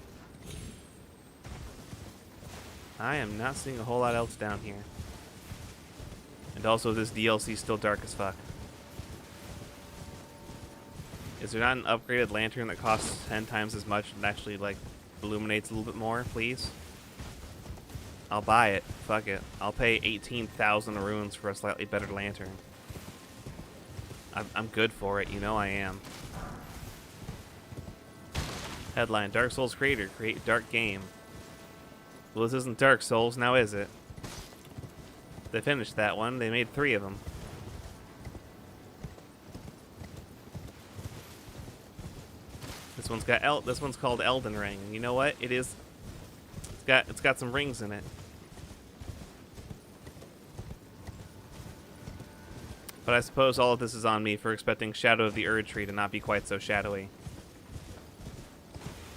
I am not seeing a whole lot else down here. And also, this DLC is still dark as fuck. Is there not an upgraded lantern that costs 10 times as much and actually, like, illuminates a little bit more, please? I'll buy it. Fuck it. I'll pay 18,000 runes for a slightly better lantern. I'm good for it. You know I am. Headline: Dark Souls creator create dark game. Well, this isn't Dark Souls, now is it? They finished that one. They made 3 of them. This one's called Elden Ring. And you know what? It's got some rings in it. But I suppose all of this is on me for expecting Shadow of the Erdtree to not be quite so shadowy.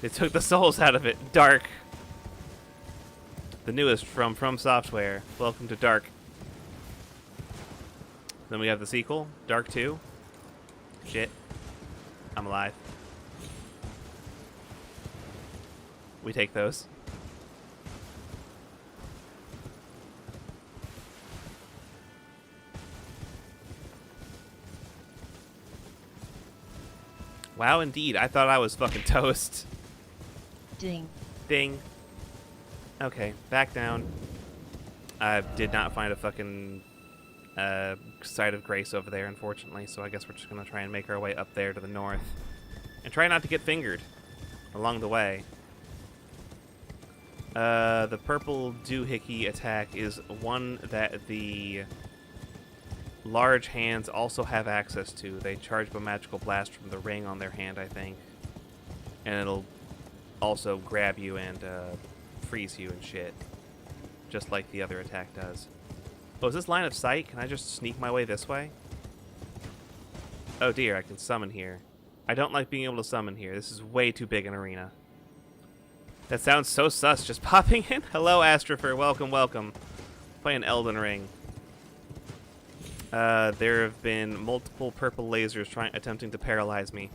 They took the souls out of it. Dark. The newest from Software. Welcome to Dark. Then we have the sequel, Dark 2. Shit. I'm alive. We take those. Wow, indeed. I thought I was fucking toast. Ding. Ding. Okay, back down. I did not find a fucking site of grace over there, unfortunately, so I guess we're just going to try and make our way up there to the north. And try not to get fingered along the way. The purple doohickey attack is one that the large hands also have access to. They charge up a magical blast from the ring on their hand, I think. And it'll also grab you and freeze you and shit. Just like the other attack does. Oh, is this line of sight? Can I just sneak my way this way? Oh dear, I can summon here. I don't like being able to summon here. This is way too big an arena. That sounds so sus, just popping in. Hello, Astropher. Welcome, welcome. Playing Elden Ring. There have been multiple purple lasers attempting to paralyze me.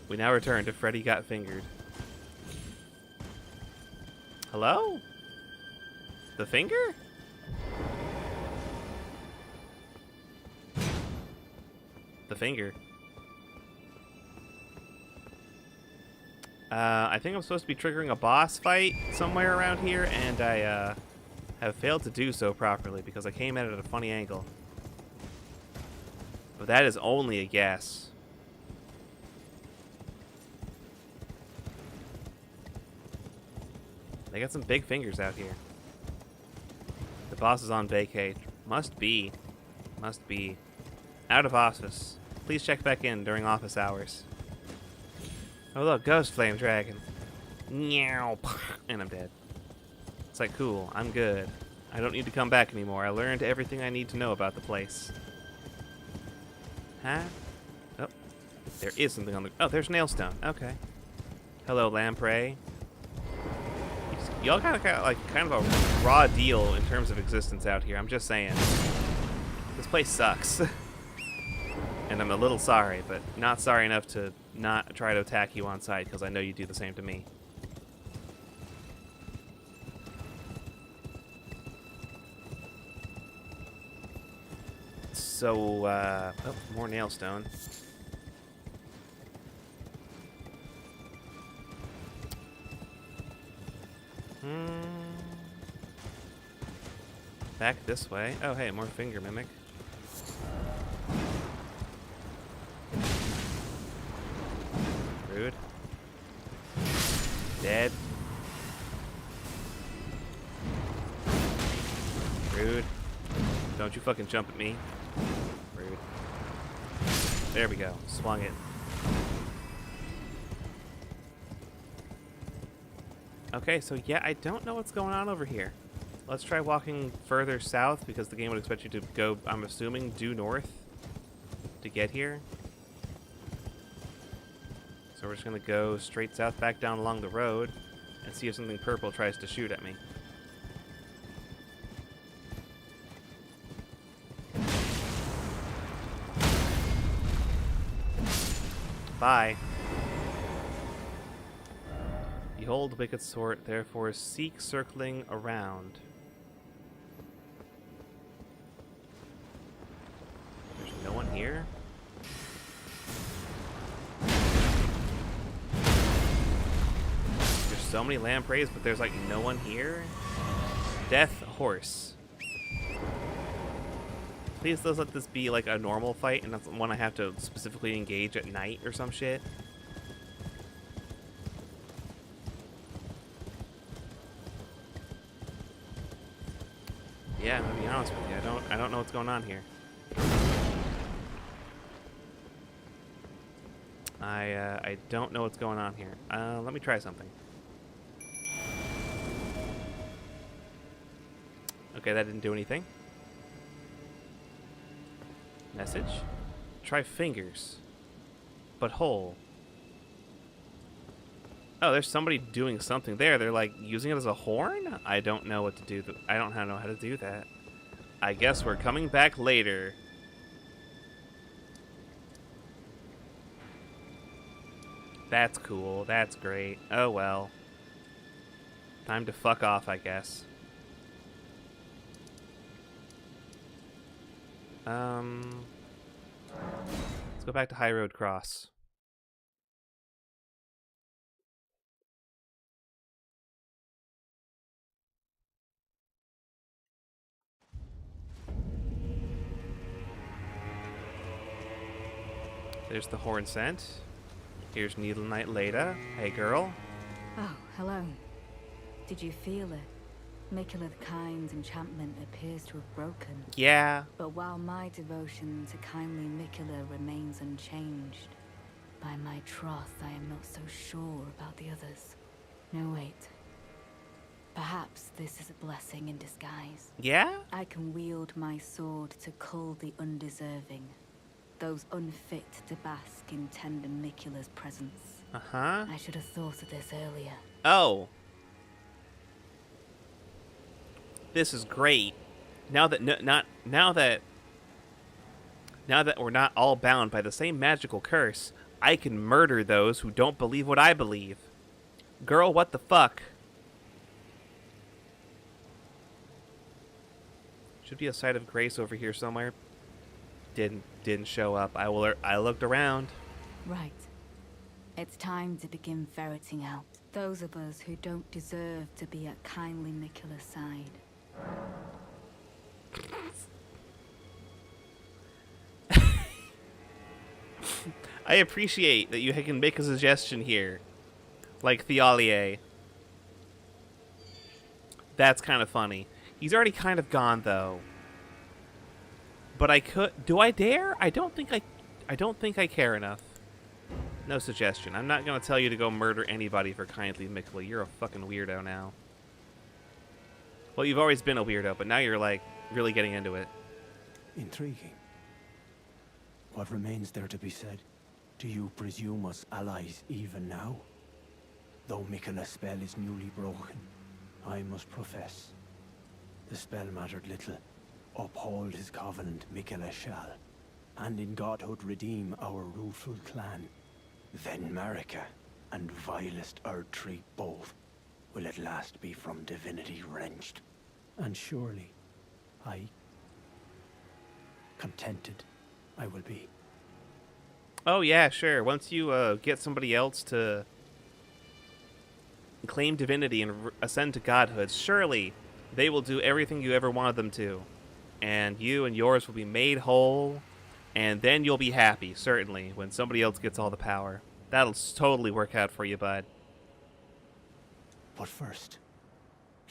We now return to Freddy Got Fingered. Hello? The finger? The finger. I think I'm supposed to be triggering a boss fight somewhere around here, and I have failed to do so properly because I came at it at a funny angle. But that is only a guess. They got some big fingers out here. The boss is on vacay. Must be. Must be. Out of office. Please check back in during office hours. Oh look, ghost flame dragon. Meow. And I'm dead. It's like, cool, I'm good. I don't need to come back anymore. I learned everything I need to know about the place. Huh? Oh, there is something on the... Oh, there's Nailstone. Okay. Hello, Lamprey. Y'all got like kind of a raw deal in terms of existence out here. I'm just saying. This place sucks. And I'm a little sorry, but not sorry enough to not try to attack you on sight, because I know you do the same to me. So, oh, more Nailstone. Back this way. Oh, hey, more finger mimic. Rude. Dead. Rude. Don't you fucking jump at me. Rude. There we go. Swung it. Okay, so yeah, I don't know what's going on over here. Let's try walking further south, because the game would expect you to go, I'm assuming, due north to get here. So we're just going to go straight south, back down along the road, and see if something purple tries to shoot at me. Bye. Behold, wicked sort, therefore seek circling around. There's no one here? There's so many lampreys, but there's like no one here? Death horse. Please let's let this be like a normal fight and not one I have to specifically engage at night or some shit. Yeah, I'm gonna be honest with you. I don't know what's going on here. I don't know what's going on here. Let me try something. Okay, that didn't do anything. Message. Try fingers. But whole. Oh, there's somebody doing something there. They're like using it as a horn? I don't know what to do. I don't know how to do that. I guess we're coming back later. That's cool. That's great. Oh well. Time to fuck off, I guess. Let's go back to High Road Cross. There's the horn scent. Here's Needle Knight Leda. Hey, girl. Oh, hello. Did you feel it? Mikula the Kind's enchantment appears to have broken. Yeah. But while my devotion to kindly Mikula remains unchanged, by my troth I am not so sure about the others. No, wait. Perhaps this is a blessing in disguise. Yeah? I can wield my sword to cull the undeserving, those unfit to bask in tender Mikula's presence. Uh-huh. I should have thought of this earlier. Oh. This is great. Now that now that we're not all bound by the same magical curse, I can murder those who don't believe what I believe. Girl, what the fuck? Should be a site of grace over here somewhere. Didn't show up. I looked around. Right. It's time to begin ferreting out those of us who don't deserve to be at kindly Mikula's side. I appreciate that you can make a suggestion here. Like Theolier. That's kind of funny. He's already kind of gone though. But I could. Do I dare? I don't think I care enough. No suggestion. I'm not gonna tell you to go murder anybody for kindly Mikula. You're a fucking weirdo now. Well, you've always been a weirdo, but now you're like really getting into it. Intriguing. What remains there to be said? Do you presume us allies even now? Though Mikula's spell is newly broken, I must profess, the spell mattered little. Uphold his covenant, Mikula shall, and in godhood redeem our rueful clan. Then Marika and vilest Erdtree both will at last be from divinity wrenched. And surely, contented I will be. Oh yeah, sure. Once you get somebody else to claim divinity and ascend to godhood, surely they will do everything you ever wanted them to. And you and yours will be made whole, and then you'll be happy, certainly, when somebody else gets all the power. That'll totally work out for you, bud. But first,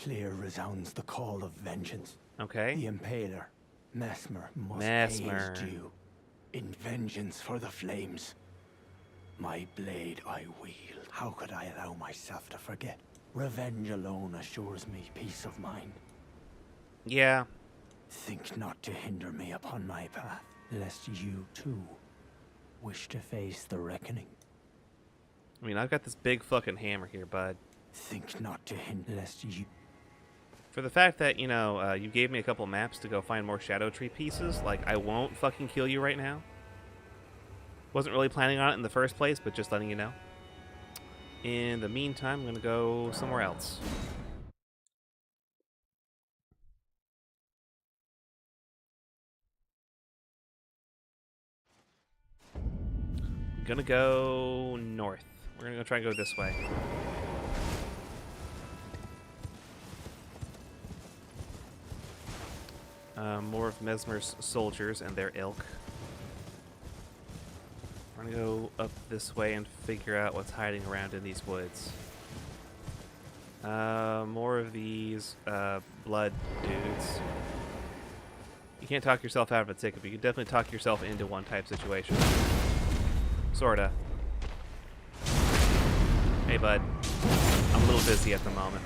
clear resounds the call of vengeance. Okay. The Impaler, Mesmer, must pay his due. In vengeance for the flames. My blade I wield. How could I allow myself to forget? Revenge alone assures me peace of mind. Yeah. Think not to hinder me upon my path, lest you, too, wish to face the reckoning. I mean, I've got this big fucking hammer here, bud. Think not to hinder, lest you... For the fact that, you know, you gave me a couple maps to go find more Erdtree pieces, like, I won't fucking kill you right now. Wasn't really planning on it in the first place, but just letting you know. In the meantime, I'm gonna go somewhere else. Gonna go north. We're gonna go try and go this way. More of Mesmer's soldiers and their ilk. We're gonna go up this way and figure out what's hiding around in these woods. More of these blood dudes. You can't talk yourself out of a ticket, but you can definitely talk yourself into one type situation. Sorta. Hey, bud. I'm a little busy at the moment.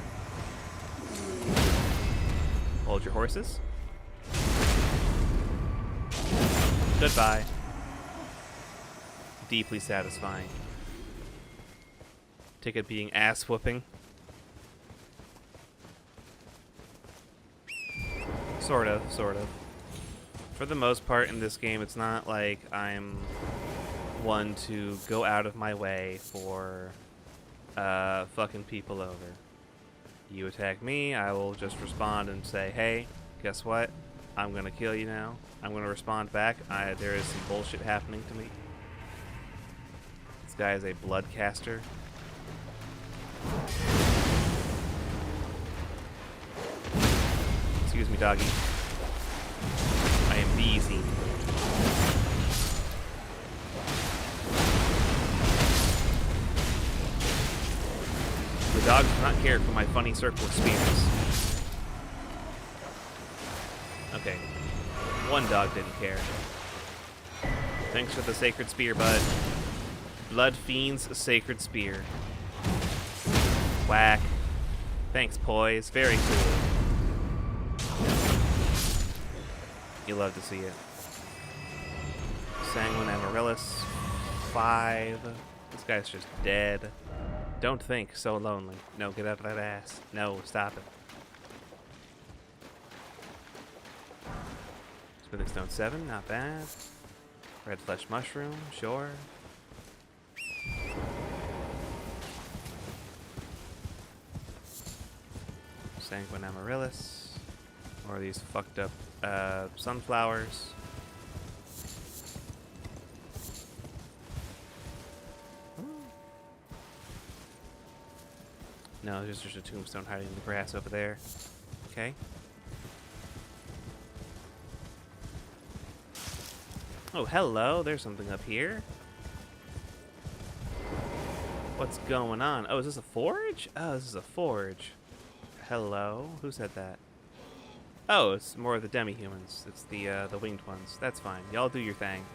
Hold your horses. Goodbye. Deeply satisfying. Ticket being ass whooping. Sort of. For the most part in this game, it's not like I'm one to go out of my way for fucking people over. You attack me, I will just respond and say, hey, guess what? I'm gonna kill you now. I'm gonna respond back. There is some bullshit happening to me. This guy is a bloodcaster. Excuse me, doggy. I am busy. The dog does not care for my funny circle of spears. Okay. One dog didn't care. Thanks for the sacred spear, bud. Blood Fiend's sacred spear. Whack. Thanks, poise. Very cool. You love to see it. Sanguine Amaryllis. 5. This guy's just dead. Don't think. So lonely. No, get out of that ass. No, stop it. Smithing Stone 7. Not bad. Red Flesh Mushroom. Sure. Sanguine Amaryllis. More of these fucked up sunflowers. No, there's just a tombstone hiding in the grass over there. Okay. Oh, hello. There's something up here. What's going on? Oh, is this a forge? Oh, this is a forge. Hello. Who said that? Oh, it's more of the demi-humans. It's the winged ones. That's fine. Y'all do your thing.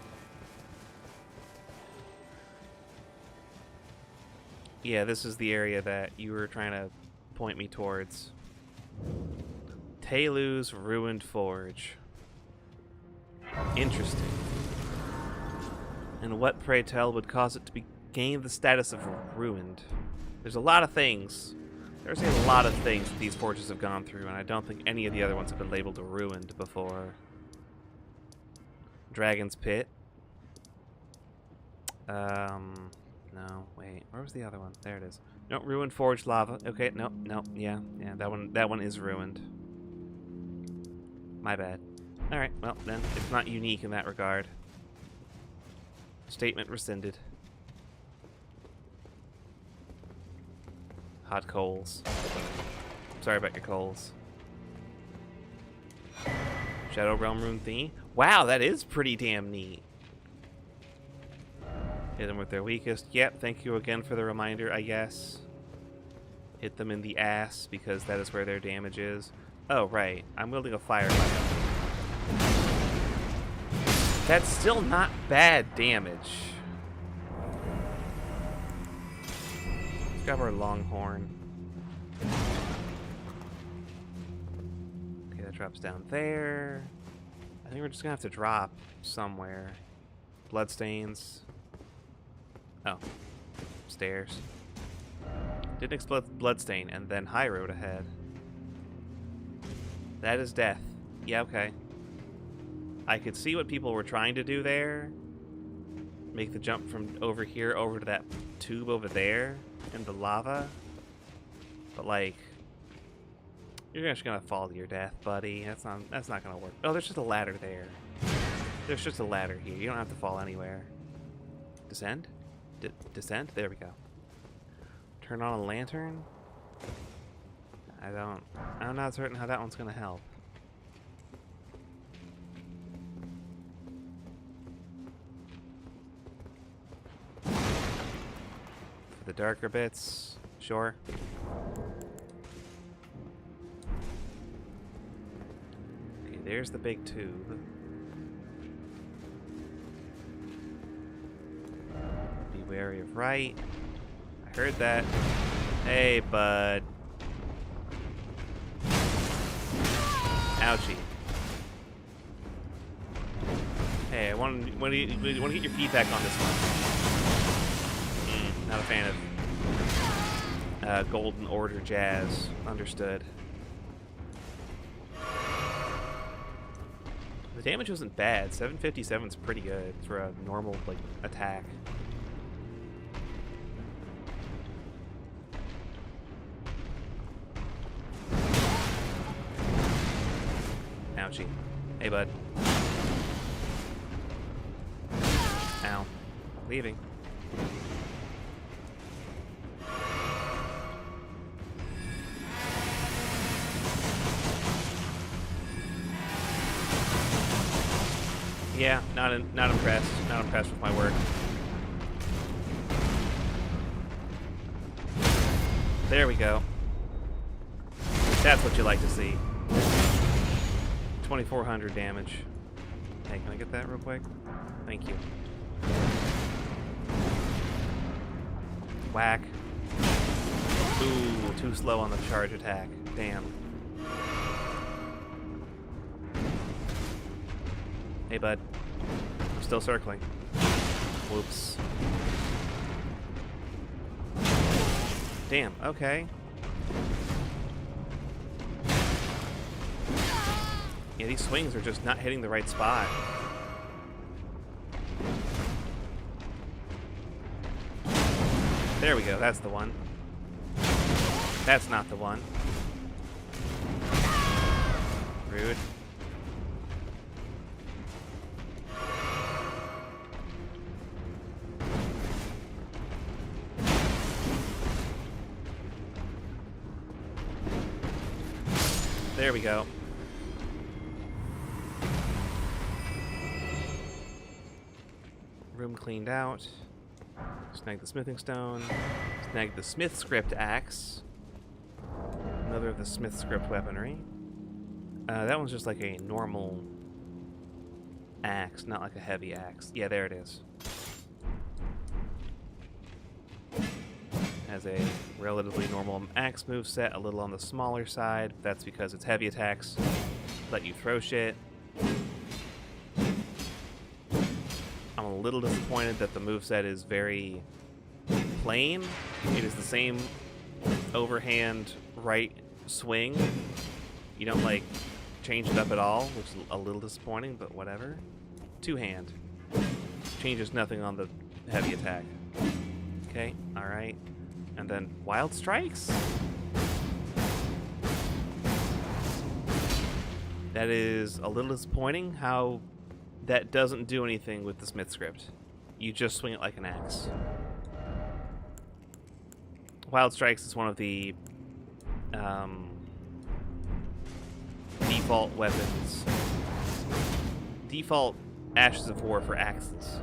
Yeah, this is the area that you were trying to point me towards. Telu's Ruined Forge. Interesting. And what, pray tell, would cause it to be gain the status of ruined? There's a lot of things. There's a lot of things that these forges have gone through, and I don't think any of the other ones have been labeled ruined before. Dragon's Pit. No, wait. Where was the other one? There it is. No, ruined forged lava. Okay, no, yeah, that one is ruined. My bad. Alright, well, then it's not unique in that regard. Statement rescinded. Hot coals. Sorry about your coals. Shadow Realm Rune Theme. Wow, that is pretty damn neat. Hit them with their weakest. Yep, thank you again for the reminder, I guess. Hit them in the ass, because that is where their damage is. Oh, right. I'm wielding a fire weapon. That's still not bad damage. Let's grab our Longhorn. Okay, that drops down there. I think we're just gonna have to drop somewhere. Bloodstains. Oh. Stairs. Didn't explode bloodstain, and then high road ahead. That is death. Yeah, okay. I could see what people were trying to do there. Make the jump from over here over to that tube over there in the lava. But like, you're just gonna fall to your death, buddy. That's not gonna work. Oh, there's just a ladder there. There's just a ladder here. You don't have to fall anywhere. Descend? Descend? There we go. Turn on a lantern? I'm not certain how that one's gonna help. For the darker bits, sure. Okay, there's the big tube. Be wary of right. I heard that. Hey, bud. Ouchie. Hey, I want to get your feedback on this one. Not a fan of Golden Order jazz. Understood. The damage wasn't bad. 757 is pretty good for a normal like attack. Ouchie. Hey, bud. Ow. Leaving. Yeah, not impressed. Not impressed with my work. There we go. That's what you like to see. 2,400 damage. Hey, can I get that real quick? Thank you. Whack. Ooh, too slow on the charge attack. Damn. Hey, bud. I'm still circling. Whoops. Damn, okay. Yeah, these swings are just not hitting the right spot. There we go, that's the one. That's not the one. Rude. There we go. Room cleaned out. Snag the smithing stone. Snag the smith script axe. Another of the smith script weaponry. That one's just like a normal axe, not like a heavy axe. Yeah, there it is. Has a relatively normal axe moveset, a little on the smaller side. That's because it's heavy attacks let you throw shit. I'm a little disappointed that the moveset is very plain. It is the same overhand right swing. You don't like change it up at all, which is a little disappointing, but whatever. Two hand. Changes nothing on the heavy attack. Okay, alright. And then Wild Strikes? That is a little disappointing how that doesn't do anything with the Smith script. You just swing it like an axe. Wild Strikes is one of the default weapons. Default Ashes of War for axes.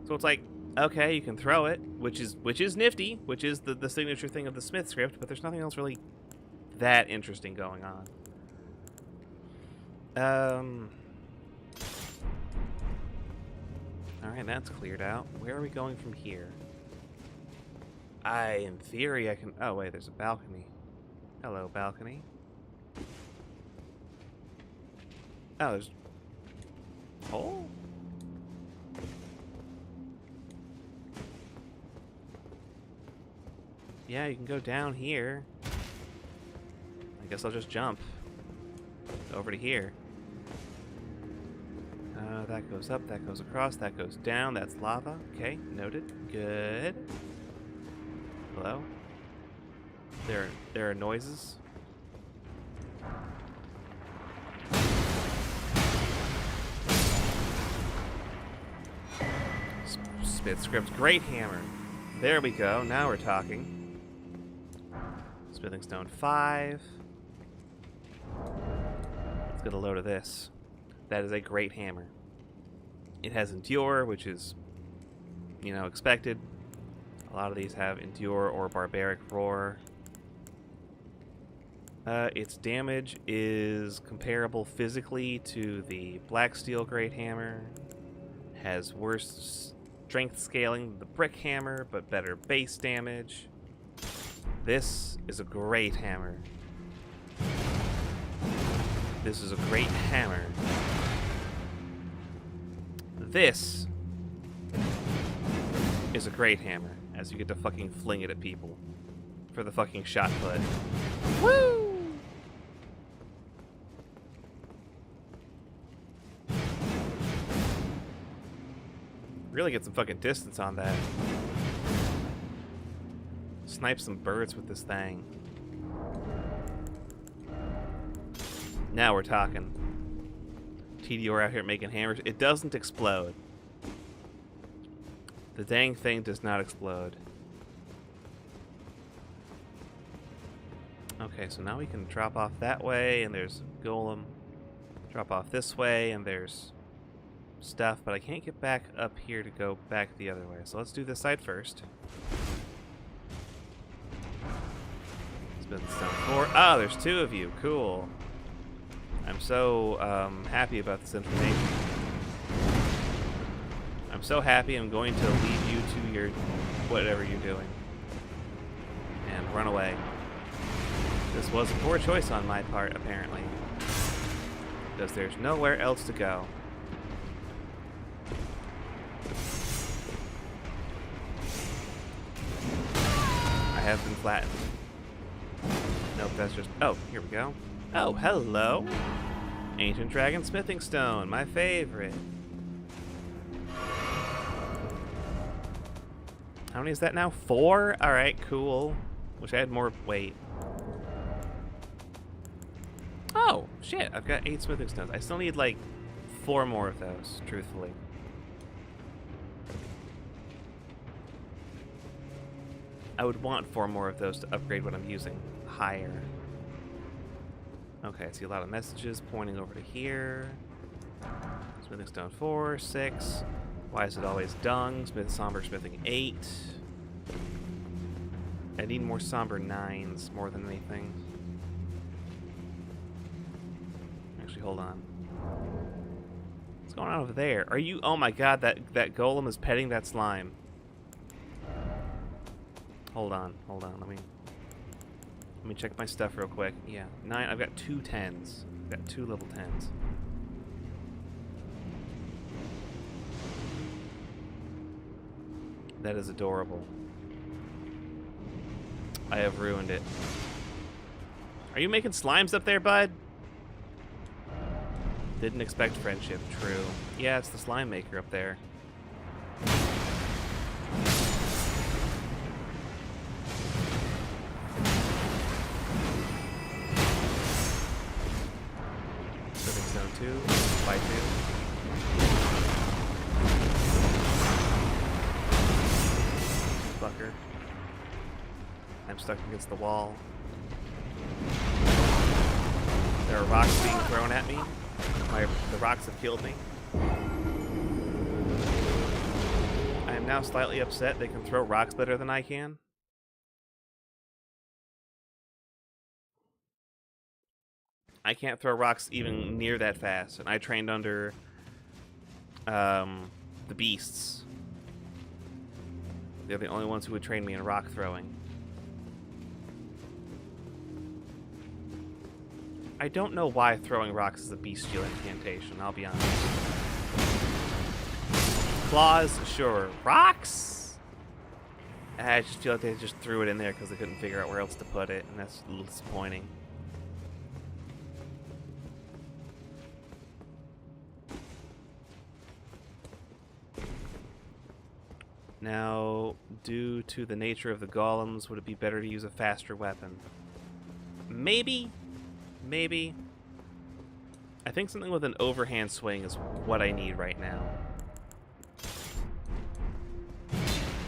So it's like, okay, you can throw it, which is nifty, which is the signature thing of the Smith script, but there's nothing else really that interesting going on. Alright, that's cleared out. Where are we going from here? In theory, I can... Oh, wait, there's a balcony. Hello, balcony. Oh, there's... Oh? Yeah, you can go down here. I guess I'll just jump over to here. That goes up, that goes across, that goes down, that's lava. Okay, noted. Good. Hello? There are noises. Smith script, great hammer. There we go, now we're talking. Smithing stone 5. Let's get a load of this. That is a great hammer. It has endure, which is, you know, expected. A lot of these have endure or barbaric roar. Its damage is comparable physically to the black steel great hammer. Has worse strength scaling than the brick hammer, but better base damage. This is a great hammer. This is a great hammer. This is a great hammer, as you get to fucking fling it at people for the fucking shot put. Woo! Really get some fucking distance on that. Snipe some birds with this thing. Now we're talking. TDR out here making hammers. It doesn't explode. The dang thing does not explode. Okay, so now we can drop off that way, and there's golem. Drop off this way, and there's stuff, but I can't get back up here to go back the other way. So let's do this side first. Spin stone 4. Oh, there's 2 of you. Cool. I'm so happy about this information. I'm so happy I'm going to leave you to your whatever you're doing and run away. This was a poor choice on my part, apparently, because there's nowhere else to go. I have been flattened. Nope, that's just... Oh, here we go. Oh, hello. Ancient Dragon Smithing Stone, my favorite. How many is that now? 4? Alright, cool. Wish I had more weight. Oh, shit. I've got 8 smithing stones. I still need, like, 4 more of those, truthfully. I would want 4 more of those to upgrade what I'm using higher. Okay, I see a lot of messages pointing over to here. Smithing stone 4, 6. Why is it always dung? Somber smithing 8. I need more somber 9s more than anything. Actually, hold on. What's going on over there? Are you... Oh my god, that golem is petting that slime. Hold on. Let me check my stuff real quick. Yeah, 9. I've got 2 10s. I've got 2 level 10s. That is adorable. I have ruined it. Are you making slimes up there, bud? Didn't expect friendship. True. Yeah, it's the slime maker up there. Living stone 2. By 2. Fucker. I'm stuck against the wall. There are rocks being thrown at me. The rocks have killed me. I am now slightly upset they can throw rocks better than I can. I can't throw rocks even near that fast, and I trained under the beasts. They're the only ones who would train me in rock throwing. I don't know why throwing rocks is a bestial incantation, I'll be honest. Claws, sure. Rocks? I just feel like they just threw it in there because they couldn't figure out where else to put it, and that's a little disappointing. Now, due to the nature of the golems, would it be better to use a faster weapon? Maybe. Maybe. I think something with an overhand swing is what I need right now.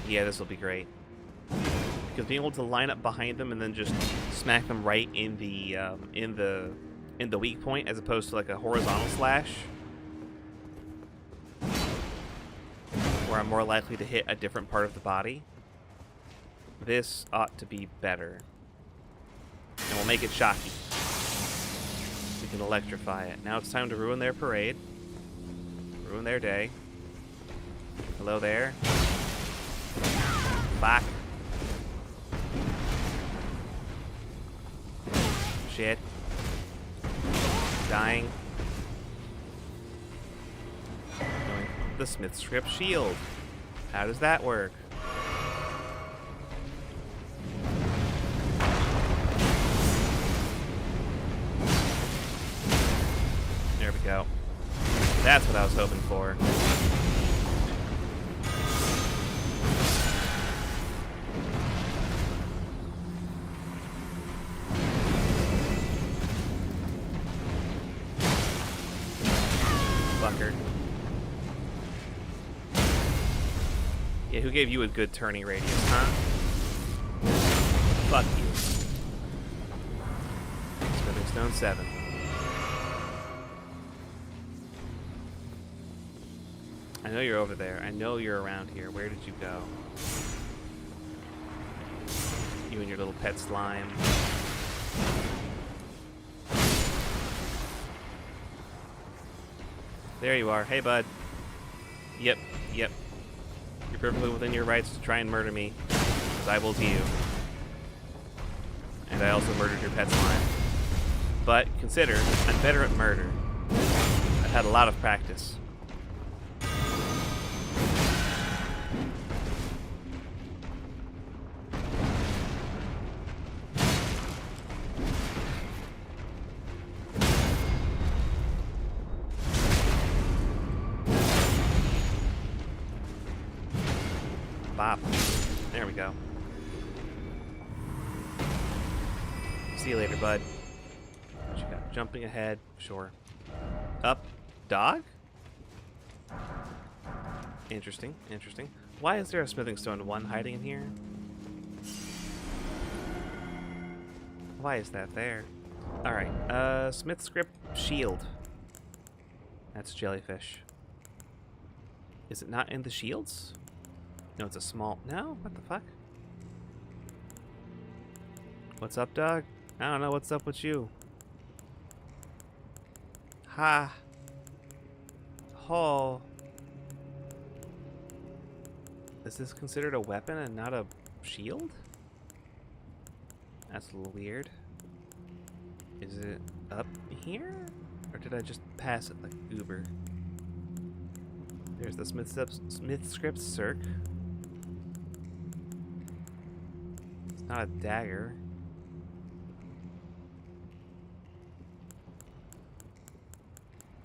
Yeah, this will be great. Because being able to line up behind them and then just smack them right in the weak point, as opposed to like a horizontal slash, where I'm more likely to hit a different part of the body. This ought to be better. And we'll make it shocky. We can electrify it. Now it's time to ruin their parade. Ruin their day. Hello there. Fuck. Shit. Dying. The Smith Script Shield. How does that work? There we go. That's what I was hoping for. Fucker. Yeah, who gave you a good turning radius, huh? Fuck you. Smithing Stone 7. I know you're over there. I know you're around here. Where did you go? You and your little pet slime. There you are. Hey, bud. Yep, yep. You're perfectly within your rights to try and murder me, as I will to you. And I also murdered your pet slime. But consider, I'm better at murder. I've had a lot of practice. Bop. There we go. See you later, bud. What you got? Jumping ahead. Sure. Up. Dog? Interesting. Interesting. Why is there a Smithing Stone 1 hiding in here? Why is that there? Alright. Smith Script Shield. That's jellyfish. Is it not in the shields? No, it's a small... No? What the fuck? What's up, dog? I don't know what's up with you. Ha. Ho. Is this considered a weapon and not a shield? That's a little weird. Is it up here? Or did I just pass it like Uber? There's the Smith Script Circ. Not a dagger.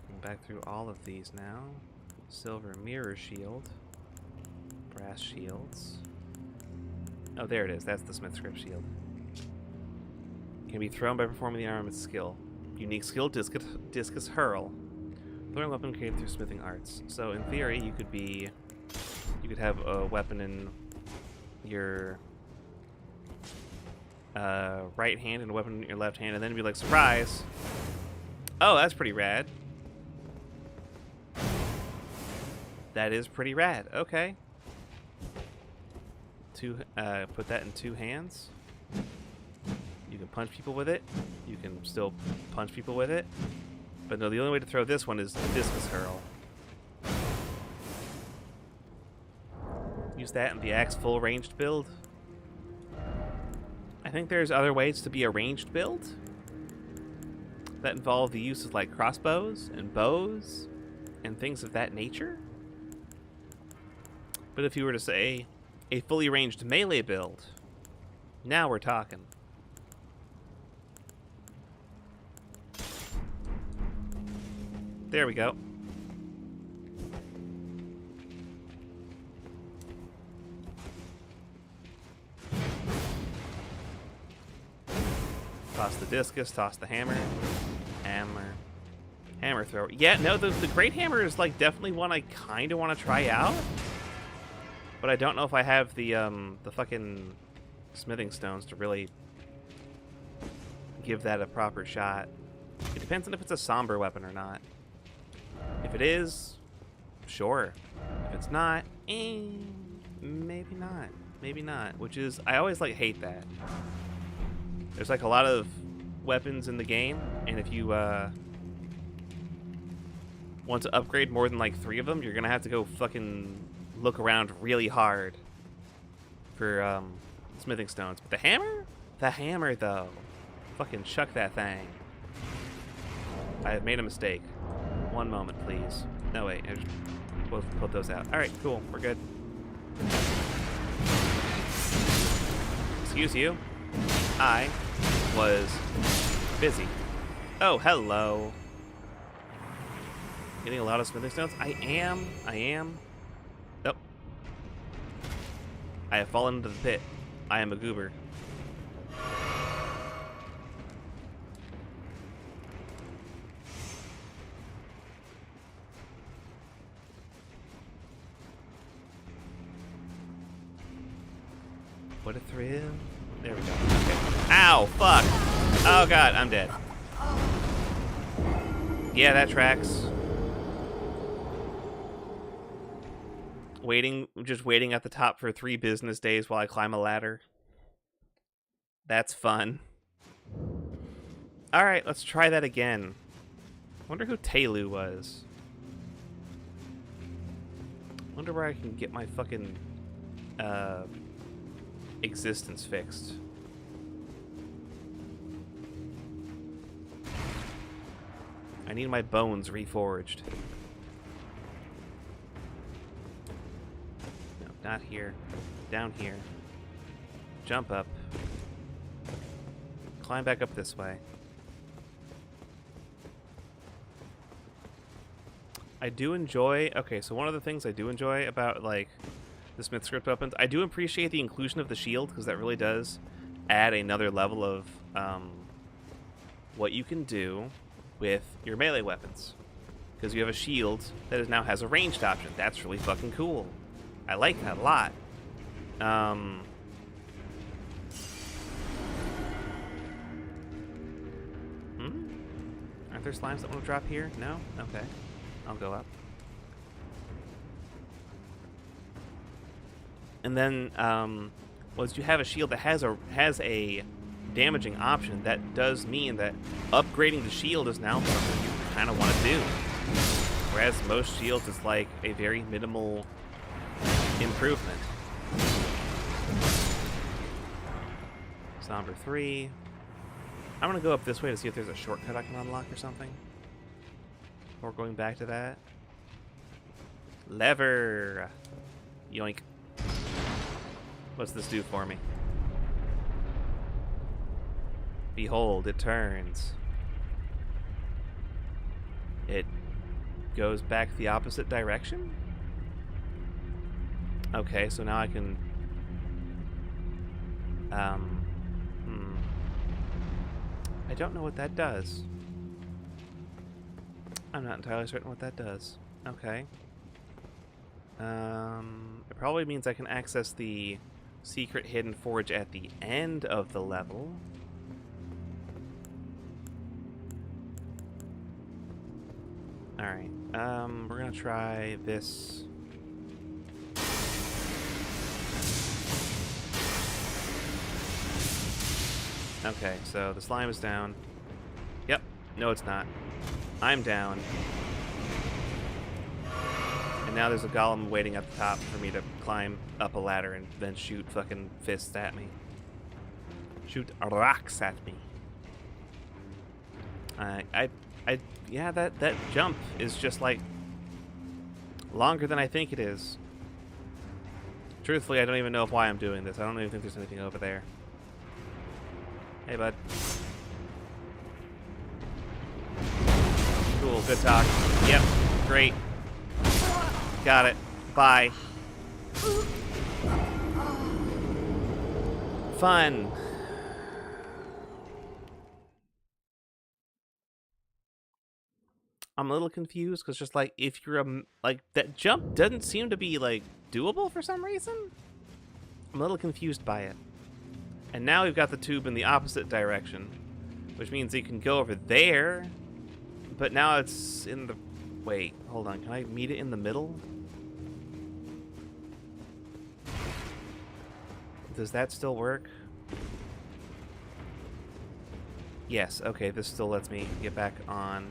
Going back through all of these now. Silver mirror shield. Brass shields. Oh, there it is. That's the Smith Script shield. Can be thrown by performing the armament skill. Unique skill, discus hurl. Throwing weapon created through smithing arts. So in theory, you could have a weapon in your right hand and a weapon in your left hand, and then be like, surprise! Oh, that's pretty rad. That is pretty rad. Okay. Put that in 2 hands. You can punch people with it. You can still punch people with it. But no, the only way to throw this one is the discus hurl. Use that in the axe full ranged build. I think there's other ways to be a ranged build that involve the use of like crossbows and bows and things of that nature. But if you were to say a fully ranged melee build, now we're talking. There we go. Toss the discus, toss the hammer. Hammer thrower. Yeah, no, the great hammer is like definitely one I kind of want to try out. But I don't know if I have the fucking smithing stones to really give that a proper shot. It depends on if it's a somber weapon or not. If it is, sure. If it's not, maybe not. Maybe not. Which is, I always like hate that. There's like a lot of weapons in the game, and if you want to upgrade more than like 3 of them, you're gonna have to go fucking look around really hard for smithing stones. But the hammer? The hammer, though. Fucking chuck that thing. I have made a mistake. One moment, please. No, wait. I just put those out. Alright, cool. We're good. Excuse you. I was busy. Oh, hello. Getting a lot of smithing stones? I am. Nope. I have fallen into the pit. I am a goober. What a thrill. There we go. Okay. Ow, fuck. Oh god, I'm dead. Yeah, that tracks. Just waiting at the top for 3 business days while I climb a ladder. That's fun. Alright, let's try that again. Wonder who Telu was. Wonder where I can get my fucking existence fixed. I need my bones reforged. No, not here. Down here. Jump up. Climb back up this way. I do enjoy... Okay, so one of the things I do enjoy about, like, the Smith script weapons, I do appreciate the inclusion of the shield, because that really does add another level of what you can do with your melee weapons. Because you have a shield that now has a ranged option. That's really fucking cool. I like that a lot. Aren't there slimes that want to drop here? No? Okay. I'll go up. And then, once you have a shield that has a damaging option, that does mean that upgrading the shield is now something you kind of want to do. Whereas most shields is like a very minimal improvement. Somber 3. I'm gonna go up this way to see if there's a shortcut I can unlock or something. Or going back to that. Lever! Yoink. What's this do for me? Behold, it turns. It goes back the opposite direction? Okay, so now I can... I don't know what that does. I'm not entirely certain what that does. Okay. It probably means I can access the secret hidden forge at the end of the level. Alright, we're gonna try this. Okay, so the slime is down. Yep, no it's not. I'm down. And now there's a golem waiting at the top for me to climb up a ladder and then shoot fucking fists at me. Shoot rocks at me. Yeah, that jump is just like longer than I think it is. Truthfully, I don't even know why I'm doing this. I don't even think there's anything over there. Hey, bud. Cool, good talk. Yep, great. Got it. Bye. Fun. I'm a little confused because just like if you're like that jump doesn't seem to be like doable for some reason. I'm a little confused by it. And now we've got the tube in the opposite direction, which means you can go over there, but now it's in the... Wait, hold on. Can I meet it in the middle? Does that still work? Yes, okay, this still lets me get back on.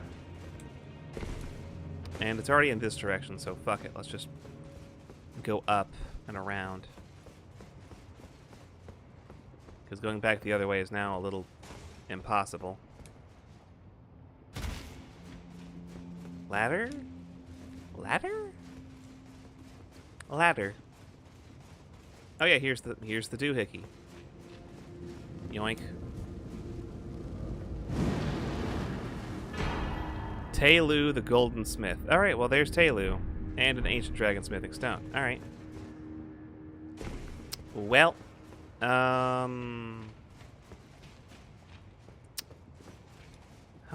And it's already in this direction, so fuck it. Let's just go up and around. Because going back the other way is now a little impossible. Ladder? Ladder? Ladder. Oh yeah, here's the doohickey. Yoink. Taylu the Golden Smith. Alright, well there's Taylu. And an ancient dragon smithing stone. Alright. Well, how am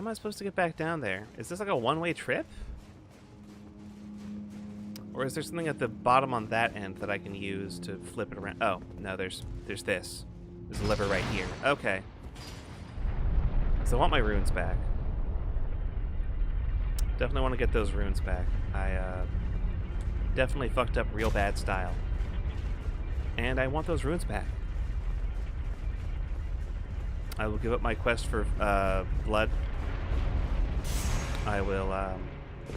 I supposed to get back down there? Is this like a one-way trip? Or is there something at the bottom on that end that I can use to flip it around? Oh, no, there's this. There's a lever right here. Okay. So I want my runes back. Definitely want to get those runes back. I definitely fucked up real bad style. And I want those runes back. I will give up my quest for blood. I will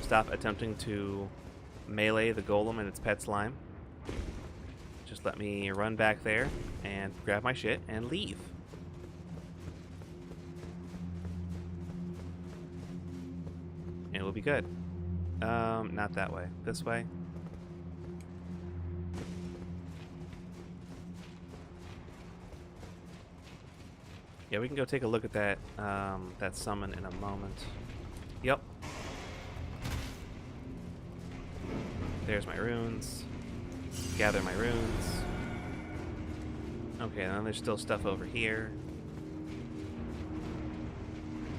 stop attempting to melee the golem and its pet slime. Just let me run back there and grab my shit and leave. And we'll be good. Not that way. This way. Yeah, we can go take a look at that that summon in a moment. Yep. There's my runes. Gather my runes. Okay, then there's still stuff over here.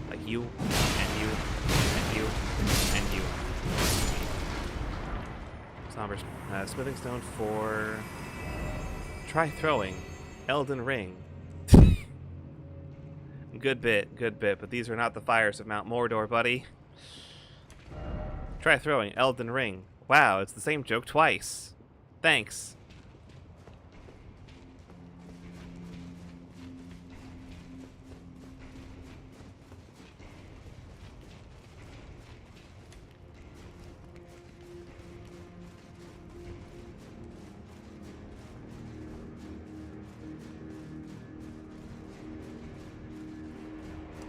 Like you, and you, and you, and you. Somber smithing stone for... Try throwing. Elden Ring. Good bit, but these are not the fires of Mount Mordor, buddy. Try throwing. Elden Ring. Wow, it's the same joke twice. Thanks.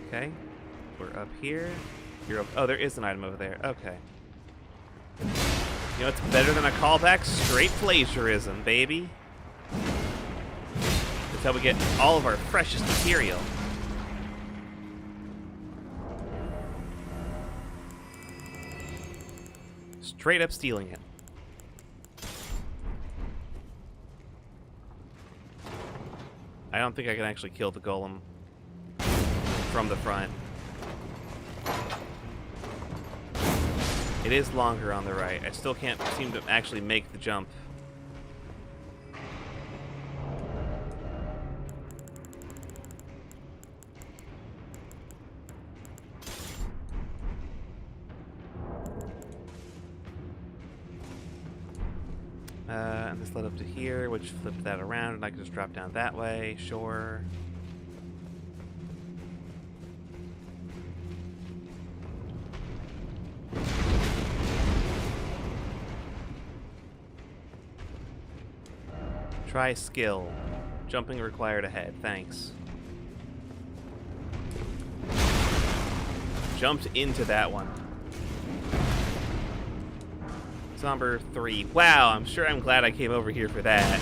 Okay, we're up here. You're up. Oh, there is an item over there. Okay. You know what's better than a callback? Straight plagiarism, baby. That's how we get all of our freshest material. Straight up stealing it. I don't think I can actually kill the golem from the front. It is longer on the right. I still can't seem to actually make the jump. And this led up to here, which flipped that around, and I can just drop down that way. Sure. Try skill. Jumping required ahead. Thanks. Jumped into that one. Somber 3. Wow, I'm sure I'm glad I came over here for that.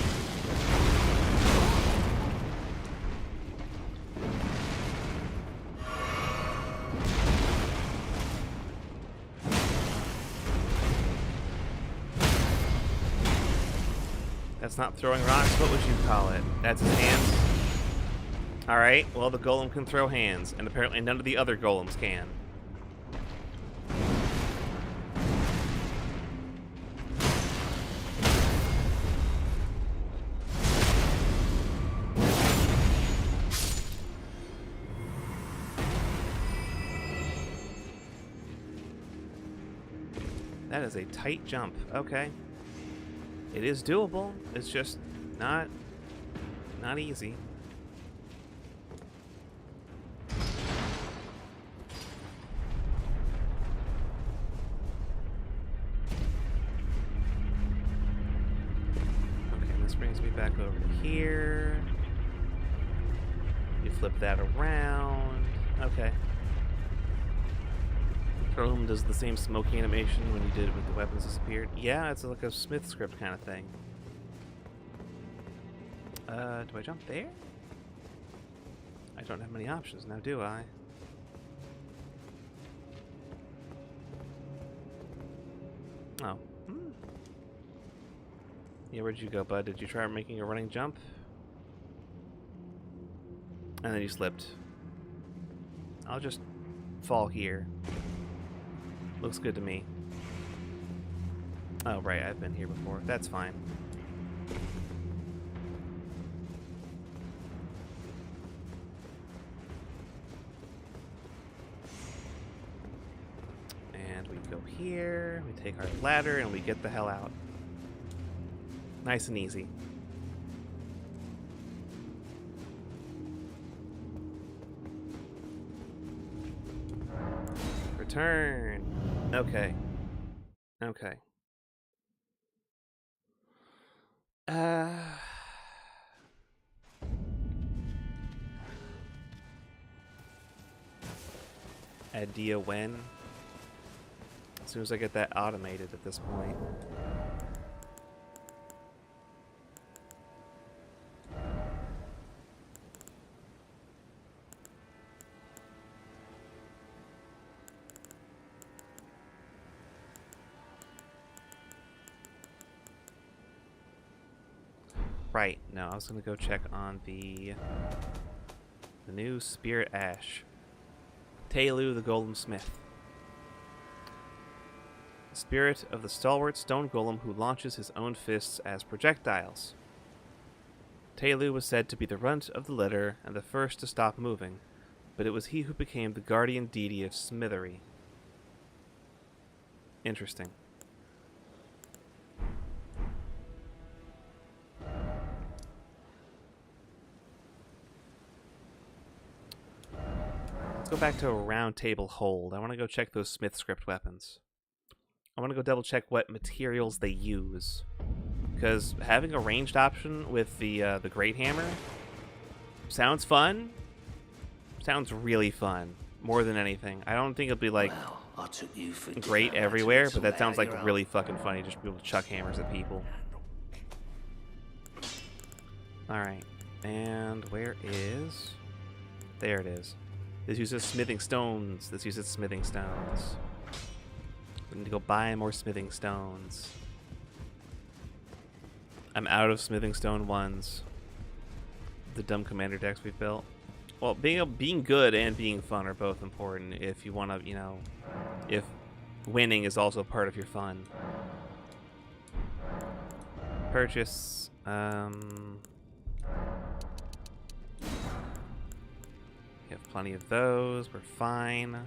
That's not throwing rocks. What would you call it? That's his hands? Alright, well the golem can throw hands, and apparently none of the other golems can. That is a tight jump. Okay. It is doable. It's just not easy. Okay, this brings me back over to here. You flip that around. Okay. Chrome does the same smoky animation when you did it with the weapons disappeared. Yeah, it's like a Smith script kind of thing. Do I jump there? I don't have many options now, do I? Oh. Hmm. Yeah, where'd you go, bud? Did you try making a running jump? And then you slipped. I'll just fall here. Looks good to me. Oh, right, I've been here before. That's fine. And we go here, we take our ladder, and we get the hell out. Nice and easy. Return. Okay. Okay. Idea when? As soon as I get that automated at this point. Right, no, I was gonna go check on the new Spirit Ash. Telu the Golem Smith. The spirit of the stalwart stone golem who launches his own fists as projectiles. Telu was said to be the runt of the litter and the first to stop moving, but it was he who became the guardian deity of Smithery. Interesting. Let's go back to a round table hold. I want to go check those Smith script weapons. I want to go double check what materials they use. Because having a ranged option with the Great Hammer sounds fun. Sounds really fun. More than anything. I don't think it'll be like Well, I took you for great dinner, everywhere, to but that lay sounds out like your really fucking funny. Just be able to chuck hammers at people. Alright. And where is... There it is. This uses smithing stones. This uses smithing stones. We need to go buy more smithing stones. I'm out of smithing stone ones. The dumb commander decks we've built. Well, being good and being fun are both important if you want to, you know, if winning is also part of your fun. Purchase, we have plenty of those. We're fine.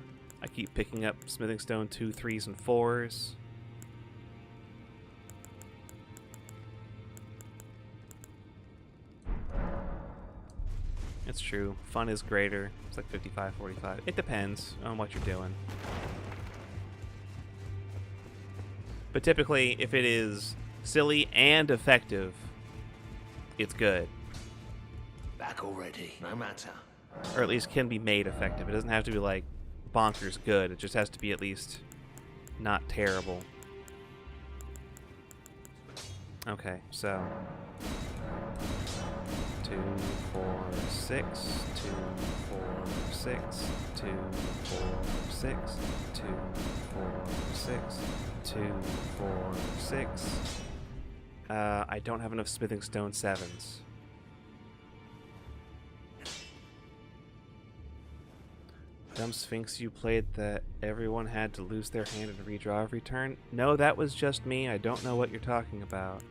I keep picking up smithing stone 2, 3s, and 4s. It's true. Fun is greater. It's like 55, 45. It depends on what you're doing. But typically, if it is silly and effective, it's good. Back already, no matter. Or at least can be made effective. It doesn't have to be like bonkers good. It just has to be at least not terrible. Okay, so 2, 4, 6, 2, 4, 6, 2, 4, 6, 2, 4, 6, 2, 4, 6. I don't have enough smithing stone 7s. Dumb Sphinx you played that everyone had to lose their hand and redraw every turn? No, that was just me. I don't know what you're talking about.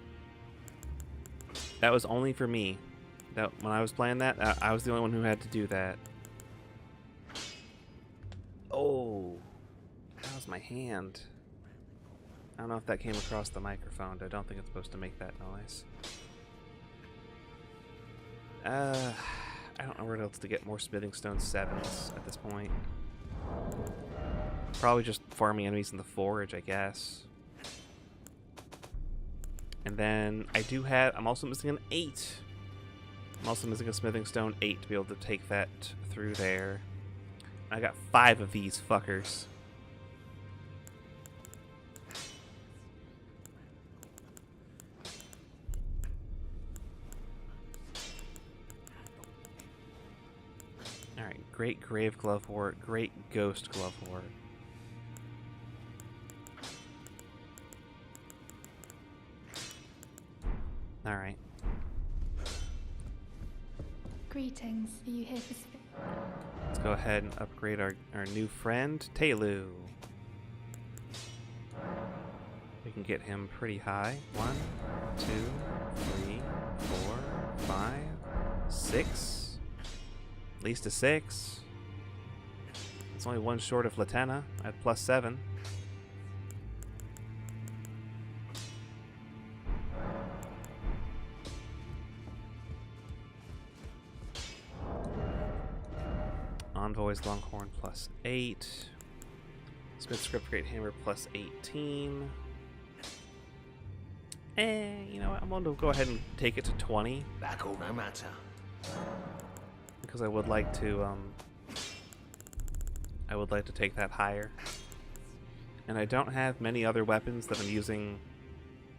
That was only for me. That when I was playing that, I was the only one who had to do that. Oh, that was my hand. I don't know if that came across the microphone. I don't think it's supposed to make that noise. I don't know where else to get more smithing stone 7s at this point. Probably just farming enemies in the forge, I guess. And then I do have, I'm also missing an 8. I'm also missing a smithing stone 8 to be able to take that through there. I got 5 of these fuckers. Alright, great grave glovewort, great ghost glovewort. Alright. Greetings. Are you here for Let's go ahead and upgrade our new friend, Telu. We can get him pretty high. 1, 2, 3, 4, 5, 6. At least a 6. It's only 1 short of Latenna at +7. Envoy's Longhorn +8. Smith Script Great Hammer +18. You know what? I'm going to go ahead and take it to 20. That all no matter. Because I would like to take that higher. And I don't have many other weapons that I'm using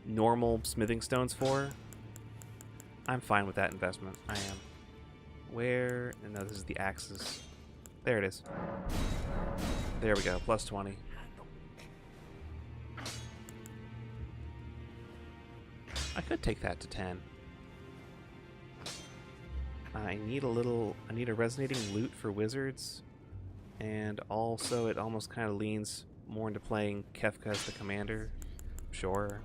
normal smithing stones for. I'm fine with that investment. I am. Where? No, this is the axes. There it is. There we go. +20. I could take that to 10. I need a resonating loot for wizards. And also it almost kind of leans more into playing Kefka as the commander. Sure.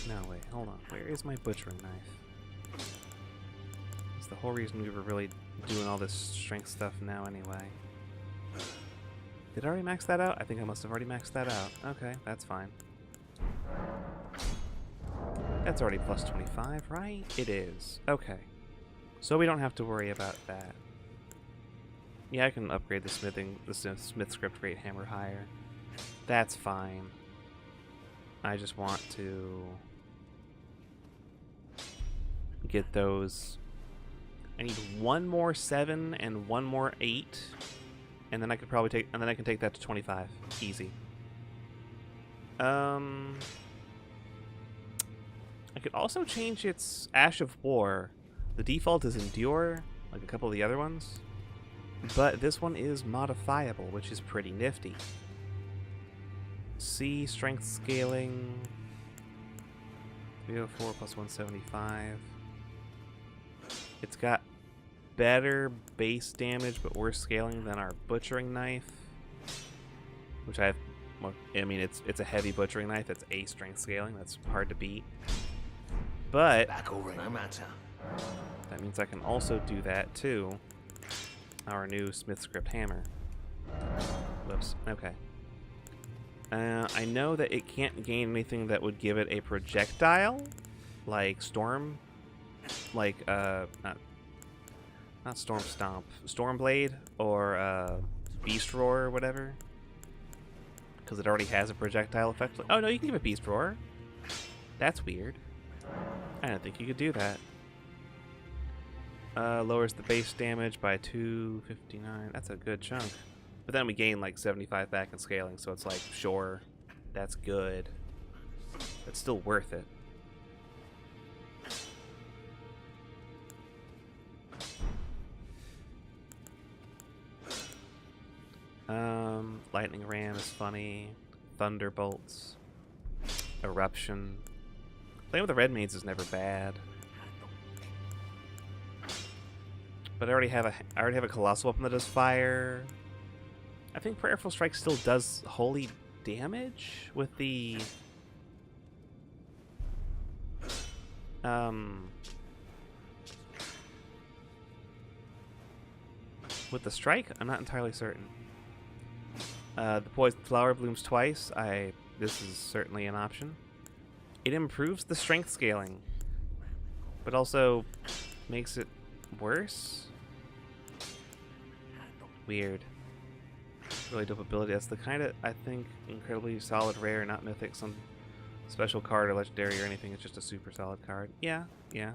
No, wait, hold on. Where is my butchering knife? It's the whole reason we were really doing all this strength stuff now anyway. Did I already max that out? I think I must have already maxed that out. Okay, that's fine. That's already +25, right? It is. Okay. So we don't have to worry about that. Yeah, I can upgrade the Smith Script Great Hammer higher. That's fine. I just want to get those. I need 1 more 7 and 1 more 8, and then I could probably take. And then I can take that to 25, easy. I could also change its Ash of War. The default is Endure, like a couple of the other ones, but this one is modifiable, which is pretty nifty. C strength scaling. 304 plus 175. It's got better base damage but worse scaling than our butchering knife, which I have. Well, I mean, it's a heavy butchering knife. That's A strength scaling. That's hard to beat. But That all no matter. that means I can also do that to our new Smith Script Hammer. Whoops. Okay. I know that it can't gain anything that would give it a projectile, like Storm, like not Storm Stomp, Storm Blade, or Beast Roar or whatever, because it already has a projectile effect. Oh no, you can give it Beast Roar. That's weird. I don't think you could do that. Lowers the base damage by 259. That's a good chunk. But then we gain like 75 back in scaling, so it's like, sure, that's good. It's still worth it. Lightning Ram is funny. Thunderbolts. Eruption. Playing with the Red Maids is never bad. But I already have a colossal weapon that does fire. I think Prayerful Strike still does holy damage with the strike. I'm not entirely certain. The poison flower blooms twice. This is certainly an option. It improves the strength scaling, but also makes it worse? Weird. Really dope ability. That's the kind of, I think, incredibly solid rare, not mythic, some special card or legendary or anything. It's just a super solid card. Yeah, yeah.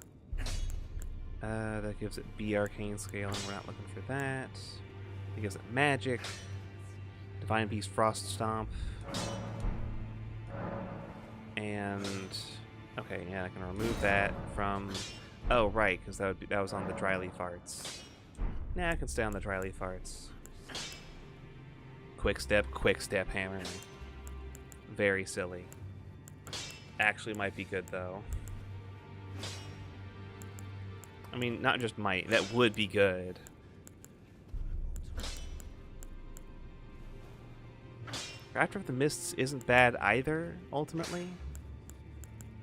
That gives it B arcane scaling. We're not looking for that. It gives it magic. Divine Beast Frost Stomp. And okay, yeah, I can remove that from. Oh right, because that was on the dry leaf arts. Nah, I can stay on the dry leaf arts. Quick step hammer. Very silly. Actually might be good though. I mean, not just might, that would be good. Raptor of the Mists isn't bad either, ultimately.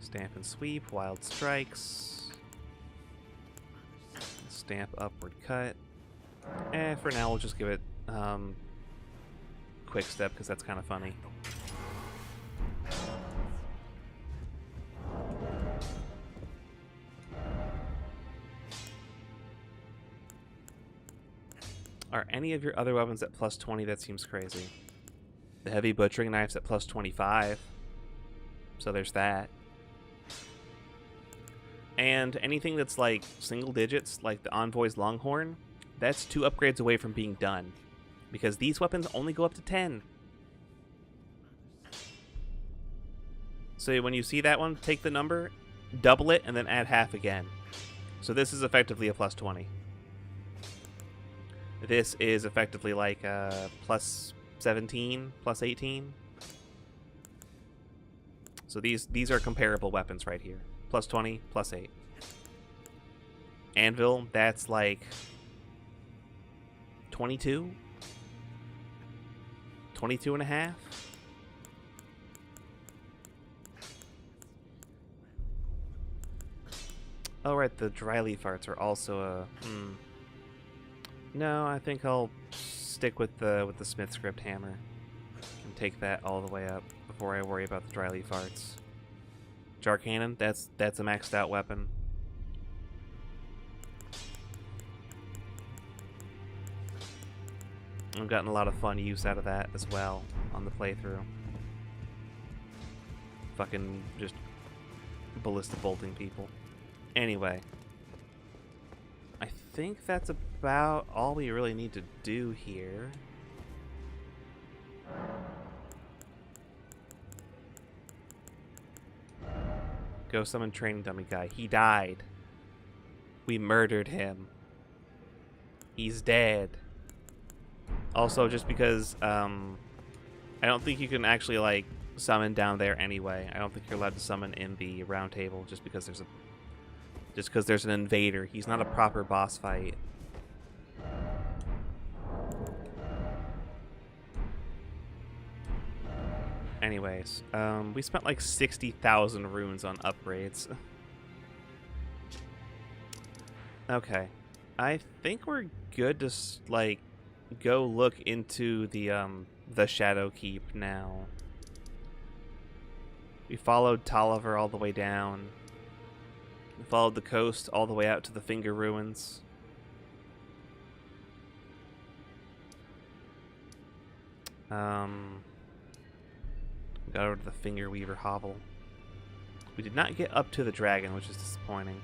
Stamp and Sweep, Wild Strikes. Stamp, Upward Cut. For now we'll just give it Quick Step, because that's kind of funny. Are any of your other weapons at plus 20? That seems crazy. The heavy butchering knife's at plus 25. So there's that. And anything that's like single digits, like the Envoy's Longhorn, that's 2 upgrades away from being done. Because these weapons only go up to 10. So when you see that one, take the number, double it, and then add half again. So this is effectively a plus 20. This is effectively like plus 17, plus 18. So these are comparable weapons right here. Plus 20, plus 8. Anvil, that's like 22? 22 and a half? Oh right, the dry leaf arts are also a... No, I think I'll stick with the Smith Script hammer and take that all the way up before I worry about the dry leaf arts. Jar Cannon, that's a maxed out weapon. I've gotten a lot of fun use out of that as well on the playthrough. Fucking just ballista bolting people. Anyway. I think that's about all we really need to do here. Go summon training dummy guy. He died. We murdered him. He's dead. Also, just because I don't think you can actually like summon down there anyway. I don't think you're allowed to summon in the round table just because there's an invader. He's not a proper boss fight. Anyways, we spent like 60,000 runes on upgrades. Okay, I think we're good to like go look into the Shadow Keep now. We followed Tolliver all the way down. We followed the coast all the way out to the Finger Ruins. Got over to the Finger Weaver hovel. We did not get up to the dragon, which is disappointing.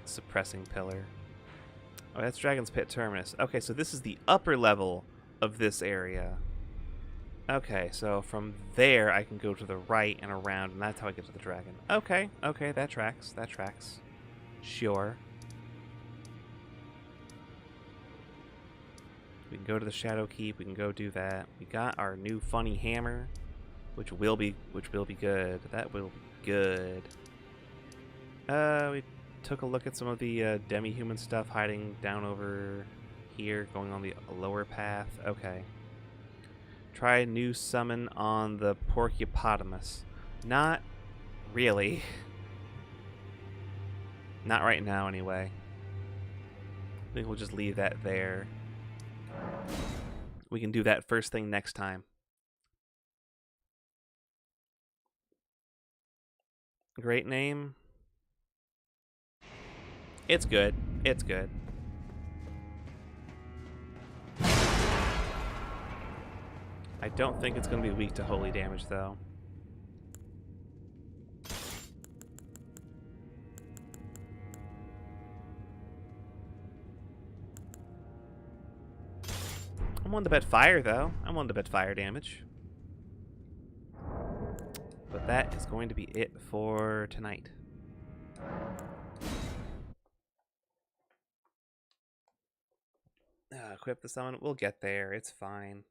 Suppressing Pillar. Oh, that's Dragon's Pit Terminus. Okay, so this is the upper level of this area. Okay, so from there I can go to the right and around, and that's how I get to the dragon. Okay, okay, that tracks. That tracks. Sure. We can go to the Shadow Keep. We can go do that. We got our new funny hammer, which will be good. That will be good. We took a look at some of the demi-human stuff hiding down over here, going on the lower path. Okay. Try a new summon on the Porcupotamus. Not really. Not right now, anyway. I think we'll just leave that there. We can do that first thing next time. Great name. It's good. It's good. I don't think it's going to be weak to holy damage, though. I'm willing to bet fire, though. I'm willing to bet fire damage. But that is going to be it for tonight. Equip the summon. We'll get there. It's fine.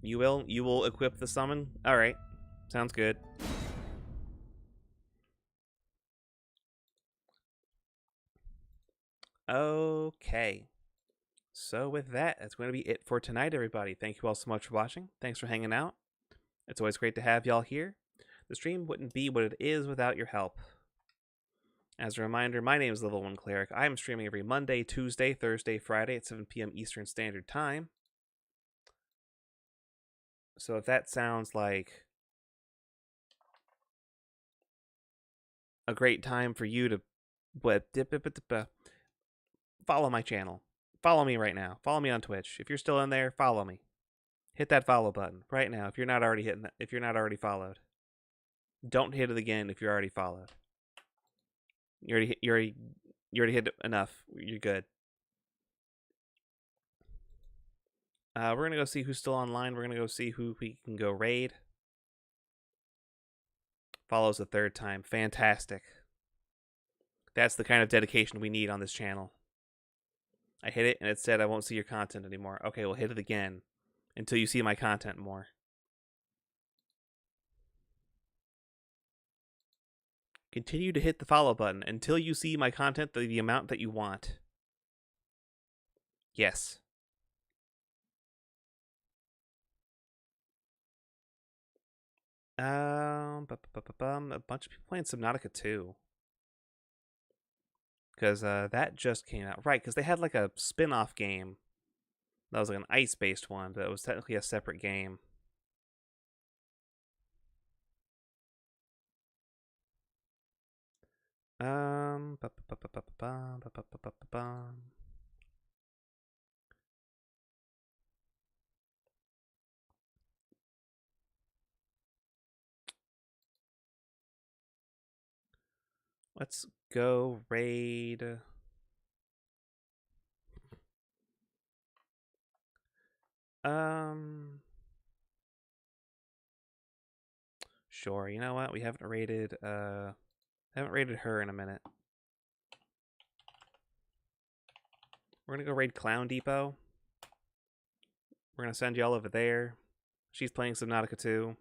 You will? You will equip the summon? Alright. Sounds good. Okay. So with that, that's going to be it for tonight, everybody. Thank you all so much for watching. Thanks for hanging out. It's always great to have y'all here. The stream wouldn't be what it is without your help. As a reminder, my name is Level 1 Cleric. I am streaming every Monday, Tuesday, Thursday, Friday at 7 p.m. Eastern Standard Time. So if that sounds like a great time for you to follow my channel. Follow me right now. Follow me on Twitch. If you're still in there, follow me. Hit that follow button right now if you're not already hitting that, if you're not already followed. Don't hit it again if you're already followed. You already hit it enough. You're good. We're gonna go see who's still online. We're gonna go see who we can go raid. Follows the third time. Fantastic. That's the kind of dedication we need on this channel. I hit it and it said I won't see your content anymore. Okay, we'll hit it again until you see my content more. Continue to hit the follow button until you see my content the amount that you want. Yes. A bunch of people playing Subnautica 2. Because that just came out. Right, because they had like a spin-off game. That was like an ice-based one, but it was technically a separate game. Let's go raid. Sure. You know what? We haven't raided her in a minute. We're gonna go raid Clown Depot. We're gonna send y'all over there. She's playing Subnautica 2.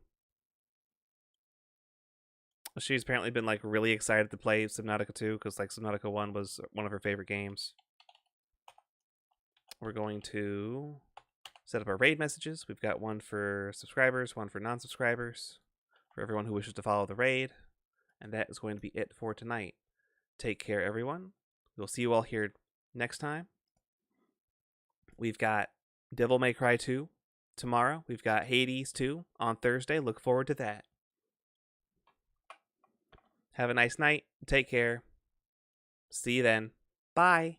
She's apparently been like really excited to play Subnautica 2 because like Subnautica 1 was one of her favorite games. We're going to set up our raid messages. We've got one for subscribers, one for non-subscribers, for everyone who wishes to follow the raid. And that is going to be it for tonight. Take care, everyone. We'll see you all here next time. We've got Devil May Cry 2 tomorrow. We've got Hades 2 on Thursday. Look forward to that. Have a nice night. Take care. See you then. Bye.